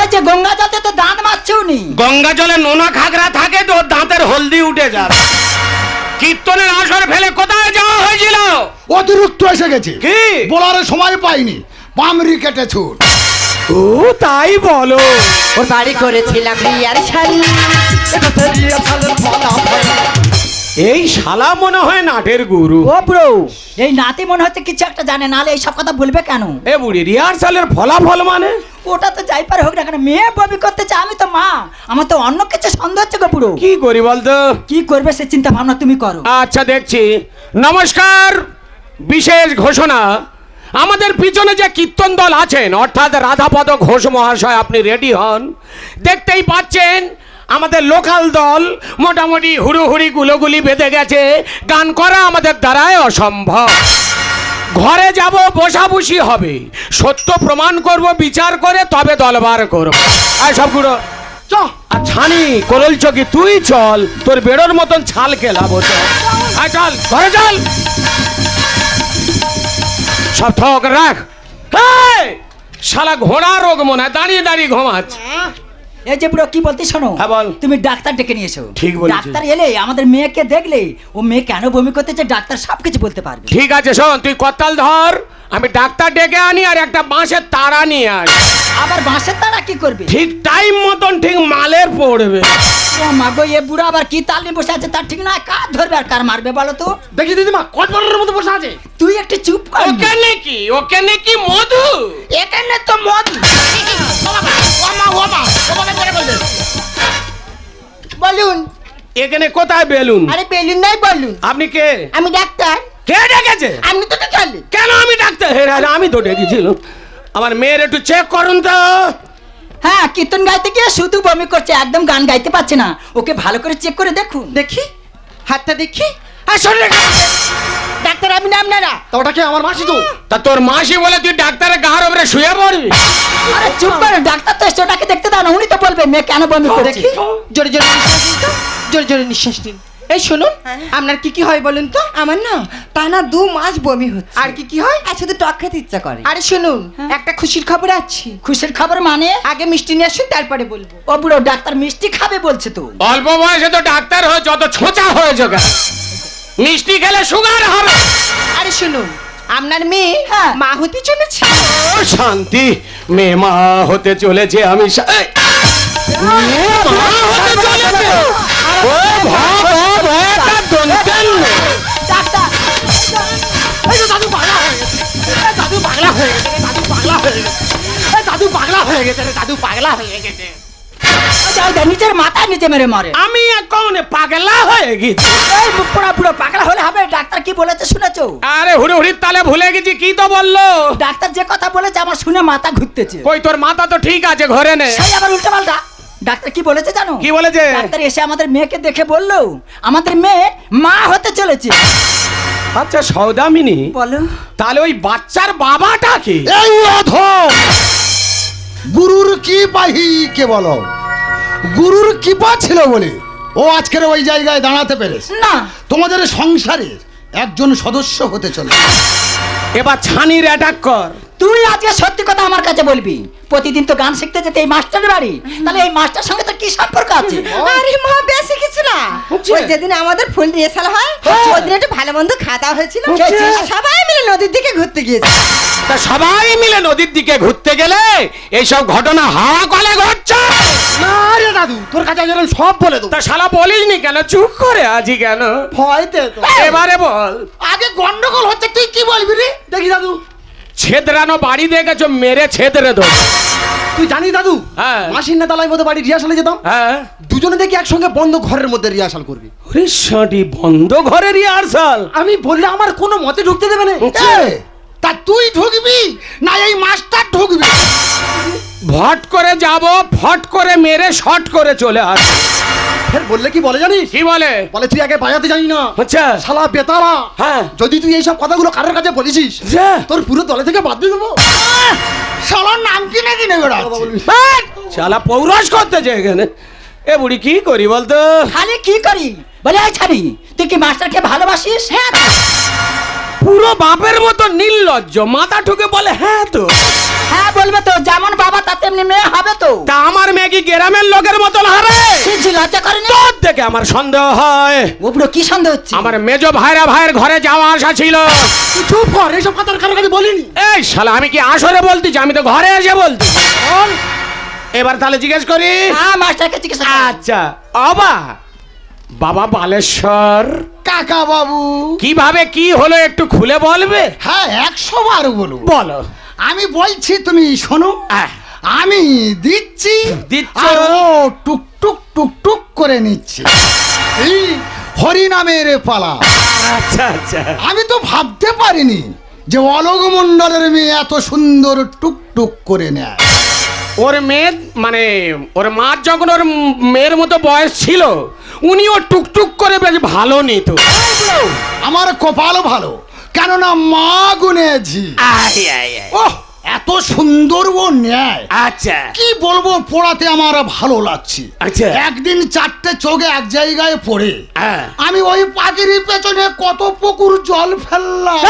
এই যে গঙ্গা জলতে তো দাঁত মারছেও নি। গঙ্গা জলে নোনা খাগড়া থাকে তো দাঁতের হলদি উঠে যাবে। কীর্তনের আসর ফেলে কোথায় যাওয়া হয়েছিল? অতিরিক্ত এসে গেছে, কি বলার সময় পাইনি, পামরি কেটে ছুট। ও তাই বলো। ওর বাড়ি করেছিলাম রিয়ার শাড়ি, এটা রিহার্সালের ফলাফল। এই শালা মনে হয় নাটের গুরু। ও ব্রো, এই নাতি মনে হচ্ছে কিছু একটা জানে, নালে এই সব কথা বলবে কেন? এ বুড়ি রিহার্সালের ফলাফল মানে? ওটা তো যাই পারে হোক না কেন, মেয়ে বমি করতেছে, আমি তো মা, আমার তো অন্য কিছু সন্দেহ হচ্ছে গো বুড়ো। কি করি বলতো? কি করবে সে চিন্তা ভাবনা তুমি করো। আচ্ছা দেখছি। নমস্কার, বিশেষ ঘোষণা। আমাদের পিছনে যে কীর্তন দল আছেন অর্থাৎ রাধাপদ ঘোষ মহাশয়, আপনি রেডি হন। দেখতেই পাচ্ছেন আমাদের লোকাল দল মোটামুটি হুড়োহুড়ি গুলোগুলি বেঁধে গেছে, গান করা আমাদের দ্বারাই অসম্ভব। ঘরে যাব, বসাবসি হবে, সত্য প্রমাণ করব, বিচার করে তবে দলবার করব। আর সবগুলো চ। আর ছানি কোরল চকি তুই চল, তোর বেড়োর মতন ছাল কেলাবো। চল চল ঘরে চল, সব থক রাখ। শালা ঘোড়া রোগ মনে হয়, দাঁড়িয়ে দাঁড়িয়ে ঘুমাচ্ছে। এই যে বুড়ো কি বলতে শোনো, হ্যাঁ বল। তুমি ডাক্তার ডেকে নিয়ে এসো। ঠিক বলেছিস। ডাক্তার এলে আমাদের মেয়েকে দেখলে ও মেয়ে কেন বমি করতেছে ডাক্তার সবকিছু বলতে পারবে। ঠিক আছে শোন, তুই করতাল ধর, আমি ডাক্তার ডেকে আনি আর একটা বাঁশের তারা নিয়ে আসি। আবার বাঁশের তারা কি করবে? ঠিক টাইম মতন ঠিক মালের পড়বে। ও মা গো, এ বুড়া আবার কি তাল নিয়ে বসে আছে তার ঠিক নয়, কার ধরবে আর কার মারবে বলো তো? দেখি দিদিমা কটবরের মতো বসে আছে। তুই একটু চুপ কর। ওকে নাকি মধু? এখানে তো মদ। বলুন। এখানে কোথায় বেলুন? আরে বেলুন নাই বলুন। আপনি কে? আমি ডাক্তার। কে ডেকেছে? আপনি তো চলে। কেন আমি ডাক্তার? আমি তো ডেকেছিলাম। আমার মেয়ের একটু চেক করুন তো। হ্যাঁ, কীর্তন গাইতে গিয়ে শুধু বমি করছে, একদম গান গাইতে পারছে না, ওকে ভালো করে চেক করে দেখুন। দেখি হাতটা দেখি। আসলে ডাক্তার আপনি না আপনারা? তা ওটা কি আমার মাসি তো? তা তোর মাসি বলে তুই ডাক্তারের গাঁর উপরে শুয়ে পড়বি? আরে চুপ করে, ডাক্তার তো এসে ওটাকে দেখতে দাও না, উনি তো বলবে মেয়ে কেন বমি করছে। দেখি জোরে জোরে নিঃশ্বাস নিন তো, জোরে জোরে নিঃশ্বাস নিন। এই শুনুন, আপনার কি কি হয় বলুন তো? আমার না টানা 2 মাস বমি হচ্ছে। আর কি কি হয়? আর শুধু টক খেতে ইচ্ছা করে। আরে শুনুন, একটা খুশির খবর আছে। খুশির খবর মানে? আগে মিষ্টি নিয়ে আসুন তারপরে বলবো। ও বুড়ো, ডাক্তার মিষ্টি খাবে বলছে তো। অল্প বয়সে তো ডাক্তার হয়ে যত ছোঁচা হয়েছে কেন? মিষ্টি খেলে সুগার হবে। আরে শুনুন, আপনার মেয়ে হ্যাঁ। মা হতে চলেছে। ও শান্তি, মেয়ে মা হতে চলেছে। আমি মেয়ে মা হতে চলেছে। ও ভব একটা দন্তেন। ডাক্তার এই তো দাদু পাগলা হয়ে গেছে, এই দাদু পাগলা হয়ে গেছে, দাদু পাগলা হয়ে গেছে, এই দাদু পাগলা হয়ে গেছে, দাদু পাগলা হয়ে গেছে। নিচের মাথায় নিচে মেরে মারে। আমি এখন পাগলা হয়ে গেছি। এই পুরো পুরো পাগলা হলে হবে? ডাক্তার কি বলেছে শুনেছো? আরে হুড়ি হুড়ির তালে ভুলে গেছি। কি তো বললো ডাক্তার যে কথা বলেছে আমার শুনে মাথা ঘুরতেছে। কই তোর মাথা তো ঠিক আছে, ঘরে নে। সেই আবার উল্টো পাল্টা। ডাক্তার কি বলেছে জানো? কি বলেছে? ডাক্তার এসে আমাদের মেয়েকে দেখে বললো আমাদের মেয়ে মা হতে চলেছে। আচ্ছা সৌদামিনী, বলো। তাহলে ওই বাচ্চার বাবাটাকে? এই অধম! গুরুর কি পাহি কে বলো? গুরুর কৃপা ছিল বলে ও আজকের ওই জায়গায় দাঁড়াতে পেরেছে। না, তোমাদের সংসারের একজন সদস্য হতে চলে। এবার ছানির অ্যাটাক কর। তুই আজকে সত্যি কথা আমার কাছে বলবি। প্রতিদিন তো গান শিখতে যেতে এই মাস্টারের বাড়ি, তাহলে এই মাস্টার সঙ্গে তো কি সম্পর্ক আছে? আরে মা, বেশি কিছু না। ওই যেদিন আমাদের ফুল রিহার্সাল হয়, ওই দিন একটু ভালো মন্দ খাওয়া দাওয়া হয়েছিল। আর সবাই মিলে নদীর দিকে ঘুরতে গিয়েছে। তা সবাই মিলে নদীর দিকে ঘুরতে গেলে এইসব ঘটনা হাওয়া কলে ঘটছে। না রে দাদু, তোর কাছে যেরকম সব বলে দেবো। তা শালা বলিসনি কেন? চুপ করে আছি কেন? ভয়তে তো। এবারে বল। আগে গন্ডগোল হচ্ছে, তুই কি বলবি রে? দেখি দাদু, ছেদরানো বাড়ি দেখেছো, মেরে ছেদরে দো। তুই জানিস দাদু, হ্যাঁ। মাসির না তালায় মতো বাড়ি রিহার্সালে যেতাম, হ্যাঁ। দুজনে দেখি একসঙ্গে বন্ধ ঘরের মধ্যে রিহার্সাল করবি। ওরে শাঁটি, বন্ধ ঘরে রিহার্সাল? আমি বললে আমার কোনো মতে ঢুকতে দেবে না। এ, তা তুই ঢুকবি না এই মাস্টার ঢুকবি? ভট করে যাব, ফট করে মেরে শর্ট করে চলে আস। ফের বললে কি বলে জানিস? কি বলে? বলে তুই আগে বাজাতে জানি না, আচ্ছা। শালা বেতারা। হ্যাঁ। যদি তুই এইসব কথাগুলো কারোর কাছে বলেছিস, যা। তোর পুরো দলে থেকে বাদ দিয়ে দেবো। শালার নাম কি নাকি নেবে? বাট! শালা পৌরস করতেছে এখানে। এ বুড়ি কি করি বলতো? খালি কি করি বলে? এই ছাড়ি, তুই কি মাস্টারকে ভালোবাসিস? হ্যাঁ। পুরো বাপের মতো নির্লজ্জ, মাথা ঠুকে বলে হ্যাঁ তো। হ্যাঁ বলবে তো, যেমন বাবা তার তেমনি মেয়ে হবে তো। তা আমার মেয়ে কি গ্রামের লোকের মতন হবে? তুই লজ্জা করেনি? তোর দেখে আমার সন্দেহ হয়। ও বুড়ো কি সন্দেহ হচ্ছে? আমার মেজো ভাইয়ের ঘরে যাওয়া আসা ছিল। তুই চুপ কর, এইসব কথা কারোর কাছে বলিনি। এই শালা, আমি কি আসরে বলতেছি? আমি তো ঘরে এসে বলছি। এবার তাহলে জিজ্ঞেস করি। হ্যাঁ, মাস্টারকে জিজ্ঞেস কর। আচ্ছা বাবা বালেশ্বর কাকা বাবু, কিভাবে কি হলো একটু খুলে বলবে? হ্যাঁ 100 বার বলবো। বলো। আমি বলছি তুমি শোনো। আমি দিচ্ছি, দিচ্ছ। আর ও টুক টুক টুক টুক করে নিচ্ছে। এই হরিনামের পালা। আচ্ছা আচ্ছা। আমি তো ভাবতে পারিনি যে অলোক মণ্ডলের মেয়ে এত সুন্দর টুক টুক করে নেয়। ওর মেয়ে মানে ওর মার যখন ওর মেয়ের মতো বয়স ছিল, উনিও টুকটুক করে বেশ ভালো নিত। আমার কপাল ভালো, কেননা মা গুনেছি। ওহ, এত সুন্দর ও নেয়। আচ্ছা। কি বলবো, পড়াতে আমার ভালো লাগছে। আচ্ছা। একদিন 4টে চোখে এক জায়গায় পড়ে হ্যাঁ। আমি ওই পাখির পেছনে কত পুকুর জল ফেললাম।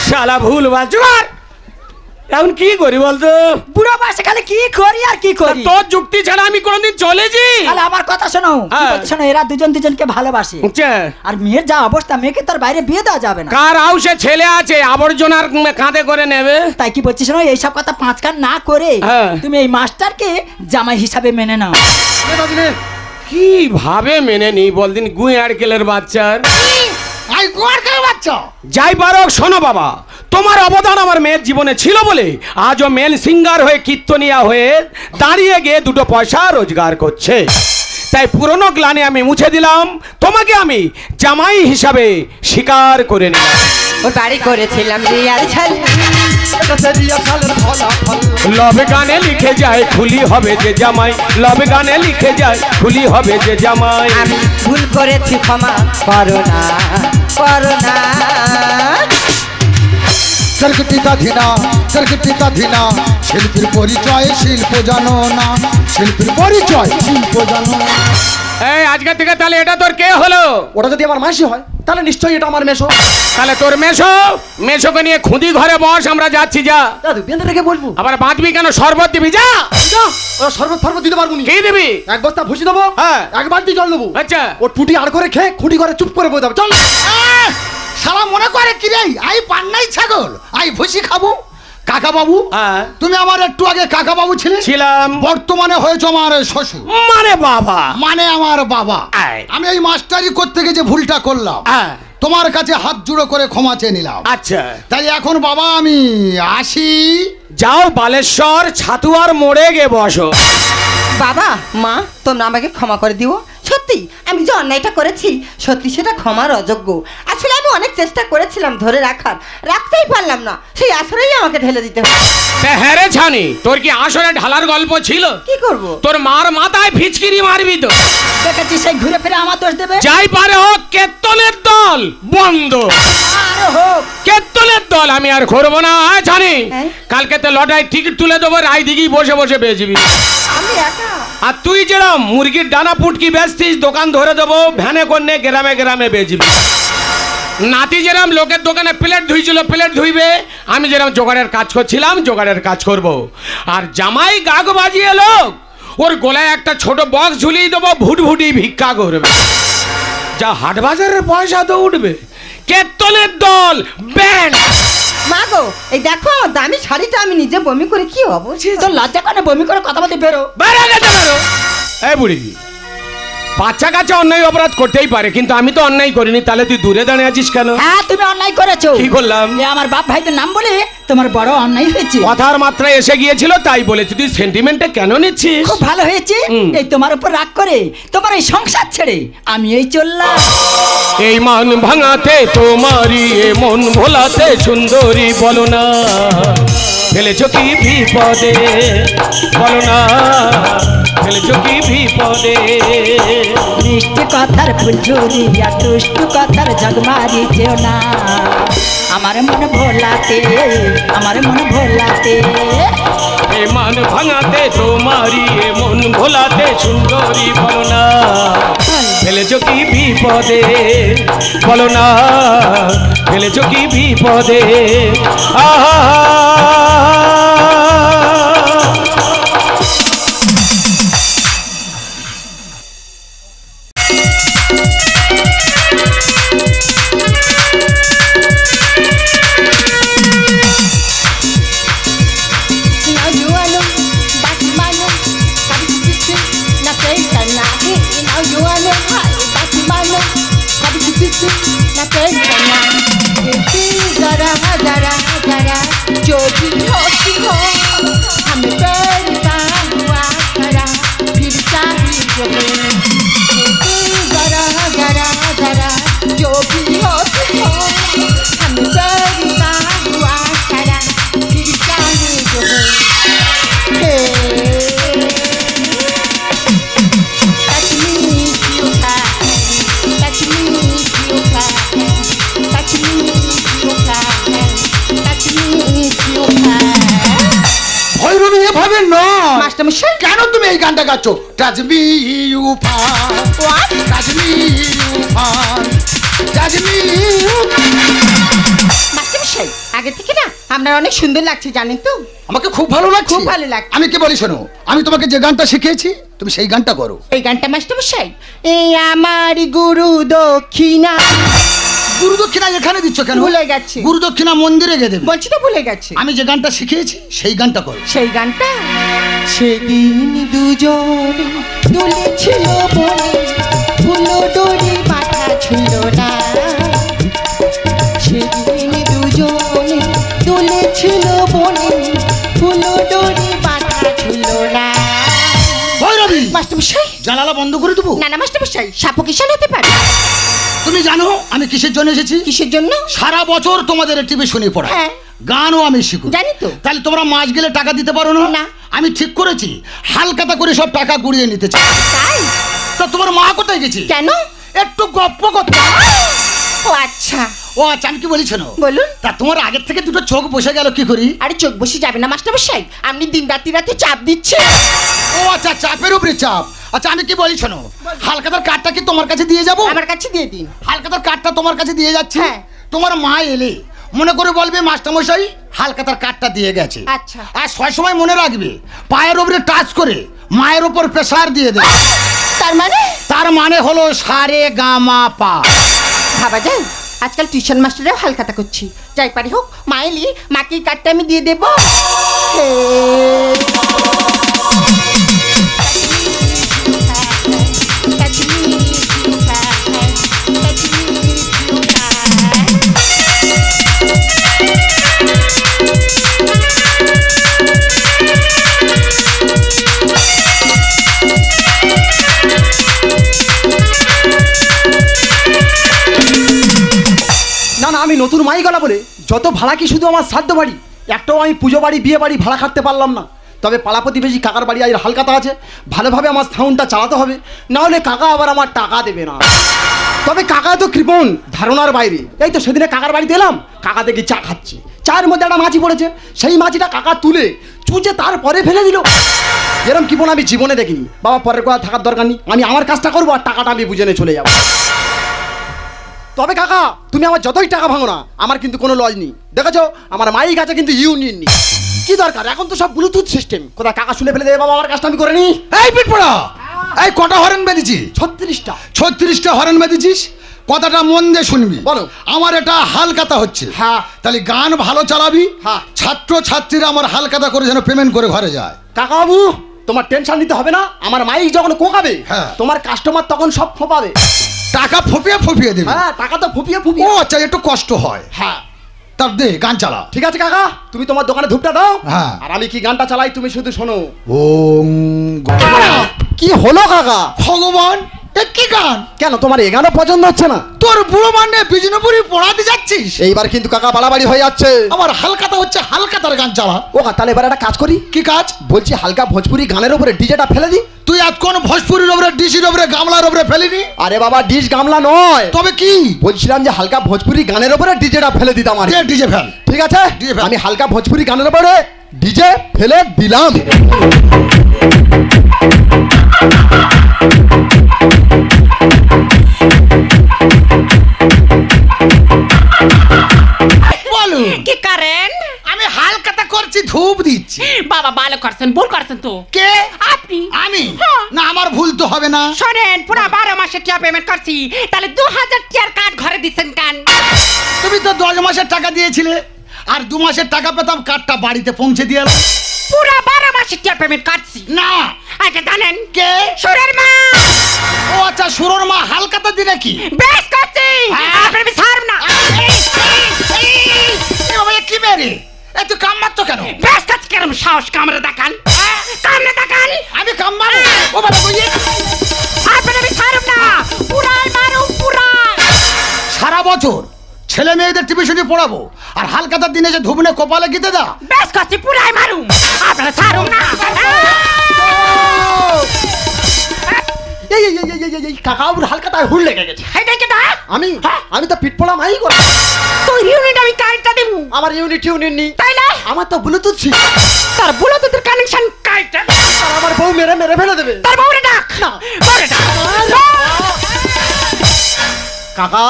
শালা ভুল বাজবার। এখন কি করি বলতো? বুড়ো বয়সে খালি কি করি আর কি করি? তোর যুক্তি ছাড়া আমি কোনোদিন চলেছি? তাহলে আমার কথা শোনো। কি হ্যাঁ। বলছি শোনো, এরা দুজন দুজনকে ভালোবাসে। আচ্ছা। আর মেয়ের যা অবস্থা, মেয়েকে তার বাইরে বিয়ে দেওয়া যাবে না। কার হাউসে ছেলে আছে, আবর্জনার কাঁধে করে নেবে? তাই কি বলছি শোনো, এইসব কথা পাঁচ কান না করে হ্যাঁ। তুমি এই মাস্টারকে জামাই হিসাবে মেনে নাও। কিভাবে মেনে নি বলদিন? গুই আড়কেলের বাচ্চার। আই গোয়ার কে বাচ্চা? যাই পারো শোনো বাবা, তোমার অবদান আমার মেয়ের জীবনে ছিল বলে আজও মেল সিঙ্গার হয়ে কীর্তনিয়া হয়ে দাঁড়িয়ে গিয়ে 2 পয়সা রোজগার করছে। তাই পুরনো গ্লানি আমি মুছে দিলাম, তোমাকে আমি জামাই হিসাবে স্বীকার করে নিলাম। ওর বাড়ি করেছিলাম রিহার্সাল, লবে গানে লিখে যায় খুলি হবে যে জামাই, লবে গানে লিখে যায় খুলি হবে যে জামাই। আমি ভুল করেছি, ক্ষমা করো না, করো না। সরকটিকা ধিনা, সরকটিকা ধিনা, শিল্পীর পরিচয় শিল্প জানো না, শিল্পীর পরিচয় শিল্প জানো না। এই আজকে থেকে তাহলে এটা তোর কে হলো? ওটা যদি আমার মাসি হয় তাহলে নিশ্চয়ই এটা আমার মেশো। তাহলে তোর মেশোকে নিয়ে খুদি ঘরে বস, আমরা যাচ্ছি। যা দাদু বেঁধে রেখে বলবো। আবার বাঁচবি কেন? শরবত দিবি, যা। যা, ওরা শরবত ফরবত দিতে পারবো নি। কি দিবি? এক বস্তা ভুসি দেবো, হ্যাঁ। এক বালতি জল দেবো। আচ্ছা। ও টুটি আর করে খেয়ে খুঁটি করে চুপ করে বসে যাবে। চল। শালা মনে করে কি রে আই পান্নাই ছাগল আই ভুসি খাবো? কাকা বাবু, হ্যাঁ। তুমি আমার একটু আগে কাকা বাবু ছিলে, ছিলাম। বর্তমানে হয়েছে আমার শ্বশুর, মানে বাবা। মানে আমার বাবা। আয়। আমি এই মাস্টারি করতে গিয়ে যে ভুলটা করলাম, হ্যাঁ। তোমার কাছে হাত জুড়ো করে ক্ষমা চেয়ে নিলাম। আচ্ছা, তাই এখন বাবা আমি আসি। যাও বালেশ্বর ছাতুয়ার মোড়ে গে বসো। বাবা মা তোমরা আমাকে ক্ষমা করে দিও। সত্যি আমি যে অন্যায়টা করেছি, সত্যি সেটা ক্ষমার অযোগ্য। আসলে আমি অনেক চেষ্টা করেছিলাম ধরে রাখতেই পারলাম না, সেই আসরেই আমাকে ঢেলে দিতে হবে। হ্যাঁ রে ছানি, তোর কি আসলে ঢালার গল্প ছিল? কি করব? তোর মার মাথায় ফিচকিরি মারবি তো। দেখেছি সেই ঘুরে ফিরে আমার দোষ দেবে। যাই পারে হোক, কেত্তনের দল বন্ধ। আরে হোক, কেত্তনের দল আমি আর করবো না। জানি হ্যাঁ? কালকে তো লটায় টিকিট তুলে দেবো, রায় দিকেই বসে বসে বেচবি। আমি একা? আর তুই যেরকম মুরগির ডানা পুটকি বেচতিস, দোকান ধরে দেবো, ভ্যানে করে গ্রামে গ্রামে বেচবি। নাতি যেরকম লোকের দোকানে প্লেট ধুইছিল, প্লেট ধুইবে। আমি যেরকম জোগাড়ের কাজ করছিলাম, জোগাড়ের কাজ করব। আর জামাই গাগ বাজিয়ে লোক, ওর গলায় একটা ছোট বক্স ঝুলিয়ে দেবো, ভুটভুটি ভিক্ষা করবে। যা হাট বাজারের পয়সা তো উঠবে। কেত্তনের দল ব্যান্ড। মা গো, এই দেখো আমার দামি শাড়িটা আমি নিজে বমি করে কি অবস্থা। তোর লজ্জা করে বমি করে কথা বলতে বেরো। বেরো গেছে, বেরো। এই বুড়ি, বাচ্চা কাচ্চা অন্যায় অপরাধ করতেই পারে, কিন্তু আমি তো অন্যায় করিনি। তাহলে তুই দূরে দাঁড়িয়ে আছিস কেন? হ্যাঁ তুমি অন্যায় করেছো। কি করলাম? এ আমার বাপ ভাইদের নাম বলে তোমার বড় অন্যায় হয়েছে। কথার মাত্রায় এসে গিয়েছিল তাই বলেছি। তুই সেন্টিমেন্টে কেন নিচ্ছিস? খুব ভালো হয়েছে। হুম। এই তোমার উপর রাগ করে তোমার এই সংসার ছেড়ে আমি এই চললাম। এই মান ভাঙাতে তোমারই এ মন ভোলাতে সুন্দরী বলো না, ফেলেছ কি বিপদে বলো না, ফেলেছ কি বিপদে। মিষ্টি কথার ফুলঝুরি আর দুষ্টু কথার জগমারি যেও না, আমার মন ভোলাতে, আমার মন ভোলাতে। এ মান ভাঙাতে তোমারই এ মন ভোলাতে সুন্দরী বলো না, ফেলেছ কি বিপদে বলো না, ফেলেছ কি বিপদে। আহা जो भी होती हो हमें पैदा हुआ करा फिर चाहिए जो जरा जरा जरा जो भी होती हो हमें पैदा हुआ करा फिर चाहिए जो touch me if you can, touch me if you can, touch me if you can, touch me if you can. ভৈরবী এভাবে নয়। মাস্টারমশাই কেন তুমি এই গানটা গাচ্ছ? Touch me you fun, What? Touch me you fun, touch me you. মাস্টারমশাই আগে থেকে না আপনার অনেক সুন্দর লাগছে জানেন তো। আমাকে খুব ভালো লাগছে। খুব ভালো লাগছে। আমি কি বলি শোনো, আমি তোমাকে যে গানটা শিখিয়েছি তুমি সেই গানটা করো। এই গানটা মাস্টারমশাই, এই আমার গুরু দক্ষিণা। গুরু দক্ষিণা এখানে দিচ্ছ কেন? ভুলে গেছি। গুরু দক্ষিণা মন্দিরে গিয়ে দেবে। বলছি তো ভুলে গেছে। আমি যে গানটা শিখিয়েছি সেই গানটা করো। সেই গানটা সেদিন দুজনে দুলেছিল বনে ফুলো ডোরি মাথা ছিল না, সেদিন দুজনে দুলেছিল বনে ফুলো ডোরি মাথা ছিল না। ভৈরবী মাস্টারমশাই জানালা বন্ধ করে দেবো? না না মাস্টারমশাই, সাপও কিষান হতে পারে। তুমি জানো আমি কিসের জন্য এসেছি? কিসের জন্য? সারা বছর তোমাদের টিভি শুনে পড়া, হ্যাঁ। গানও আমি শিখু। জানি তো। তাহলে তোমরা মাস গেলে টাকা দিতে পারো না? না। আমি ঠিক করেছি হালকাতা করে সব টাকা গুড়িয়ে নিতে চাই। তাই? তা তোমার মা কোথায় গেছি? কেন? একটু গপ্প করতে। ও আচ্ছা। ও আচ্ছা, আমি কি বলিস না? বলুন। তা তোমার আগের থেকে দুটো চোখ বসে গেল কি করি? আরে চোখ বসে যাবে না মাস্টারমশাই, আপনি দিন রাতে চাপ দিচ্ছে। ও আচ্ছা, চাপের উপরে চাপ। আচ্ছা আমি কি বলি শোনো, হালখাতার কার্ডটা কি তোমার কাছে দিয়ে যাবো? আমার কাছে দিয়ে দিন। হালখাতার কার্ডটা তোমার কাছে দিয়ে যাচ্ছি। হ্যাঁ। তোমার মা এলে মনে করে বলবে মাস্টারমশাই হালখাতার কার্ডটা দিয়ে গেছে। আচ্ছা। আর সবসময় মনে রাখবে পায়ের উপরে টাচ করে মায়ের উপর প্রেসার দিয়ে দেবে। তার মানে হলো সারে গামা পা। ভাবা যায় আজকাল টিউশন মাস্টারেও হালখাতা করছি, যাই পারি হোক মা এলি মাকে এই কার্ডটা আমি দিয়ে দেবো। না না, আমি নতুন মাই গলা বলে যত ভাড়া কি শুধু আমার শ্রাদ্ধ বাড়ি, একটাও আমি পুজো বাড়ি বিয়ে বাড়ি ভাড়া খাটতে পারলাম না। তবে পাড়া প্রতিবেশী কাকার বাড়ি আর হালখাতা আছে, ভালোভাবে আমার সাউন্ডটা চালাতে হবে, না হলে কাকা আবার আমার টাকা দেবে না। তবে কাকা তো কৃপণ, ধারণার বাইরে। এই তো সেদিনে কাকার বাড়িতে এলাম, কাকা দেখি চা খাচ্ছে, চায়ের মধ্যে একটা মাছি পড়েছে, সেই মাছিটা কাকা তুলে চুচে তারপরে ফেলে দিল। এরম কৃপণ আমি জীবনে দেখিনি। বাবা পরের কথা থাকার দরকার নেই, আমি আমার কাজটা করবো আর টাকাটা আমি বুঝে নিয়ে চলে যাবো। তবে কাকা তুমি আমার যতই টাকা ভাঙো না, আমার কিন্তু কোনো লজ নেই। দেখেছো আমার মাইক আছে কিন্তু ইউনিয়ন নেই। কি দরকার, এখন তো সব ব্লুটুথ সিস্টেম, কোথায় কাকা শুনে ফেলে দেবে বাবা, আমার কাজটা আমি করে নি। এই পিটপড়া, এই কটা হরেন বেঁধেছি? 36টা। 36টা হরেন বেঁধেছিস? কথাটা মন দিয়ে শুনবি। বলো। আমার এটা হালখাতা হচ্ছে। হ্যাঁ। তাহলে গান ভালো চালাবি। হ্যাঁ। ছাত্র ছাত্রীরা আমার হালখাতা করে যেন পেমেন্ট করে ঘরে যায়। কাকা বাবু তোমার টেনশন নিতে হবে না, আমার মাইক যখন কোকাবে হ্যাঁ। তোমার কাস্টমার তখন সব ফোপাবে। টাকা ফুপিয়ে ফুপিয়ে দেবে। হ্যাঁ, টাকা তো ফুপিয়ে ও ফুপিয়ে। আচ্ছা, একটু কষ্ট হয়। হ্যাঁ তার দে গান চালা। ঠিক আছে কাকা, তুমি তোমার দোকানে ধূপটা দাও। হ্যাঁ। আর আমি কি গানটা চালাই তুমি শুধু শোনো। ওম কি হলো কাকা? ভগবান, এ কি গান? কেন তোমার এই গানও পছন্দ হচ্ছে না? তোর বুড়ো মানে বিজনপুরি পড়াতে যাচ্ছিস? এইবার কিন্তু কাকা বাড়াবাড়ি হয়ে যাচ্ছে। আমার হালখাতা হচ্ছে, হালখাতার গান চালা। ও কা, তাহলে এবার একটা কাজ করি। কি কাজ? বলছি হালকা ভোজপুরি গানের উপরে ডিজেটা ফেলে দি। তুই এতক্ষণ ভোজপুরির ওপরে, ডিসির ওপরে, গামলার ওপরে ফেলিনি? আরে বাবা ডিশ গামলা নয়, তবে কি বলছিলাম যে হালকা ভোজপুরি গানের উপরে ডিজেটা ফেলে দিতাম। আর ডিজে ফেল। ঠিক আছে, DJ ফেল। আমি হালকা ভোজপুরি গানের উপরে ডিজে ফেলে দিলাম। বলো। কি করেন? আমি হালখাতা করছি, ধূপ দিচ্ছি। বাবা ভালো করছেন, ভুল করছেন তো। কে? আপনি। আমি? হ্যাঁ। না, আমার ভুল তো হবে না। শোনেন, পুরো 12 মাসের টাকা পেমেন্ট করছি, তাহলে 2000 টাকার কার্ড ঘরে দিচ্ছেন কেন? তুমি তো 10 মাসের টাকা দিয়েছিলে, আর 2 মাসের টাকা পেতাম, কার্ডটা বাড়িতে পৌঁছে দিয়ে এলাম। পুরো 12 মাসের টাকা পেমেন্ট করছি। না। আচ্ছা জানেন কে? সুরের মা। ও আচ্ছা, সুরর মা হালখাতা দি নাকি? বেশ করছি, আপনার আমি ছাড়ব না। এ বাবা, এ কি মেরে? এ তুই কাম মারছো কেন? বেশ করছি, কেরম সাহস, কামড়ে দেখান, কামড়ে দেখান। আমি কাম মারো? ও বাবা, ওই আপনার আমি ছাড়ব না, পুরাই মারো পুরাই। সারা বছর ছেলে মেয়েদের টিউশনি পড়াবো, আর হালখাতার দিনে যে ধুবনে কপালে গিতে দা। বেশ করছি, পুরাই মারুম, আপনারা ছাড়ুন না। এই এই এই এই এই এই কাকা বাবুর হালখাতায় হুল লেগে গেছে। এইটাই কি না? আমি তো পিট পড়া মাই করি। তো ইউনিট আমি কার্ডটা দেবো। আমার ইউনিট নেই। তাইলে আমার তো ব্লুটুথ ছিল। তার ব্লুটুথের কানেকশন কার্ডটা। আর আমার বউ মেরে মেরে ফেলে দেবে। তার বউরে ডাক না, বউরে ডাক। কাকা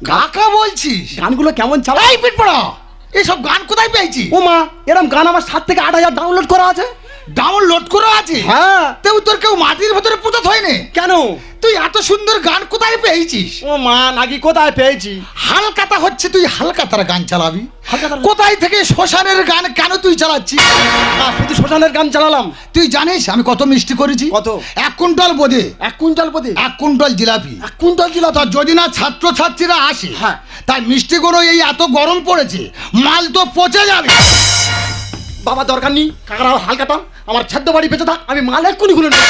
কাকা বলছিস? গানগুলো কেমন চালাই? এই পিটপড়া, এসব গান কোথায় পেয়েছি? ও মা, এরকম গান আমার 7 থেকে 8,000 ডাউনলোড করা আছে। ডাউনলোড করা আছে? হ্যাঁ। তেও তোর কেউ মাটির ভেতরে পুঁতে হয়নি? কেন? তুই এত সুন্দর গান কোথায় পেয়েছিস? ও মা, নাকি কোথায় পেয়েছি? হালখাতা হচ্ছে, তুই হালখাতার গান চালাবি? হালখাতার? কোথায় থেকে শ্মশানের গান কেন তুই চালাচ্ছিস? শুধু শ্মশানের গান চালালাম। তুই জানিস আমি কত মিষ্টি করেছি? কত? 1 কুইন্টাল বোধে। 1 কুইন্টাল প্রতি? 1 কুইন্টাল জিলাপি। 1 কুইন্টাল ছিল তা যদি না ছাত্র ছাত্রীরা আসে, হ্যাঁ, তাই মিষ্টিগুলো এই এত গরম পড়েছে, মাল তো পচে যাবে। বাবা দরকার নেই, কাকারা হালখাতা আমার ছাদ্য বাড়ি বেঁচে থাক, আমি মাল এক্ষুনি গুলো নেব।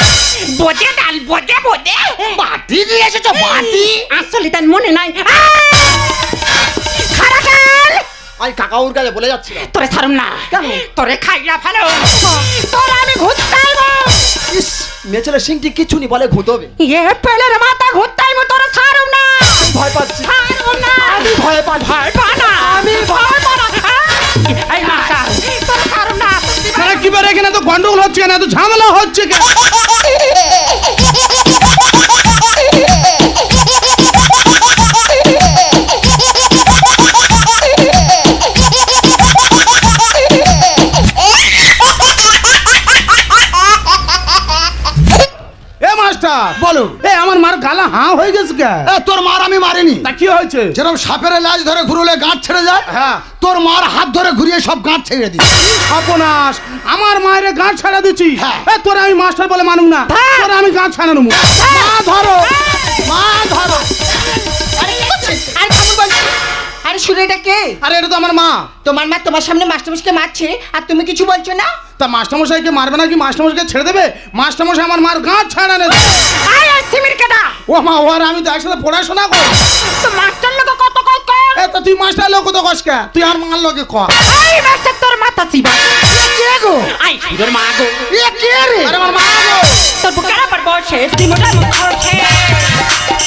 বোঝে ডাল, বোঝে বোঝে। বাটি দিয়ে এসেছো? বাটি? আসলে তার মনে নাই। খারাকাল, আমি কাকা ওর কাছে বলে যাচ্ছিলাম। তোরে ছাড়ুম না। কেন? তোরে খাইয়া ফেলো, তোরে আমি ঘুরতাইব। ইস, মেয়ে ছেলে সিংটি কিচ্ছু নি বলে ঘুঁতবে। এ পেলের মাথা ঘুরতাইব, তোরে ছাড়ুম না। ভয় পাচ্ছি। ছাড়ুম না। আমি ভয় পাই। ভয় পা না, আমি ভয় পা না। এই মাথা, তোরে ছাড়ুম না। কি বেরে এখানে তো গন্ডগোল হচ্ছে কেন, এত ঝামেলা হচ্ছে কেন? হাঁ হয়ে গেছে কে? তোর মার আমি মারিনি। তা কি হয়েছে? যেরকম সাপের ল্যাজ ধরে ঘুরলে গাঁট ছেড়ে যায়, হ্যাঁ। তোর মার হাত ধরে ঘুরিয়ে সব গাঁট ছেড়ে দিই। সর্বনাশ, আমার মায়ের গাঁট ছাড়া দিচ্ছি। হ্যাঁ। তোরা আমি মাস্টার বলে মানুম না, তোরা আমি গাঁট ছাড়া নেবো। মা ধরো, মা ধরো। আরে কি করছিস? আরে থামুন বলছি। আরে শুনে এটা কে? আরে এটা তো আমার মা। তোমার মা তোমার সামনে মাস্টারমশাইকে মারছে আর তুমি কিছু বলছো না? তা মাস্টারমশাইকে মারবে না কি মাস্টারমশাইকে ছেড়ে দেবে? মাস্টারমশাই আমার মার গাঁট ছাড়া নেবে। আয় আর সিমির কেডা? ও মা, ও আর আমি তো একসাথে পড়াশোনা করি। তো মাস্টার লোক কত কই কর? তো তুই মাস্টার লোক তো কস কে? তুই আর মার লোকে ক। আই মাস্টার তোর মাথা সিবা। কে গো? আই তোর মা গো এ কে রে? আরে আমার মা গো। তোর বুকের উপর বসে দিমুনা মুখোছে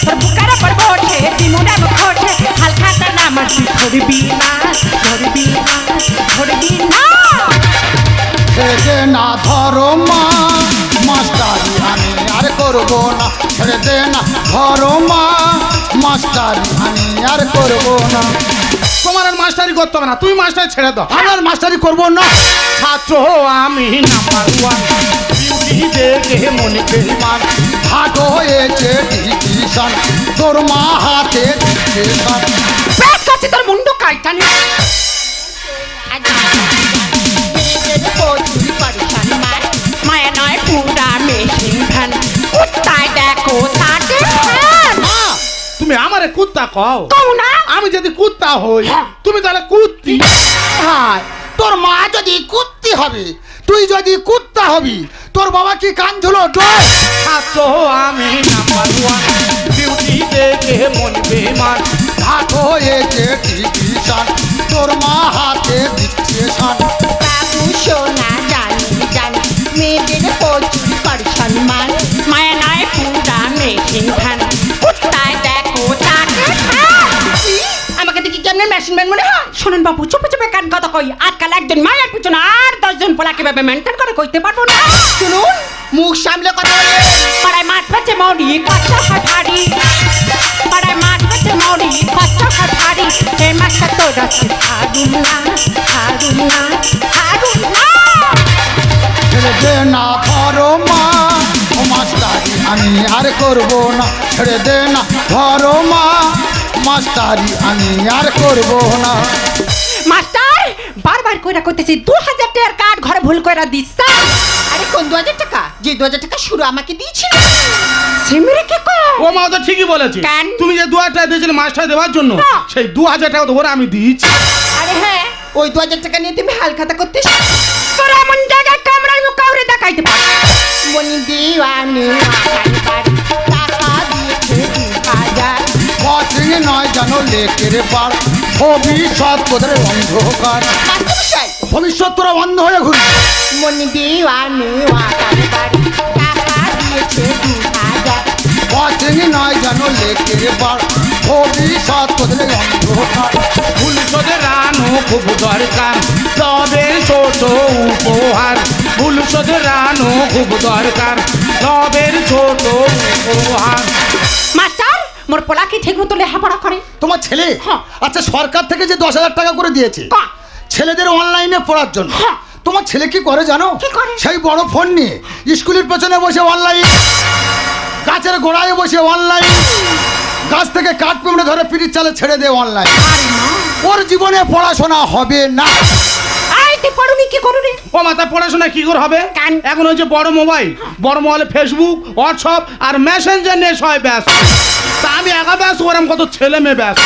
তোর বুকের উপর বসে দিমুনা মুখোছে হালখাতা নাম ধরবি না ধরবি না ধরবি না ছেড়ে দে না ধরো মা, মাস্টারি আমি আর করবো না। ছেড়ে দে না ধরো মা, মাস্টারি আমি আর করবো না। তোমার আর মাস্টারি করতে হবে না, তুই মাস্টার ছেড়ে দাও। আমার মাস্টারি করবো না। ছাত্র আমি নাম্বার ওয়ান, বিউটি দেখে মনে বেইমান। হাট হয়েছে ডিভিশন, তোর মা হাতে ডিভিশন। ব্যাস কাছে তোর মুন্ডু কাইটানি মায়া নয় পুরা মেশিন ভ্যান উত্তায় দেখো তাতে ফ্যান মা, তুমি আমারে কুত্তা কও? কও না আমি যদি কুত্তা হই, তুমি তাহলে কুত্তি। হায়, তোর মা যদি কুত্তি হবে, তুই যদি কুত্তা হবি, তোর বাবা কি কান ঝুলো ডয়? ছাত্র আমি নাম্বার ওয়ান, বিউটি দেখে মন বেইমান। হাট হয়েছে ডিভিশন, তোর মা হাতে ডিভিশন। বাবু সোনা জানি জানি মেয়েদের প্রচুর কর সম্মান। মায়া নয় পুরা মেশিন ভ্যান উত্তায় দেখো তাতে ফ্যান আমাকে দেখি কেমন মেশিন ম্যান মনে হয়? শুনুন বাবু চুপে চুপে কান কথা কই আজকাল একজন মায়ের পিছনে আর 10 জন পোলা কিভাবে মেনটেন করে কইতে পারবো না শুনুন, মুখ সামলে কথা বলে। পাড়ায় মাছ বেচে মৌরি কষ্ট হয় ভারী পাড়ায় মাছ বেচে মৌরি কষ্ট হয় ভারী এই মাছটা তোর আছে হারুন না হারুন না হারুন না ছেড়ে দে না ধরো মা, ও মাস্টারি আমি আর করবো না। ছেড়ে দে না ধরো মা, মাস্টারি আমি আর করবো না। মাস্টার বারবার কইরা কইতেছি 2000 টাকার কার্ড ঘরে ভুল কইরা দিছ আরে কোন 2000 টাকা? যে 2000 টাকা শুরু আমাকে দিয়েছিল। সিমিরে কে কো ও মা তো ঠিকই বলেছে। কেন? তুমি যে 2000 টাকা দিয়েছিলে মাস্টার দেওয়ার জন্য, হ্যাঁ। সেই 2000 টাকা তো ওরা আমি দিয়েছি। আরে হ্যাঁ, ওই 2000 টাকা নিয়ে তুমি হালখাতা করতে। তোর এমন জায়গায় কামড়াই মুখ কাউরে দেখাইতে পার মনি দিওয়ানি টাকা দিয়েছে 2000। কোচিং নয় জানো লেকের পার, ভবিষ্যৎ তোদের অন্ধকার। মাস্টারমশাই, ভবিষ্যৎ তোরা বন্ধ হয়ে ঘুরবি। মনি দিওয়ানি টাকা দিয়েছে 2000। কোচিং নয় জানো লেকের পার, ভবিষ্যৎ তোদের অন্ধকার। ভুল সোদের রানো খুব দরকার, তবে ছোট উপহার। ভুল সোদের রানো খুব দরকার, তবে ছোট উপহার। মাস্টার মোর পোলা কি ঠিক মতো লেখাপড়া করে তোমার ছেলে? হ্যাঁ। আচ্ছা, সরকার থেকে যে 10,000 টাকা করে দিয়েছে কা? ছেলেদের অনলাইনে পড়ার জন্য, হ্যাঁ। তোমার ছেলে কি করে জানো? কি করে? সেই বড় ফোন নিয়ে স্কুলের পেছনে বসে অনলাইন, গাছের গোড়ায় বসে অনলাইন, গাছ থেকে কাঠ পিমড়ে ধরে পিটির চালে ছেড়ে দেয় অনলাইন। ওর জীবনে পড়াশোনা হবে না। আই তুই পড়ুনি কি করুনি ও মাথা পড়াশোনা কি করে হবে? কেন? এখন হচ্ছে বড় মোবাইল, বড় মোবাইলে ফেসবুক, হোয়াটসঅ্যাপ আর মেসেঞ্জার নিয়ে সবাই ব্যস্ত। তা আমি একা ব্যস্ত, ওরম কত ছেলে মেয়ে ব্যস্ত।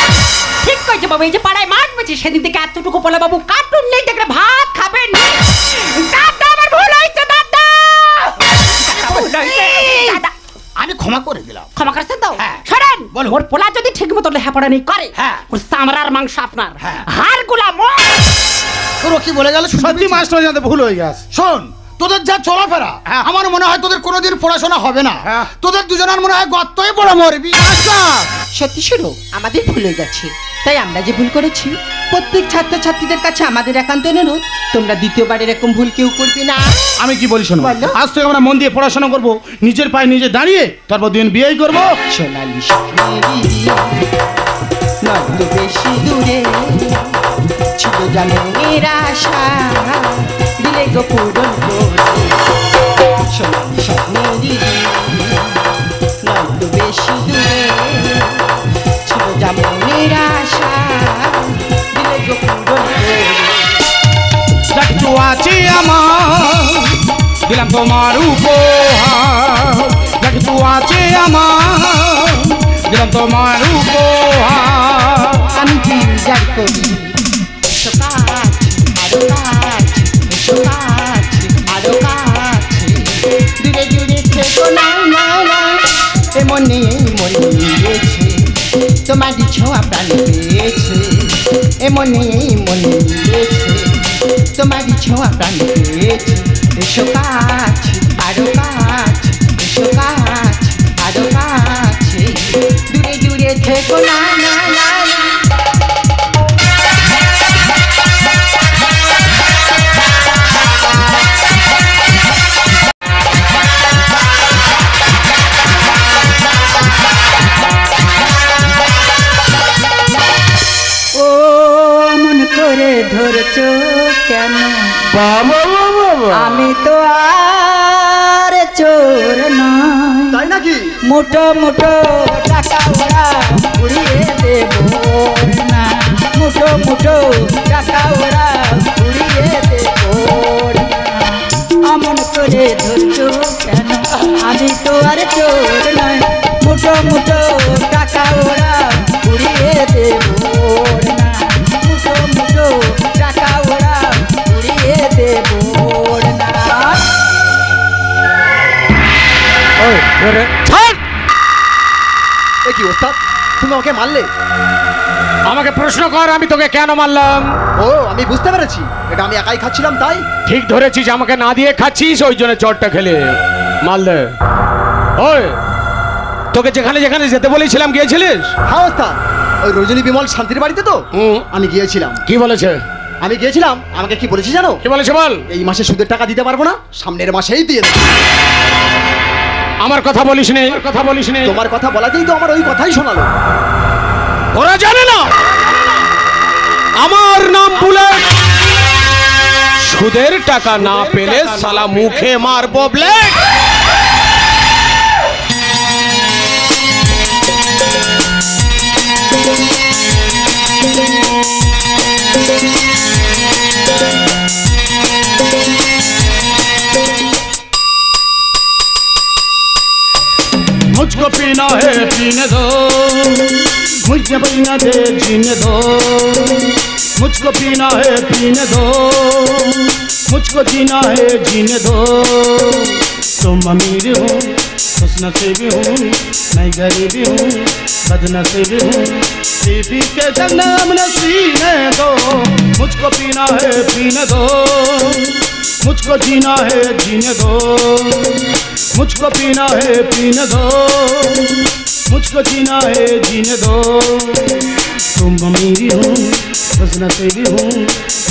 ঠিক কইছে বাবু এই যে পাড়ায় মাছ বেচি সেদিন থেকে এতটুকু পোলা বাবু কার্টুন নেই দেখলে ভাত খাবেন দাদা আমার ভুল হয়েছে দাদা ভুল হয়েছে দাদা আমি ক্ষমা করে দিলাম। ক্ষমা করছেন তো হ্যাঁ। শোনেন বলো। ওর পোলা যদি ঠিক মতো লেখাপড়া নেই করে হ্যাঁ। ওর চামড়ার মাংস আপনার হ্যাঁ। হাড় গুলা মোর তোর কি বলে গেল? সত্যি মাস্টার জানতে ভুল হয়ে গেছে। শোন, তোদের যা চলাফেরা, হ্যাঁ। আমার মনে হয় তোদের কোনোদিন পড়াশোনা হবে না। হ্যাঁ। তোদের দুজনের মনে হয় গর্তই বড় মরবি। সত্যি শুনো, আমাদের ভুল হয়ে গেছে। তাই আমরা যে ভুল করেছি, প্রত্যেক ছাত্রছাত্রীদের কাছে আমাদের একান্ত অনুরোধ, তোমরা দ্বিতীয়বার এরকম ভুল কেউ করবে না। আমি কি বলি শোনো, বলো। আজ থেকে আমরা মন দিয়ে পড়াশোনা করবো, নিজের পায়ে নিজে দাঁড়িয়ে তারপর দিন বিয়েই করবো। সোনালি স্বপ্নেরই নয়তো বেশি দূরে ছিল জানো এর আশা, দিলে গো পূরণ করে। সোনালি স্বপ্নেরই নয়তো বেশি বেশি দূরে ছিল যেমনের আশা দিলে গো কুণ্ডল করে একটু আছে আমার দিলাম তোমার উপহার একটু আছে আমার দিলাম তোমার উপহার আমি জিজ্ঞাসা করি এসো কাছে আরো কাছে এসো কাছে আরো কাছে দূরে দূরে থেকো না না না এমনি মনে মিলেছে তোমারই ছোঁয়া প্রাণ পেয়েছে এমনি মনে মিলেছে তোমারই ছোঁয়া প্রাণ পেয়েছে এসো কাছে আরো কাছে এসো কাছে আরো কাছে দূরে দূরে থেকো না না না না ও মন করে ধরছো কেন বাবা বাবা আমি তো আর চোর নয় তাই নাকি? মোটো মোটো টাকা ওরা উড়িয়ে দেব না মোটো মোটো টাকা ওরা উড়িয়ে দেব না অমন করে ধরছো কেন আমি তো আর চোর নয় মোটো মোটো টাকা ওরা উড়িয়ে দেব না মোটো মোটো টাকা ওরা উড়িয়ে দেব না ওই ওরে ছাড় এ কি ওস্তাদ, তুমি আমাকে মারলে? আমাকে প্রশ্ন কর আমি তোকে কেন মারলাম ও আমি বুঝতে পেরেছি, এটা আমি একাই খাচ্ছিলাম তাই। ঠিক ধরেছিস আমাকে না দিয়ে খাচ্ছিস ওই জন্য চটটা খেলে মাল দে ওই তোকে যেখানে যেখানে যেতে বলেছিলাম গিয়েছিলিস হ্যাঁ ওস্তাদ, ওই রজনী বিমল শান্তির বাড়িতে তো আমি গিয়েছিলাম। কি বলেছে আমি গিয়েছিলাম, আমাকে কি বলেছি জানো? কি বলেছে বল এই মাসে সুদের টাকা দিতে পারবো না, সামনের মাসেই দিয়ে দেবো। আমার কথা বলিস নি কথা বলিস নি তোমার কথা বলাতেই তো আমার ওই কথাই শোনালো। ওরা জানে না আমার নাম বুলেট সুদের টাকা না পেলে সালা মুখে মারবো ব্লেড मुझको पीना है पीने दो मुझे पीना दे जीने दो मुझको पीना है पीने दो मुझको जीना है जीने दो तुम अमीर हो खुशनसीबी हूँ मैं गरीबी हूँ बदनसीबी हूँ पी के जन्म नसीने दो मुझको पीना है पीने दो मुझको जीना है जीने दो मुझको पीना है पीने दो मुझको जीना है जीने दो तुम अमीरी हूँ खुशनसीबी हूँ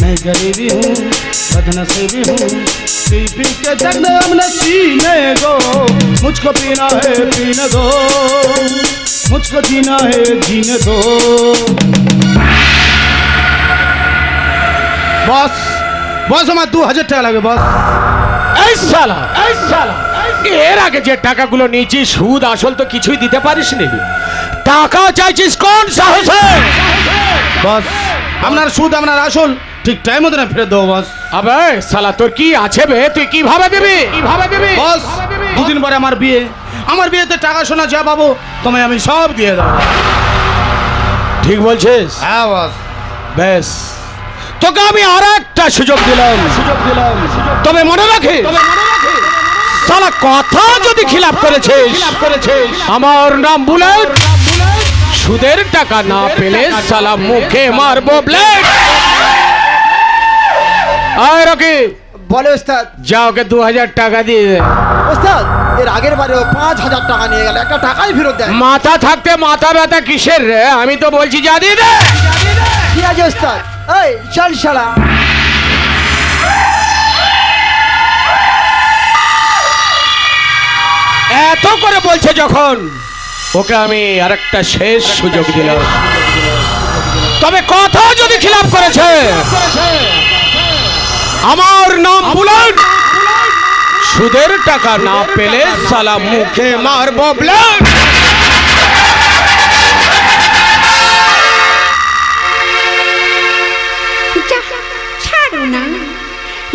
मैं गरीबी हूँ बदनसीबी हूँ पी के जन्म नसीने दो मुझको पीना है पीने दो मुझको जीना है जीने दो बस बस আমার 2000 টাকা লাগে বস এই শালা এর আগে যে টাকাগুলো নিয়েছি সুদ আসল তো কিছুই দিতে পারিস নি টাকা চাইছিস কোন সাহসে বস আপনার সুদ আপনার আসল ঠিক টাইম মতো না ফেরত দেবো বস আবে শালা তোর কি আছে বে তুই কিভাবে দিবি বস দুদিন পরে আমার বিয়ে আমার বিয়েতে টাকা শোনা যা পাবো তোমায় আমি সব দিয়ে দেবো ঠিক বলছিস হ্যাঁ বস বেশ তোকে আমি আর একটা সুযোগ দিলাম তবে মনে রাখে শালা কথা যদি খিলাপ করেছিস আমার নাম বুলেট সুদের টাকা না পেলে শালা মুখে মারবো ব্লেড আয় রকি বলে ওস্তাদ। যা ওকে 2000 টাকা দিয়ে দে ওস্তাদ এর আগের বারেও 5000 টাকা নিয়ে গেল, একটা টাকাই ফেরত দেয়। মাথা থাকতে মাথা ব্যথা কিসের রে আমি তো বলছি যা দিয়ে দে ঠিক আছে ওস্তাদ, এই চল শালা। এত করে বলছে যখন ওকে আমি আরেকটা শেষ সুযোগ দিলাম তবে কথা যদি খিলাপ করেছে আমার নাম বুলেট সুদের টাকা না পেলে শালা মুখে মারবো ব্লেড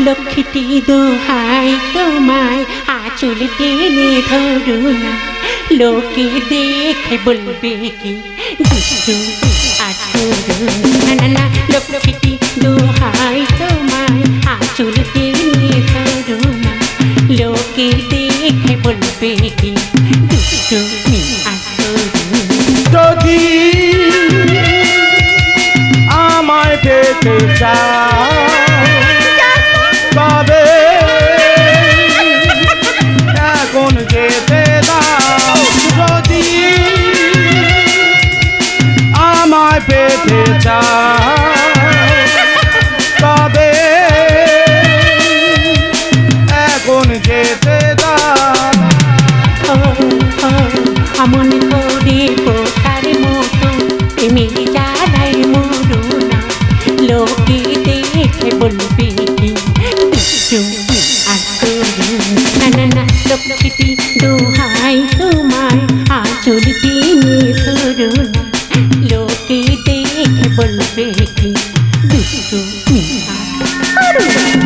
লক্ষ্মীটি দোহাই তোমায় আঁচল টেনে ধরো না, লোকে দেখে বলবে কি দুষ্টু আচরণ। না না না, লক্ষ্মীটি দোহাই তোমায় আঁচল টেনে ধরো না, লোকে দেখে বলবে কি দুষ্টু আচরণ। যদি আমায় পেতে চাও তবে এখন যেতে দাও। যদি আমায় পেতে চাও তবে এখন যেতে দাও। আমন করে পোকার মতো প্রেমের জ্বালায় মরো না, লোকে দেখে বলবে কি দুষ্টু আচরণ। না না না, লক্ষ্মীটি দোহাই তোমায় আঁচল টেনে ধরো না, লোকে দেখে বলবে কি দুষ্টু আচরণ।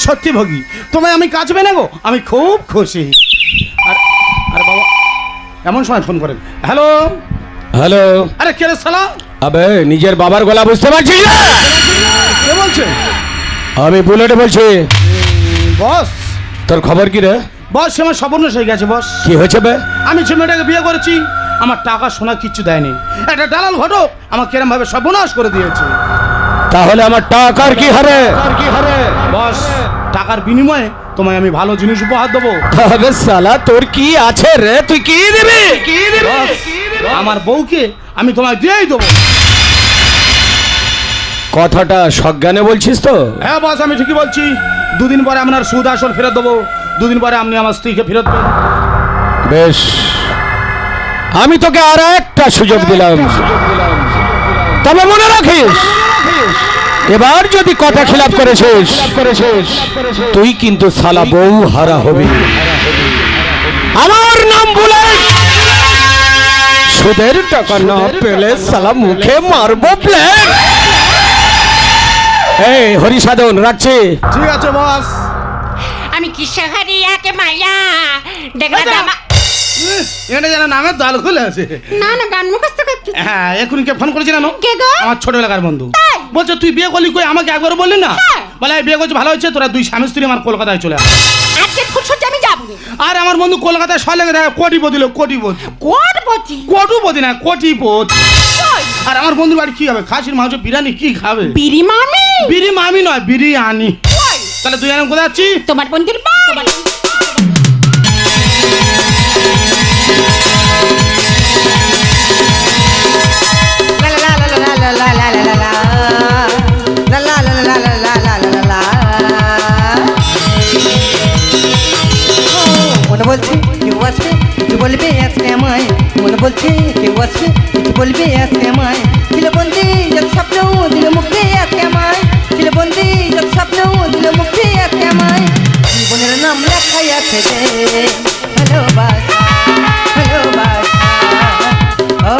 সত্যি ভগি, তোমায় আমি কাজবে না গো, আমি খুব খুশি। আর আরে বাবা এমন সময় ফোন করেন। হ্যালো হ্যালো, আরে কে রে শালা? আবে নিজের বাবার গলা বুঝতে পারছিস না? কে বলছে? আমি বুলেটে বলছি। বস তোর খবর কি রে? বস আমার সর্বনাশ হয়ে গেছে বস। কি হয়েছে বে? আমি যে মেয়েটাকে বিয়ে করেছি আমার টাকা সোনা কিচ্ছু দেয়নি, একটা দালাল ঘটক আমাকে এরম ভাবে সর্বনাশ করে দিয়েছে। তাহলে আমার টাকার কি হবে? বস টাকার বিনিময়ে তোমায় আমি ভালো জিনিস উপহার দেবো। তবে সালা তোর কি আছে রে? তুই কি দিবি? বস, আমার বউকে আমি তোমায় দিয়েই দেবো। কথাটা সজ্ঞানে বলছিস তো? হ্যাঁ বস, আমি ঠিকই বলছি। দুদিন পরে আপনার সুদ আসল ফেরত দেবো, দুদিন পরে আপনি আমার স্ত্রীকে ফেরত দেবেন। বেশ, আমি তোকে আর একটা সুযোগ দিলাম, তবে মনে রাখিস এবার যদি কথা খিলাপ করেছিস তুই কিন্তু সালা বউ হারা হবি। আমার নাম বলে সুদের টাকা না পেলে সালা মুখে মারবো প্লেন। এই হরিসাধন রাখছি। ঠিক আছে বস। আমি কিশোরী এক মাইয়া দেখলাম। এটা যেন নামের দল খুলে আছে। না না, গান মুখস্থ করছি। হ্যাঁ, এখনই কে ফোন করেছিল না? কে গো? আমার ছোটবেলাকার বন্ধু। তাই? বলছে তুই বিয়ে করলি কই, আমাকে একবার বললি না? হ্যাঁ। বলে এই বিয়ে করছি ভালো হয়েছে, তোরা দুই স্বামী স্ত্রী আমার কলকাতায় চলে আস। আজকে ফুলসজ্জা আমি যাবো। আর আমার বন্ধু কলকাতায় সলে কোটিপতি লোক, কোটিপতি। কোটিপতি? কোটিপতি না, কোটিপতি। আর আমার বন্ধুর বাড়ি কি হবে? খাসির মাংস, বিরিয়ানি কি খাবে? বিড়ি মামি? বিড়ি মামি নয়, বিরিয়ানি। তাহলে তুই জানেন কোথায় যাচ্ছি? তোমার বন্ধুর বাড়ি। মনে বলছে কেউ আসবে কিছু বলবে আজকে আমায়, মনে বলছে কেউ আসবে কিছু বলবে আজকে আমায়। ছিল বন্দি যত স্বপ্ন দিল মুক্তি আজকে আমায়, ছিল বন্দি যত স্বপ্ন দিল মুক্তি আজকে আমায়। জীবনের নাম লেখাই আছে রে ভালোবাসা, ভালোবাসা। ও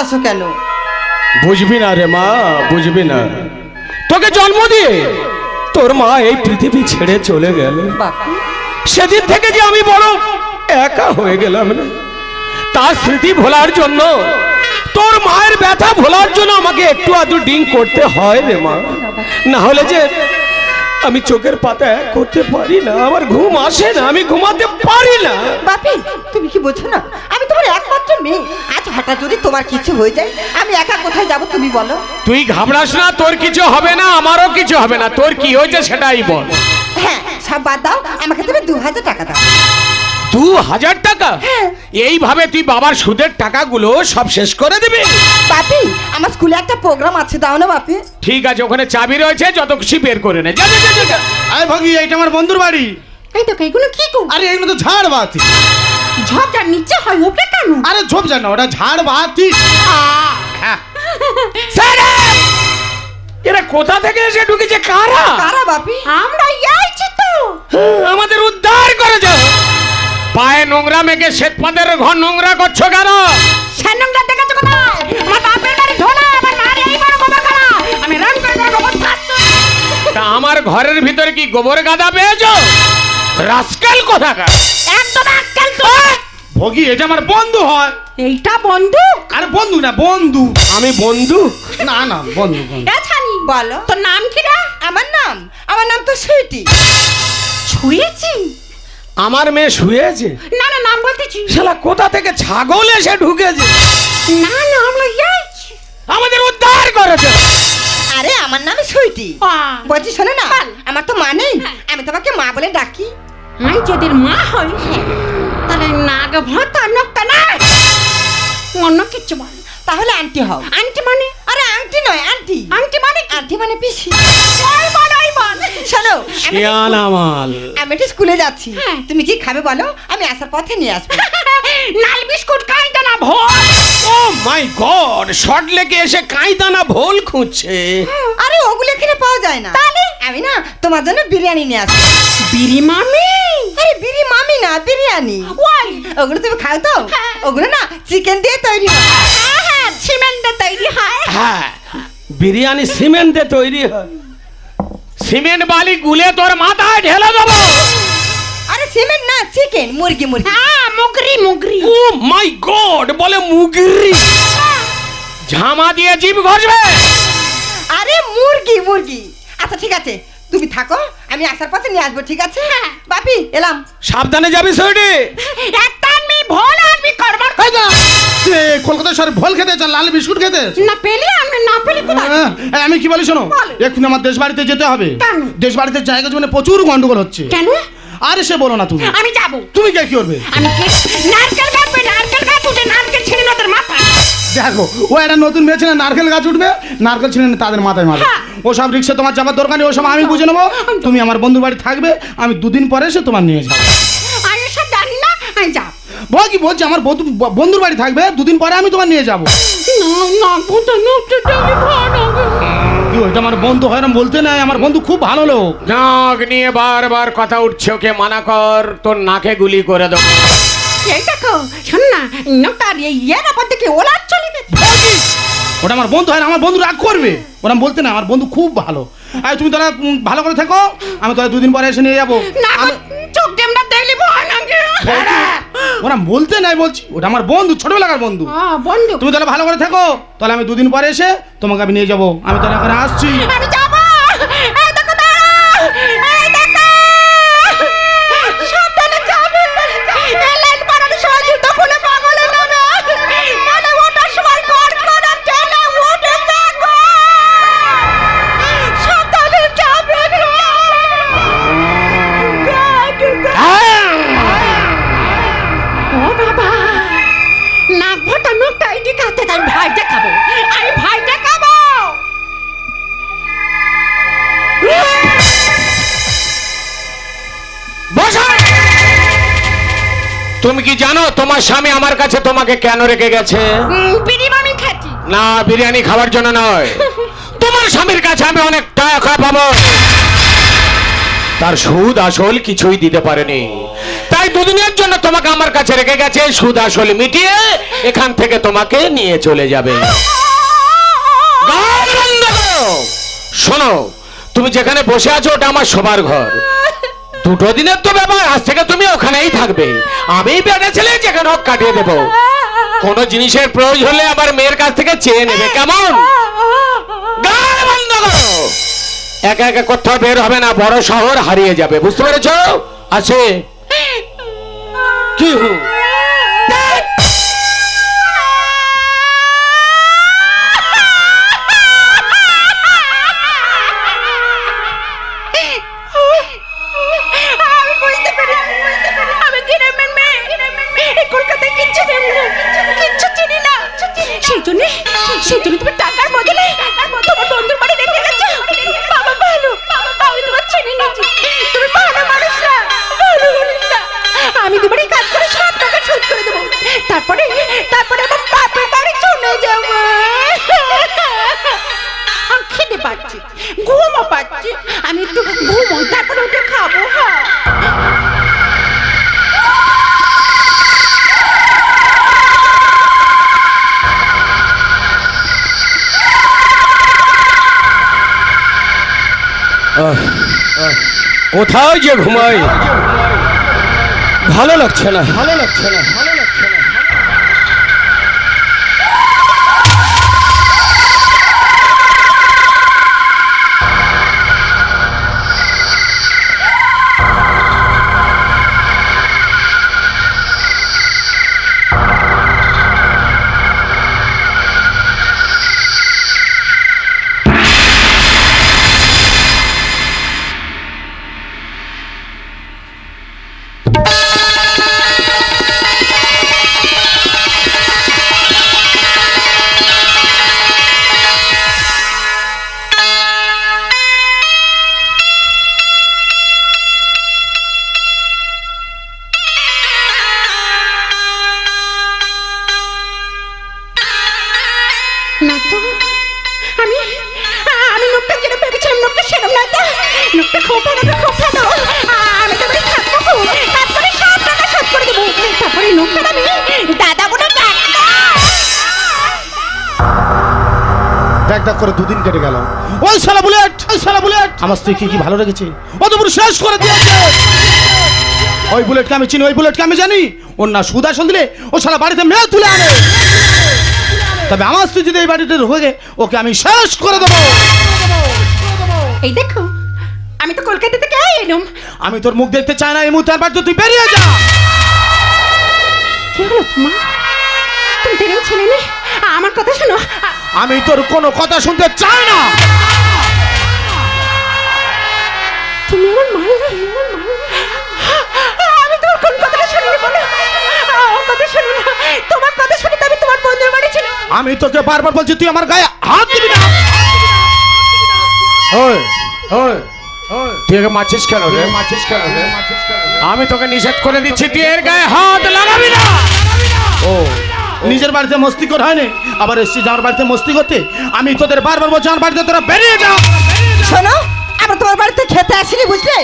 আসো কেন? বুঝবি না রে মা, বুঝবি না। তোকে জন্ম দিয়ে তোর মা এই পৃথিবী ছেড়ে চলে গেল, বাপু সেদিন থেকে যে আমি বড় একা হয়ে গেলাম রে। তার স্মৃতি ভোলার জন্য, তোর মায়ের ব্যথা ভোলার জন্য আমাকে একটু আধটু ডিং করতে হয় রে মা, না হলে যে আমি চোখের পাতা এক করতে পারি না, আমার ঘুম আসে না, আমি ঘুমাতে পারি না। বাপি তুমি কি বোঝো না, আমি তোমার একমাত্র মেয়ে। আজ হঠাৎ যদি তোমার কিছু হয়ে যায় আমি একা কোথায় যাব তুমি বলো? তুই ঘাবড়াস না, তোর কিছু হবে না, আমারও কিছু হবে না। তোর কি হয়েছে সেটাই বল। হ্যাঁ সব বাদ দাও, আমাকে তুমি 2000 টাকা দাও। 2000 টাকা? এইভাবে তুই বাবার সুদের টাকাগুলো সব শেষ করে দিবি? বাপি আমার স্কুলে একটা প্রোগ্রাম আছে, দাও না বাপি। ঠিক আছে, ওখানে চাবি রয়েছে, যত খুশি বের করে নে। যা যা যা যা। আরে ভাগি, এইটা আমার বন্ধুর বাড়ি। এই তো এইগুলো কি গো? আরে এইগুলো তো ঝাড় বাতি। ঝোপঝাড় নিচে হয় উপরে কেন? আরে ঝোপ জানো ওটা ঝাড় বাতি। হ্যাঁ এরা কোথা থেকে এসে ঢুকেছে? কারা? কারা বাপি? আমরা আইছি তো। আমাদের উদ্ধার করেছে। পায়ে নোংরা মেঘে শ্বেতপাতের ঘর নোংরা করছো কেন? সে নোংরা দেখেছো কোথায়? আমার বাপের বাড়ি ঢোলা, আমার মার এই বড় গোবর গাদা। আমি রান করে করে গোবর ছাড়ছি। তা আমার ঘরের ভিতরে কি গোবর গাদা পেয়েছো? রাস্কেল কোথাকার? একদম আক্কেল তো। ভোগী এটা আমার বন্ধু হয়। এইটা বন্ধু? আরে বন্ধু না বন্ধু। আমি বন্ধু? না না বন্ধু বন্ধু। এ ছানি বলো। তোর নাম কি রে? আমার নাম তো সুইটি। ছুঁয়েছি? আমার মেয়ে শুয়েছে? না না নাম বলতেছি। শালা কোথা থেকে ছাগল এসে ঢুকেছে? না না আমরা আইছি। আমাদের উদ্ধার করেছে। আরে আমার নাম সুইটি। আহ, বলছি শোনো না, বল। আমার তো মা নেই, আমি তোমাকে মা বলে ডাকি। আমি যদি মা হই তাহলে নাগ ভাতা নক্তা না অন্য কিছু বল। তাহলে আন্টি হও। আন্টি মানে? আরে আন্টি নয়, আন্টি। আন্টি মানে কি? আন্টি মানে পিসি। ওই বল ওই বল। শোনো, শিয়ানা মাল। আমি একটু স্কুলে যাচ্ছি, হ্যাঁ। তুমি কি খাবে বলো, আমি আসার পথে নিয়ে আসবো। নাল বিস্কুট খাইতে না ভোর। ও মাই গড, শর্ট লেগে এসে কাঁইদানা ভোল খুঁজছে। আরে ওগুলো এখানে পাওয়া যায় না। তাহলে আমি না তোমার জন্য বিরিয়ানি নিয়ে আসবো। বিড়ি মামি? আরে বিরি মামি না, বিরিয়ানি। ওই ওগুলো তুমি খাও তো? হ্যাঁ। ওগুলো না চিকেন দিয়ে তৈরি হয়। হ্যাঁ হ্যাঁ সিমেন্টে তৈরি হয়। হ্যাঁ, বিরিয়ানি সিমেন্ট দিয়ে তৈরি হয়। সিমেন্ট বালি গুলে তোর মাথায় ঢেলে দেবো। আরে সিমেন্ট না, চিকেন, মুরগি মুরগি। হ্যাঁ মুগরি মুগরি। ও মাই গড, বলে মুগরি। ঝামা দিয়ে জিভ ঘষবে। আরে মুরগি মুরগি। আচ্ছা ঠিক আছে, তুমি থাকো, আমি আসার পথে নিয়ে আসবো, ঠিক আছে? হ্যাঁ। বাপি এলাম। সাবধানে যাবি সৈডি। একটা আমি ভোল আনবি করবার। এই যা, তুই কলকাতা শহরে ভোল খেতে চাল, লাল বিস্কুট খেতে। না পেলে আমি না পেলে কোথায়? আমি কি বলি শোনো, বল। এক্ষুনি আমার দেশ বাড়িতে যেতে হবে। কেন? দেশ বাড়িতে জায়গা জমিনে প্রচুর গন্ডগোল হচ্ছে। কেন? আরে সে বলো না তুমি। আমি যাব। তুমি কে কি করবে? আমি কি নারকেল গাছ নারকেল গাছ উঠে নারকেল ছিঁড়ে ওদের মাথায়। দেখো ও একটা নতুন মেয়ে ছেলে নারকেল গাছ উঠবে, নারকেল ছিঁড়ে তাদের মাথায় মারবে। হ্যাঁ। ওসব রিক্সা তোমার যাবার দরকার নেই, ওসব আমি বুঝে নেবো। তুমি আমার বন্ধুর বাড়ি থাকবে, আমি দুদিন পরে এসে তোমার নিয়ে যাবো। আমি সব জানি না, আমি যাব। বল কি বলছি, আমার বন্ধুর বাড়ি থাকবে, দুদিন পরে আমি তোমার নিয়ে যাবো। না কোথাও নড়তে যাবি ভালো। কি ওইটা আমার বন্ধু হয় না বলতে নাই, আমার বন্ধু খুব ভালো লোক। নাক নিয়ে বারবার কথা উঠছে, ওকে মানা কর, তোর নাকে গুলি করে দেবো। এই দেখো শোন না, নটার এই এর আবার দেখি ওলা চলে গেছে। ওটা আমার বন্ধু হয় না, আমার বন্ধু রাগ করবে। ওরা বলতে না, আমার বন্ধু খুব ভালো। আর তুমি তাহলে ভালো করে থেকো, আমি তাহলে দুদিন পরে এসে নিয়ে যাবো। না চোখ ডেমটা দেখলি ভয় লাগে। ওরা বলতে নাই বলছি, ওটা আমার বন্ধু, ছোটবেলাকার বন্ধু। বন্ধু তুমি তাহলে ভালো করে থেকো, তাহলে আমি দুদিন পরে এসে তোমাকে আমি নিয়ে যাবো। আমি তাহলে এখানে আসছি। আমি যাব। এই দেখো দাঁড়াও, এই দেখো সাবধানে যাবে। এই লাইন পারার সময় জুতো খুলে পাগলে নেবে, মানে ওটার সময় কর করে টেনে উঠে দেখো। সাবধানে যাবে। ও বাবা, নাক ভটা নোকটা এটি কাটতে তাই ভাই দেখাবো, আমি ভাই দেখাবো। বসো। তুমি কি জানো তোমার স্বামী আমার কাছে তোমাকে কেন রেখে গেছে? বিড়ি মামি খাচ্ছি। না, বিরিয়ানি খাওয়ার জন্য নয়। তোমার স্বামীর কাছে আমি অনেক টাকা পাবো, তার সুদ আসল কিছুই দিতে পারেনি, তাই দুদিনের জন্য তোমাকে আমার কাছে রেখে গেছে। সুদ আসল মিটিয়ে এখান থেকে তোমাকে নিয়ে চলে যাবে। গান বন্ধ করো। শোনো, তুমি যেখানে বসে আছো ওটা আমার শোবার ঘর। দুটো দিনের তো ব্যাপার, আজ থেকে তুমি ওখানেই থাকবে। আমি বেড়ে ছেলে যেখানে হোক কাটিয়ে দেবো। কোনো জিনিসের প্রয়োজন হলে আবার মেয়ের কাছ থেকে চেয়ে নেবে, কেমন? গান বন্ধ করো। একা একা কোথাও বের হবে না, বড় শহর হারিয়ে যাবে, বুঝতে পেরেছো? আছে কি আমি বুঝতে পেরেছি, আমি গ্রামের মেয়ে, কলকাতায় কিচ্ছু জানি না, কিচ্ছু চিনি না। সেই জন্য তুমি টাকার বদলে তোমার বন্ধুর বাড়ি রেখে গেছো। বাবা ভালো, আমি তোমার চিনি না, তুমি ভালো মানুষ না, ভালো মানুষ না। আমি তোমার এই কাজ করে সব টাকা কোথায় যে ঘুমাই, ভালো লাগছে না। না তো, আমি নোকটা যেটা ভেবেছিলাম নোকটা সেরকম না তো। নোকটা খুব ভালো, আমি তো বাড়ি থাকবো, তারপরে সব টাকা শোধ করে দেবো, তারপরে নোকটা আমি দাদা বলে ডাকবো। দেখ দেখ করে দুদিন কেটে গেল। ওই শালা বুলেট আমার স্ত্রীকে কি ভালো রেখেছে, ও তো পুরো শেষ করে দিয়েছে। ওই বুলেটকে আমি চিনি, ওই বুলেটকে আমি জানি। ওর না সুদর্শন দিলে ও শালা বাড়িতে মেয়ে তুলে আনে। তবে আমার স্ত্রী যদি এই বাড়িতে ঢুকে, ওকে আমি শেষ করে দেবো। এই দেখো, আমি তো কলকাতা থেকে এলাম। আমি তোর মুখ দেখতে চাই না এই মুহূর্তে, আর তুই বেরিয়ে যা। কি হলো তোমার? তুমি তো এরকম ছেলে নেই, আমার কথা শোনো। আমি তোর কোনো কথা শুনতে চাই না। তুমি আমার মারলে? আমি তোমার কোন কথাটা শুনিনি বলো? আমার কথা শোনো না, তোমার কথা শুনে তো আমি তোমার বন্ধুর বাড়ি ছিলাম। আমি তোকে বারবার বলছি তুই আমার গায়ে হাত দিবি না। তুই একে মারছিস কেন রে? আমি তোকে নিষেধ করে দিচ্ছি, তুই এর গায়ে হাত লাগাবি না। ও নিজের বাড়িতে মস্তি করে হয়নি, আবার এসছিস আমার বাড়িতে মস্তি করতে। আমি তোদের বারবার বলছি আমার বাড়িতে তোরা বেরিয়ে যা। শোনো, আমরা তোমার বাড়িতে খেতে আসিনি বুঝলে,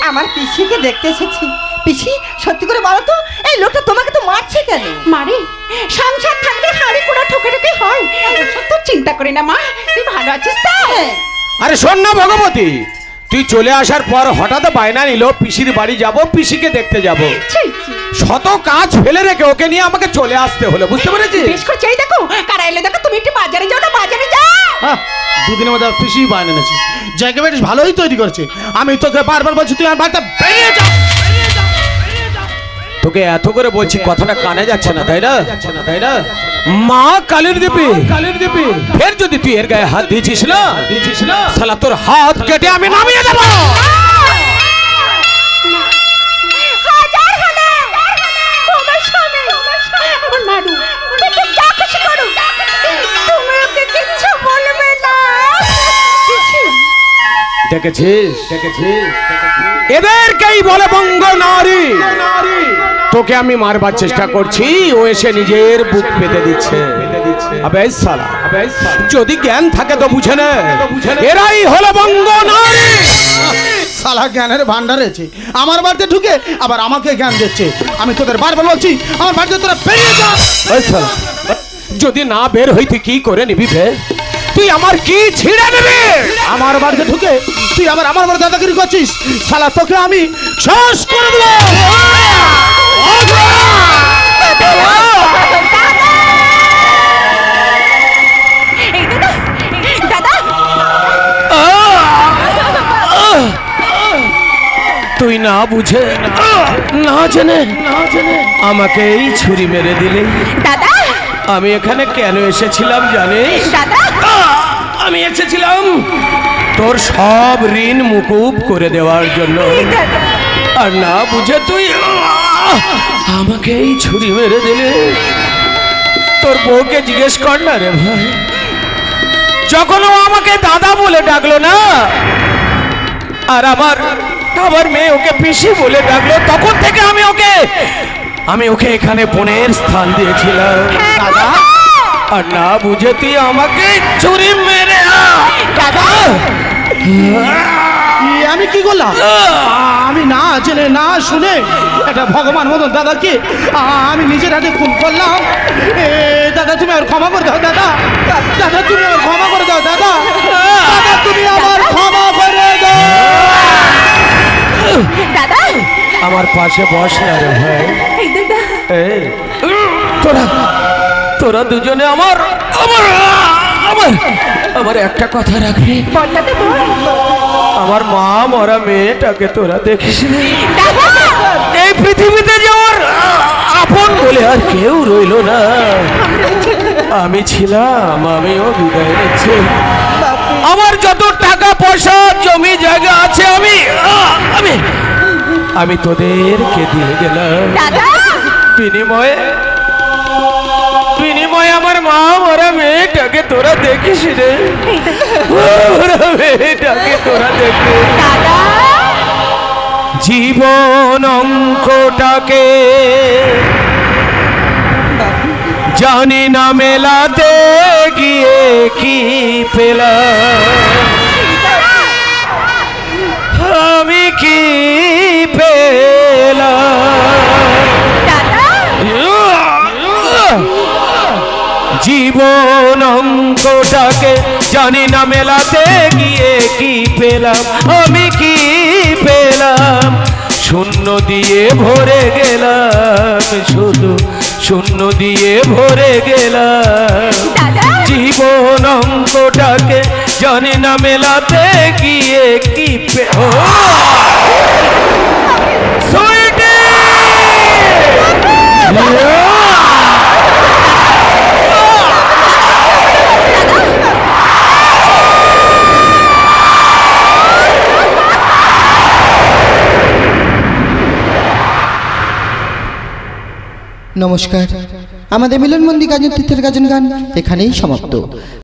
আমার পিসিকে দেখতে এসেছি। পিসি সত্যি করে বলো তো, এই লোকটা তোমাকে তো মারছে কেন? মারে, সংসার থাকলে হাড়ি কুড়া ঠোকে ঠোকে হয়, এসব তো চিন্তা করি না মা। তুই ভালো আছিস তো? আরে শোন না ভগবতী, তুই চলে আসার পর হঠাৎ বায়না নিল পিসির বাড়ি যাব, পিসিকে দেখতে যাব। শত কাজ ফেলে রেখে ওকে নিয়ে আমাকে চলে আসতে হলো, বুঝতে পেরেছিস? বেশ করে চাই দেখো, কারা এলে দেখো, তুমি একটু বাজারে যাও না, বাজারে যাও। দুদিনের মধ্যে পিসি বায়না এনেছি, জায়গা বেশ ভালোই তৈরি করছে। আমি তোকে বারবার বলছি তুই আমার বাড়িতে বেরিয়ে যা। তোকে এত করে বলছি, কথাটা কানে যাচ্ছে না, তাই না? মা কালীর দেবী, ফের যদি তুই এর গায়ে হাত দিয়েছিস না, শালা তোর হাত কেটে আমি নামিয়ে দেব। দেখেছিস এদেরকেই বলে বঙ্গ নারী। তোকে আমি মারবার চেষ্টা করছি, ও এসে নিজের বুক পেতে দিচ্ছে। আবে শালা, যদি জ্ঞান থাকে তো বুঝে নে, এরাই হলো বঙ্গ নারী। শালা জ্ঞানের ভান্ডার আছে, আমার বাড়িতে ঢুকে আবার আমাকে জ্ঞান দিচ্ছে। আমি তোদের বারবার বলছি আমার বাড়িতে তোরা বেরিয়ে যা। যদি না বের হই তুই কি করে নিবি বে? তুই আমার কি ছিঁড়ে নিবি? আমার বাড়িতে ঢুকে তুই আবার আমার বাড়িতে দাদাগিরি করছিস, শালা তোকে আমি শেষ করে দেব। তুই না বুঝে না জেনে আমাকে এই ছুরি মেরে দিলে। দাদা, আমি এখানে কেন এসেছিলাম জানিস? দাদা, আমি এসেছিলাম তোর সব ঋণ মুকুব করে দেওয়ার জন্য, আর না বুঝে তুই আমাকে এই ছুরি মেরে দিলে। তোর বউকে জিজ্ঞেস কর না রে ভাই, যখন ও আমাকে দাদা বলে ডাকলো না, আর আমার মেয়ে ওকে পিসি বলে ডাকলো, তখন থেকে আমি ওকে এখানে বোনের স্থান দিয়েছিলাম। দাদা, আর না বুঝে তুই আমাকে ছুরি মেরে। দাদা, আমি কি করলাম? আমি না জেনে না শুনে একটা ভগবান মতন দাদাকে আমি নিজের হাতে খুন করলাম। দাদা তুমি আর ক্ষমা করে দাও। দাদা, দাদা তুমি আর ক্ষমা করে দাও। দাদা, দাদা তুমি আমার ক্ষমা করে দাও। দাদা আমার পাশে বস না রে ভাই। এই দাদা এই তোরা তোরা দুজনে আমার আমার আমার আমার একটা কথা রাখবি। বল দাদা বল। আমার মা মরা মেয়েটাকে তোরা দেখিস নি? দাদা এই পৃথিবীতে যে ওর আপন বলে আর কেউ রইল না। আমি ছিলাম, আমিও বিদায় নিচ্ছি। আমার যত টাকা পয়সা জমি জায়গা আছে আমি আমি আমি তোদেরকে দিয়ে গেলাম। দাদা বিনিময়ে বিনিময়ে আমার মা মরা মেয়েটাকে তোরা দেখিস রে? মরা মেয়েটাকে তোরা দেখিস? দাদা জীবন অঙ্কটাকে জানি না মেলাতে গিয়ে কি পেলাম, আমি কি পেলাম। জীবন অঙ্কটাকে জানি না মেলাতে গিয়ে কি পেলাম, আমি কি পেলাম। শূন্য দিয়ে ভরে গেলাম, শুধু শূন্য দিয়ে ভরে গেলাম। জীবন অঙ্কটাকে জানি না মেলাতে গিয়ে কি নমস্কার, আমাদের মিলন মন্দির গাজন তীর্থের গাজন গান এখানেই সমাপ্ত।